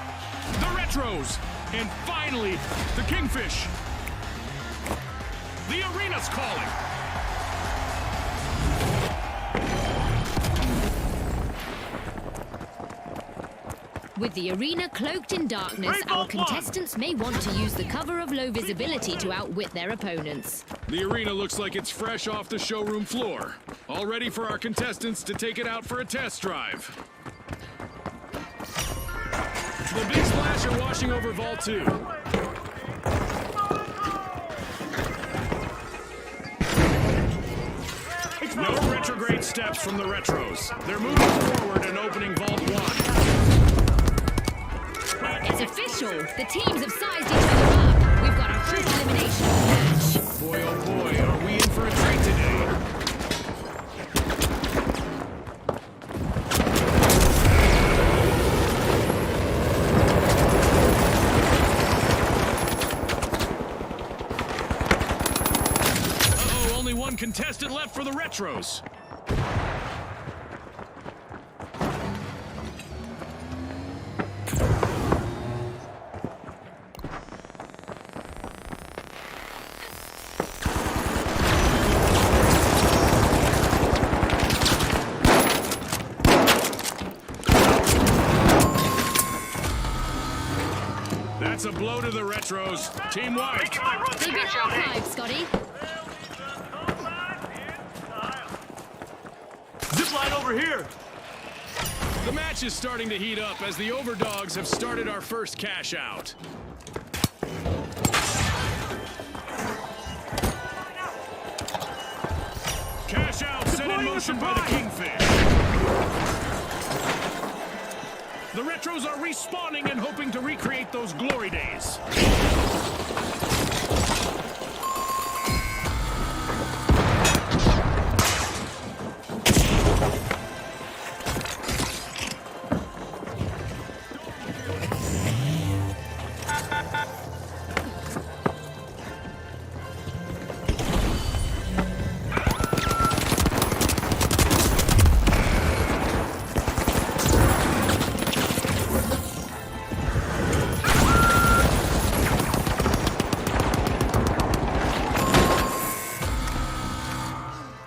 The Retros! And finally, the Kingfish! The arena's calling! With the arena cloaked in darkness, Rainbow our contestants may want to use the cover of low visibility to outwit their opponents. The arena looks like it's fresh off the showroom floor. All ready for our contestants to take it out for a test drive. The big splash are washing over Vault 2. No retrograde steps from the Retros. They're moving forward and opening Vault 1. It's official! The teams have sized each other up. We've got a full elimination match. Boy, oh boy, are we in for a treat today. Uh-oh, only one contestant left for the Retros. That's a blow to the Retros. Team White. They've been archived, Scotty. Zip line over here! The match is starting to heat up as the Overdogs have started our first cash out. Cash out set in motion by the Kingfish. The Retros are respawning and hoping to recreate those glory days.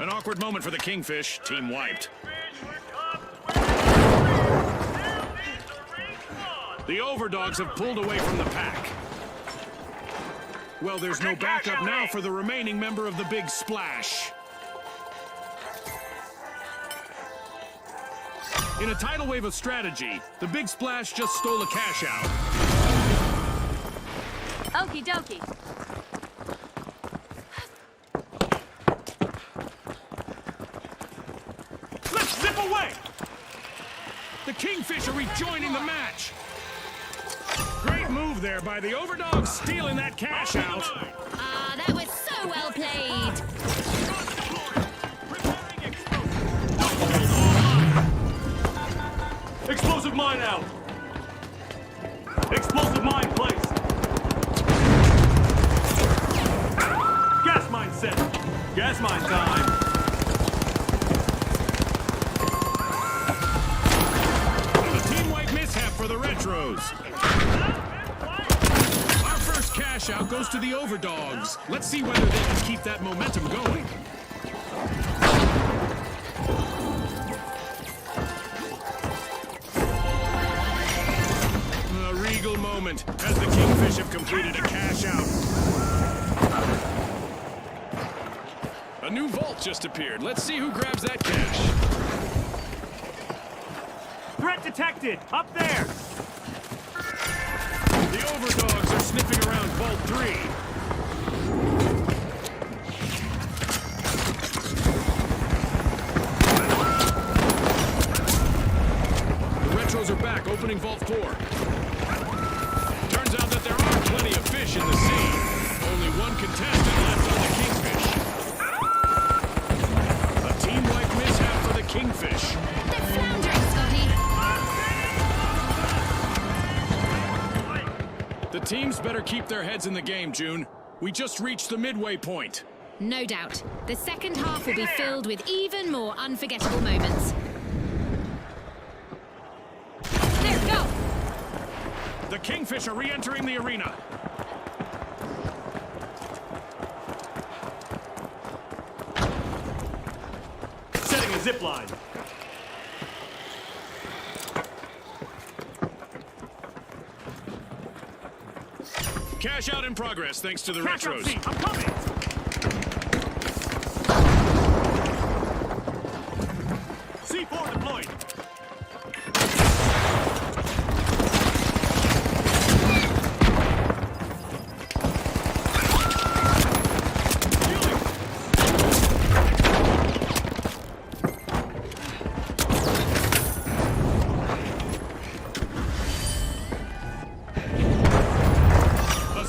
An awkward moment for the Kingfish. Team wiped. The Overdogs have pulled away from the pack. Well, there's no backup now for the remaining member of the Big Splash. In a tidal wave of strategy, the Big Splash just stole a cash out. Okie dokie. 10 Kingfish are rejoining the match. Great move there by the Overdogs, stealing that cash out. Ah, that was so well played. Explosive mine out! Explosive mine placed! Gas mine set! Gas mine time! A team wipe mishap for the Retros. Our first cash out goes to the Overdogs. Let's see whether they can keep that momentum going. A regal moment as the Kingfish have completed a cash out. A new vault just appeared. Let's see who grabs that cash. Threat detected! Up there! The Overdogs are sniffing around Vault 3. The Retros are back, opening Vault 4. Turns out that there are plenty of fish in the sea. Only one contestant left on the Kingfish. A team-wide mishap for the Kingfish. They're floundering, Scotty. The teams better keep their heads in the game, June. We just reached the midway point. No doubt. The second half will be filled with even more unforgettable moments. There, go! The Kingfish are re-entering the arena. Setting a zip line. Cash out in progress, thanks to the Cash out Retros. seat, I'm coming! C4 deployed!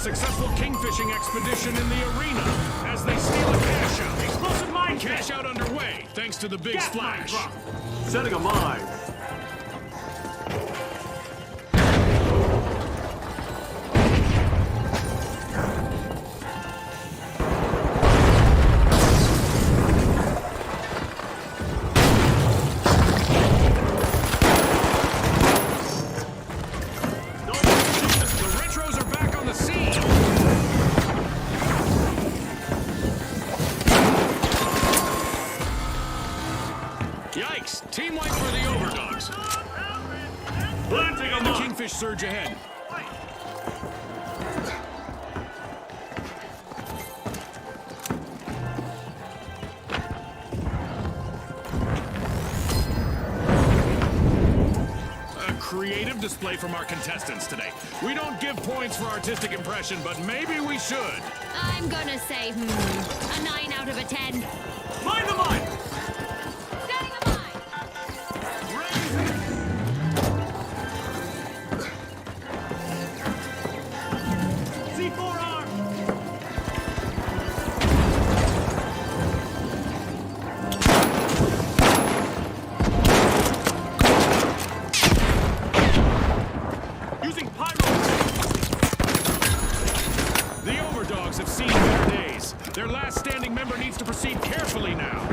Successful kingfishing expedition in the arena as they steal a cash out. Explosive mine Cash check. out underway thanks to the big Gas mine splash. drop. Setting a mine. The Retros are back on the scene. Yikes! Team wipe for the Overdogs. Planting a And the mine. Kingfish surge ahead. A creative display from our contestants today. We don't give points for artistic impression, but maybe we should. I'm gonna say, a 9 out of a 10. Mine the mine. Setting a mine! C4 arm. Using pyro. The Overdogs have seen better days. Their last standing member needs to proceed carefully now.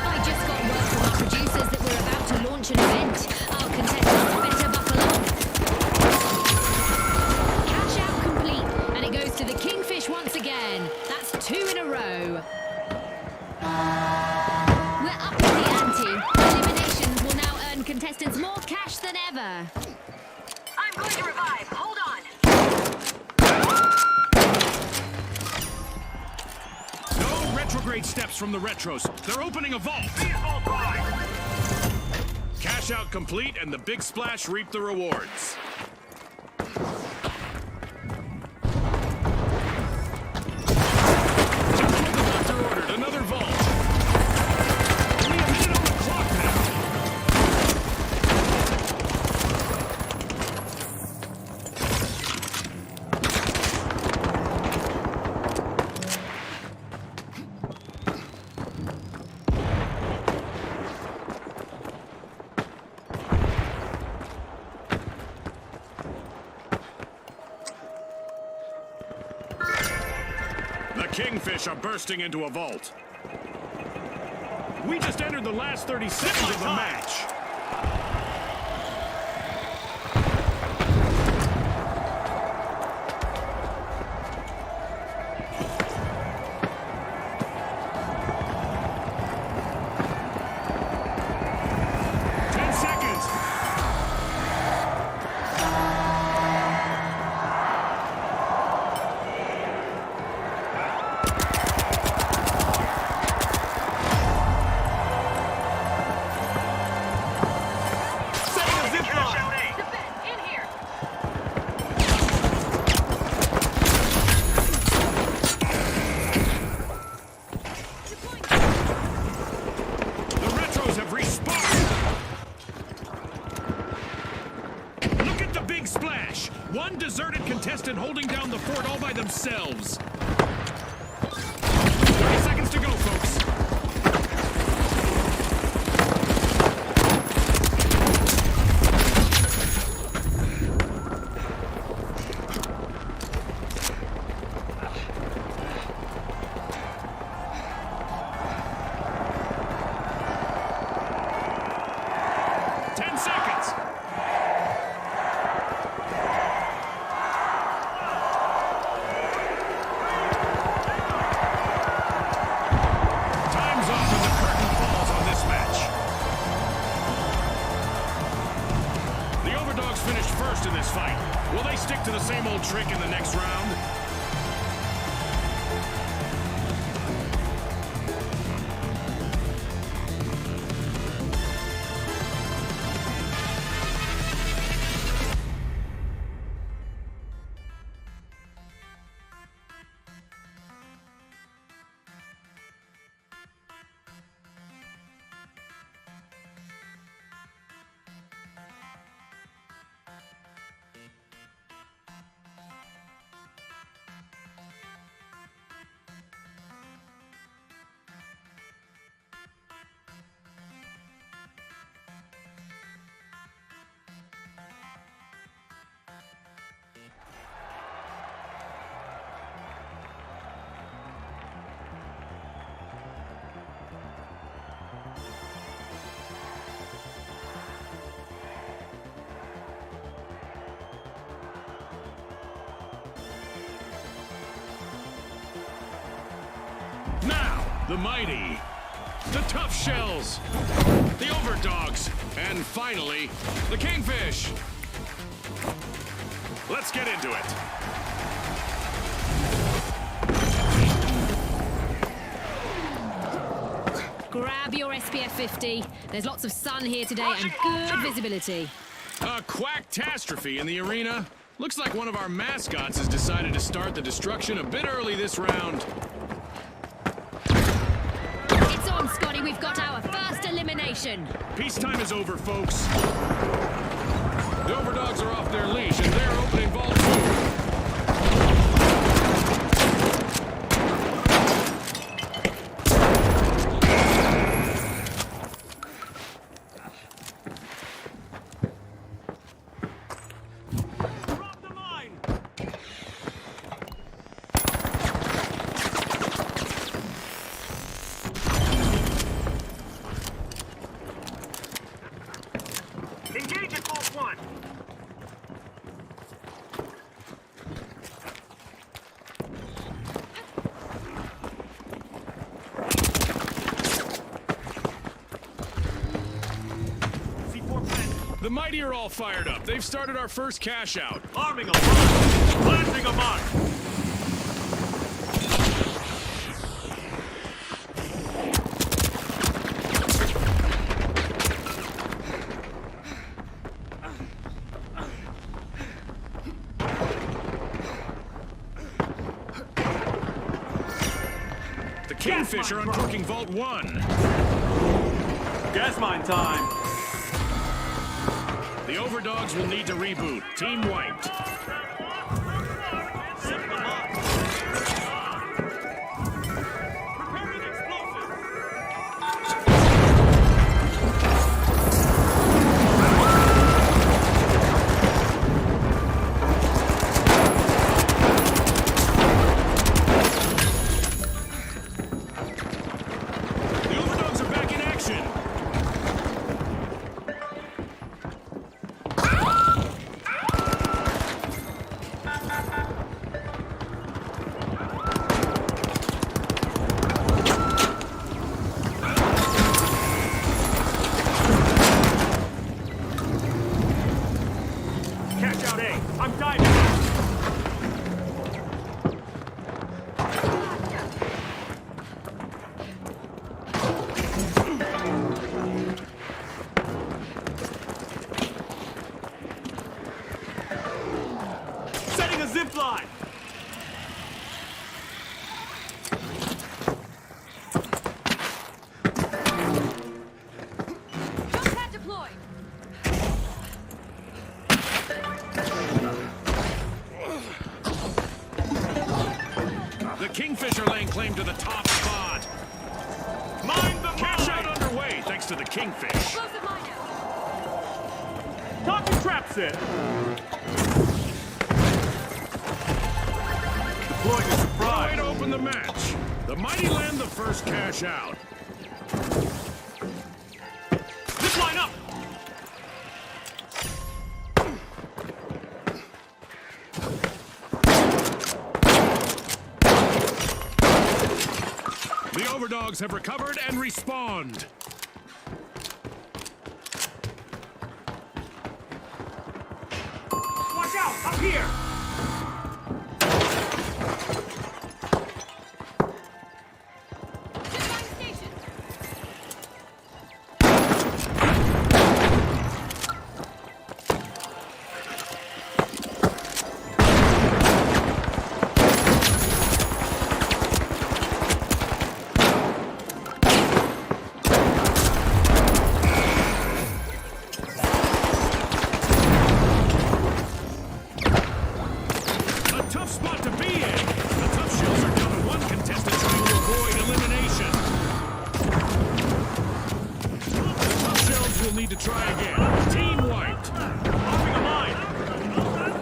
I just got word from our producers that we're about to launch an event. Our contestants better buckle up. Cash out complete, and it goes to the Kingfish once again. That's 2 in a row. We're up in the ante. Eliminations will now earn contestants more cash than ever. I'm going to revive. Hold on. No retrograde steps from the Retros. They're opening a vault. Cash out complete, and the big splash reap the rewards. Just what the doctor ordered, another vault. Kingfish are bursting into a vault. We just entered the last 30 seconds of the match. One deserted contestant holding down the fort all by themselves. 30 seconds to go, folks. In this fight. Will they stick to the same old trick in the next round? Now, the mighty, the tough shells, the overdogs, and finally, the kingfish. Let's get into it. Grab your SPF 50. There's lots of sun here today and good visibility. A quack-tastrophe in the arena. Looks like one of our mascots has decided to start the destruction a bit early this round. It's on, Scotty. We've got our first elimination. Peacetime is over, folks. The overdogs are off their leash, and they're opening vault 2. Engage at Vault 1. C4 planted. The mighty are all fired up. They've started our first cash out. Arming a mark. Planting a mark. The Kingfish are uncorking Vault 1. Gas mine time. The overdogs will need to reboot. Team wiped. Preparing explosive. Watch out, A. I'm diving. Setting a zip line. Jump pad deployed. The Kingfisher laying claim to the top spot. Mind the Cash mine. out underway thanks to the Kingfish. Explosive mine out. Talking trap set. Deploying a Way surprise. to open the match. The Mighty land the first cash out. Zip line up. The Overdogs have recovered and respawned. Watch out. Up here. Zip line station. A tough spot to be in. The Tough Shells are down to one contestant trying to avoid elimination. The Tough Shells will need to try again. Team wiped. Offing a mine. Halftime.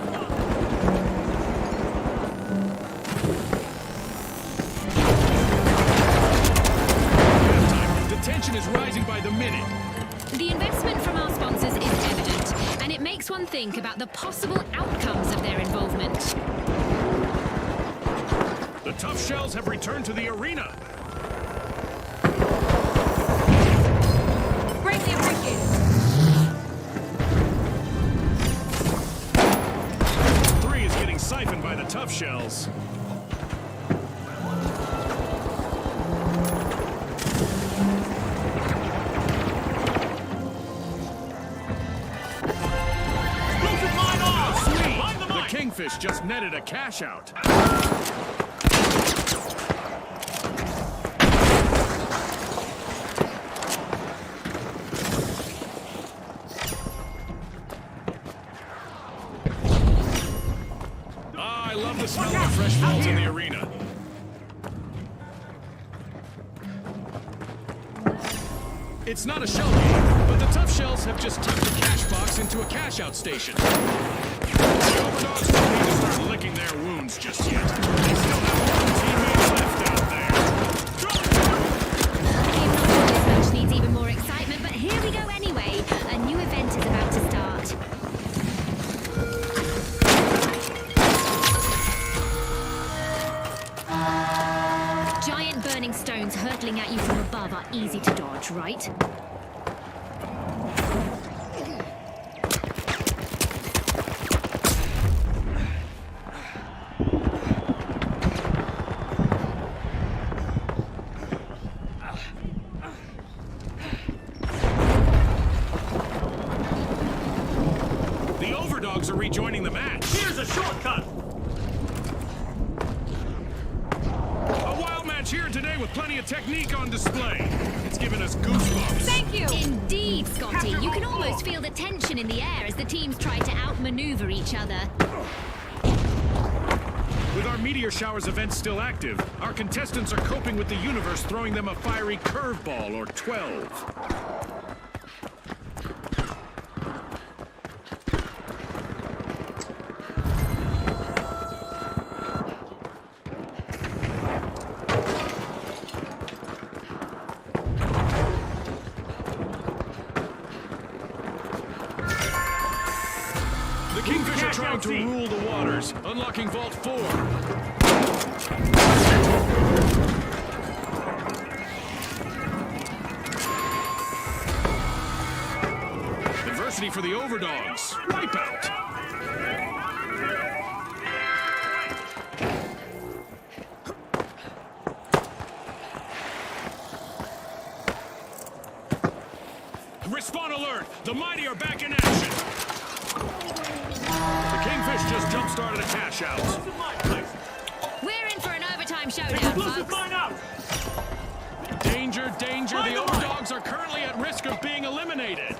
The tension is rising by the minute. The investment from our sponsors is evident, and it makes one think about the possible outcomes of their involvement. The Tough Shells have returned to the arena. Greatly appreciated. 3 is getting siphoned by the Tough Shells. Explosive mine off. Mind the The mine. Kingfish just netted a cash out. I love the smell of fresh falls in the arena. It's not a shell game, but the Tough Shells have just tucked a cash box into a cash-out station. The Overdogs don't need to start licking their wounds just yet. They still have one teammate left out there. The game not for this match needs even more excitement, but here we go anyway. A new event is about to start. Giant burning stones hurtling at you from above are easy to dodge, right? The Overdogs are rejoining the match. Here's a shortcut. A wild match here today with plenty of technique on display. It's given us goosebumps. Thank you. Indeed, Scotty. You can almost feel the tension in the air as the teams try to outmaneuver each other. With our Meteor Showers event still active, our contestants are coping with the universe throwing them a fiery curveball or 12. The Kingfish are trying to rule the waters, unlocking Vault 4. Adversity for the Overdogs. Wipeout. The Mighty are back in action. The Kingfish just jump-started a cash out. Explosive mine placed. We're in for an overtime showdown, Explosive folks. mine out. Danger, danger. Find The the mine. Overdogs are currently at risk of being eliminated.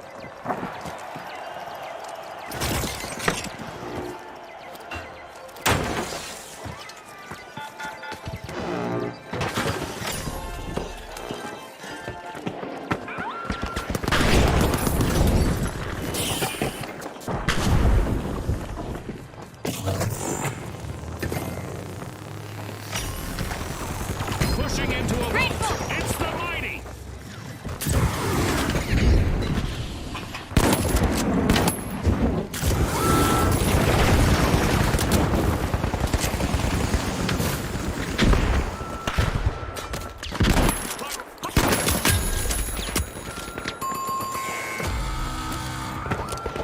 Pushing into a Grateful. It's the Mighty.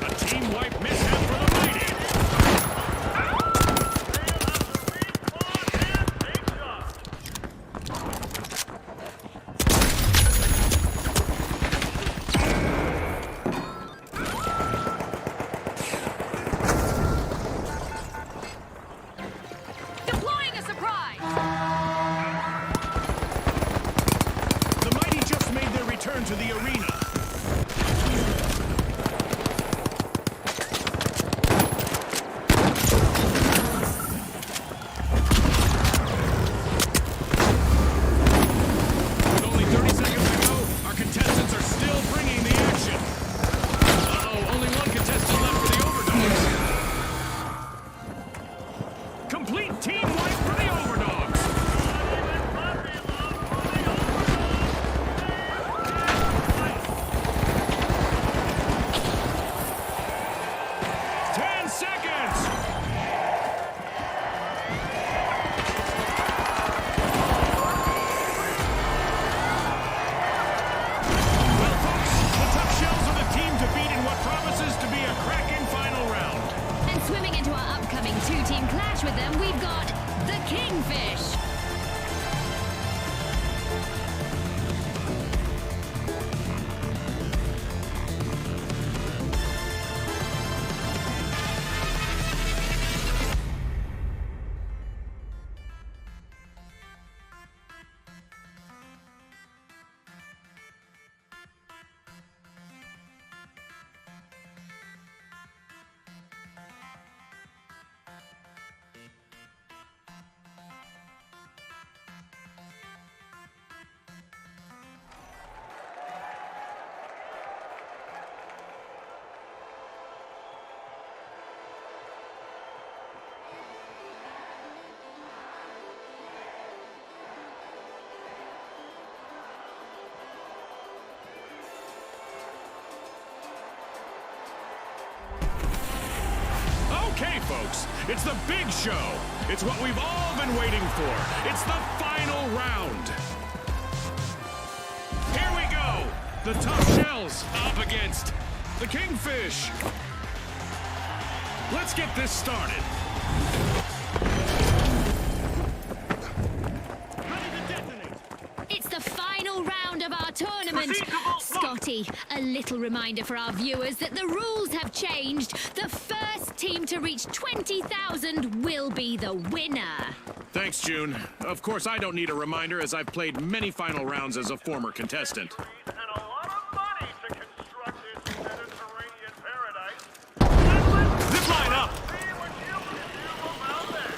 A team wipe mishap for the Mighty. Deploying a surprise. The Mighty just made their return to the arena. With only 30 seconds to go, our contestants are still bringing the action. Uh-oh, only one contestant left for the Overdogs. Complete team wipe for the Overdogs. 10 seconds. Well, folks, the Tough Shells are the team to beat in what promises to be a cracking final round. And swimming into our upcoming two-team clash with them, we've got the Kingfish. Okay, folks, it's the big show. It's what we've all been waiting for. It's the final round. Here we go. The Tough Shells up against the Kingfish. Let's get this started. Ready to detonate. It's the final round of our tournament. Proceed to vote one. Scotty, a little reminder for our viewers that the rules have changed. The first team to reach 20,000 will be the winner. Thanks, June. Of course, I don't need a reminder as I've played many final rounds as a former contestant. And a lot of money to construct this Mediterranean paradise. Zip line up. See what you can do from out there.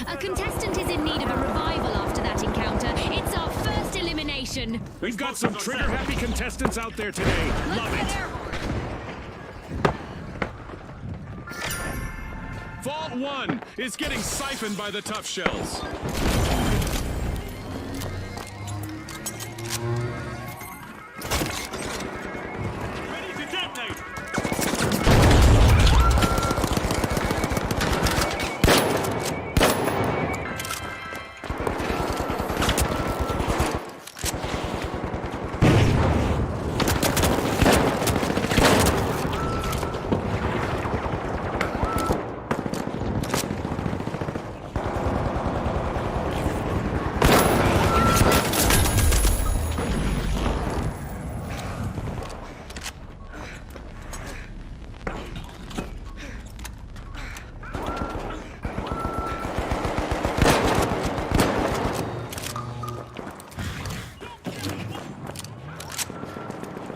A contestant is in need of a revival after that encounter. It's our first elimination. We've got some trigger-happy contestants out there today. Let's Love get it. airborne. Vault 1 is getting siphoned by the Tough Shells. Ready to detonate.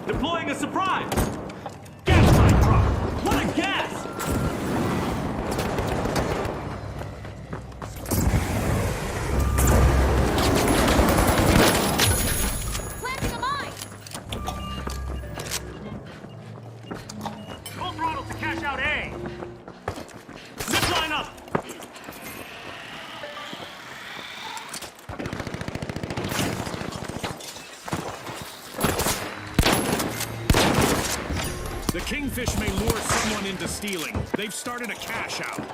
Deploying a surprise! Gas mine drop! What a gas! Planting a mine! Full throttle to cash out A! Zip line up! The Kingfish may lure someone into stealing. They've started a cash out.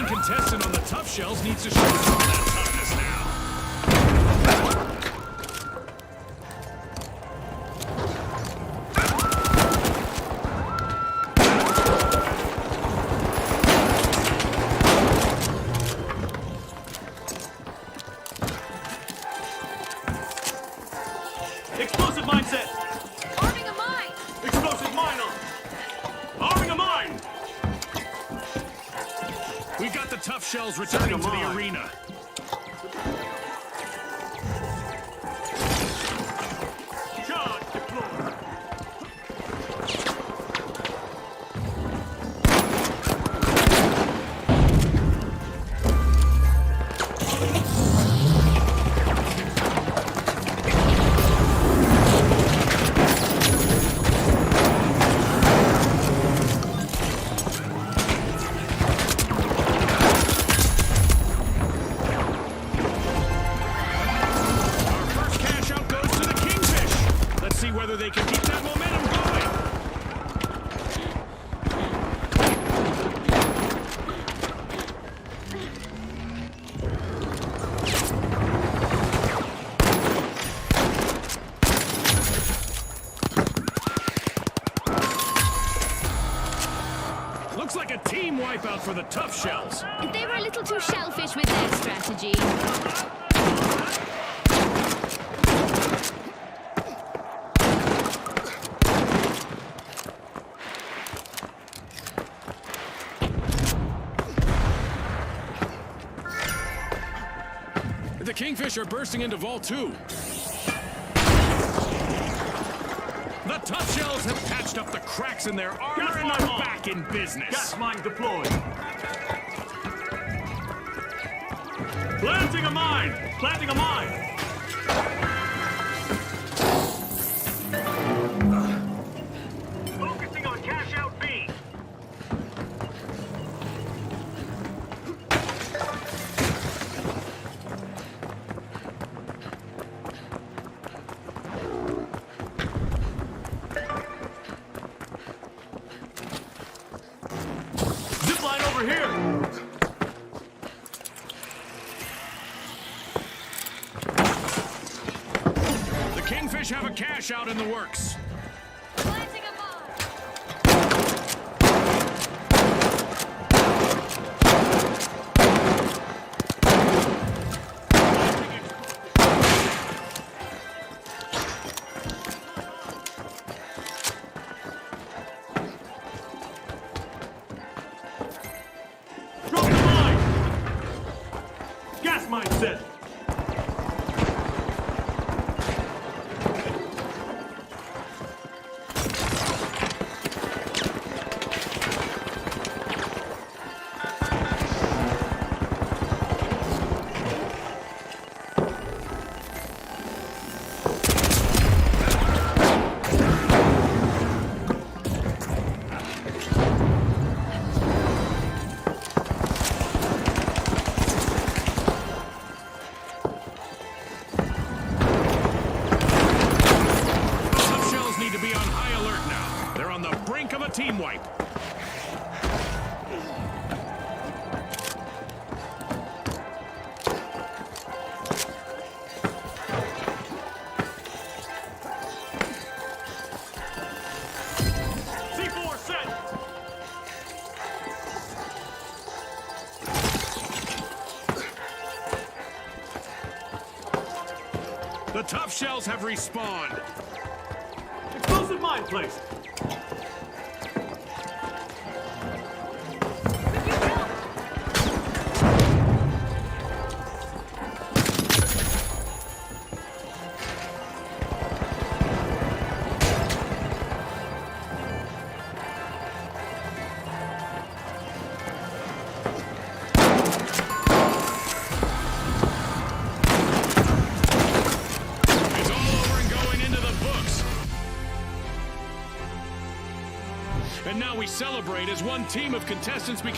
Contestant on the tough shells needs to show some of that toughness now. Explosive mindset! Arming a mine! Explosive mine on! Arming a mine! We've got the tough shells returning to the arena. Charge deployed! Whether they can keep that momentum going. Looks like a team wipeout for the tough shells. They were a little too shellfish with their strategy. The Kingfish are bursting into Vault 2. The tough shells have patched up the cracks in their armor and are back in business. Gas mine deployed! Planting a mine! Planting a mine! Focusing on cash out B! Zipline over here! The Kingfish have a cash out in the works. Planting a mine! Dropping mine! Gas mine set! The tough shells have respawned. Explosive mine placed. It's all over and going into the books. And now we celebrate as one team of contestants becomes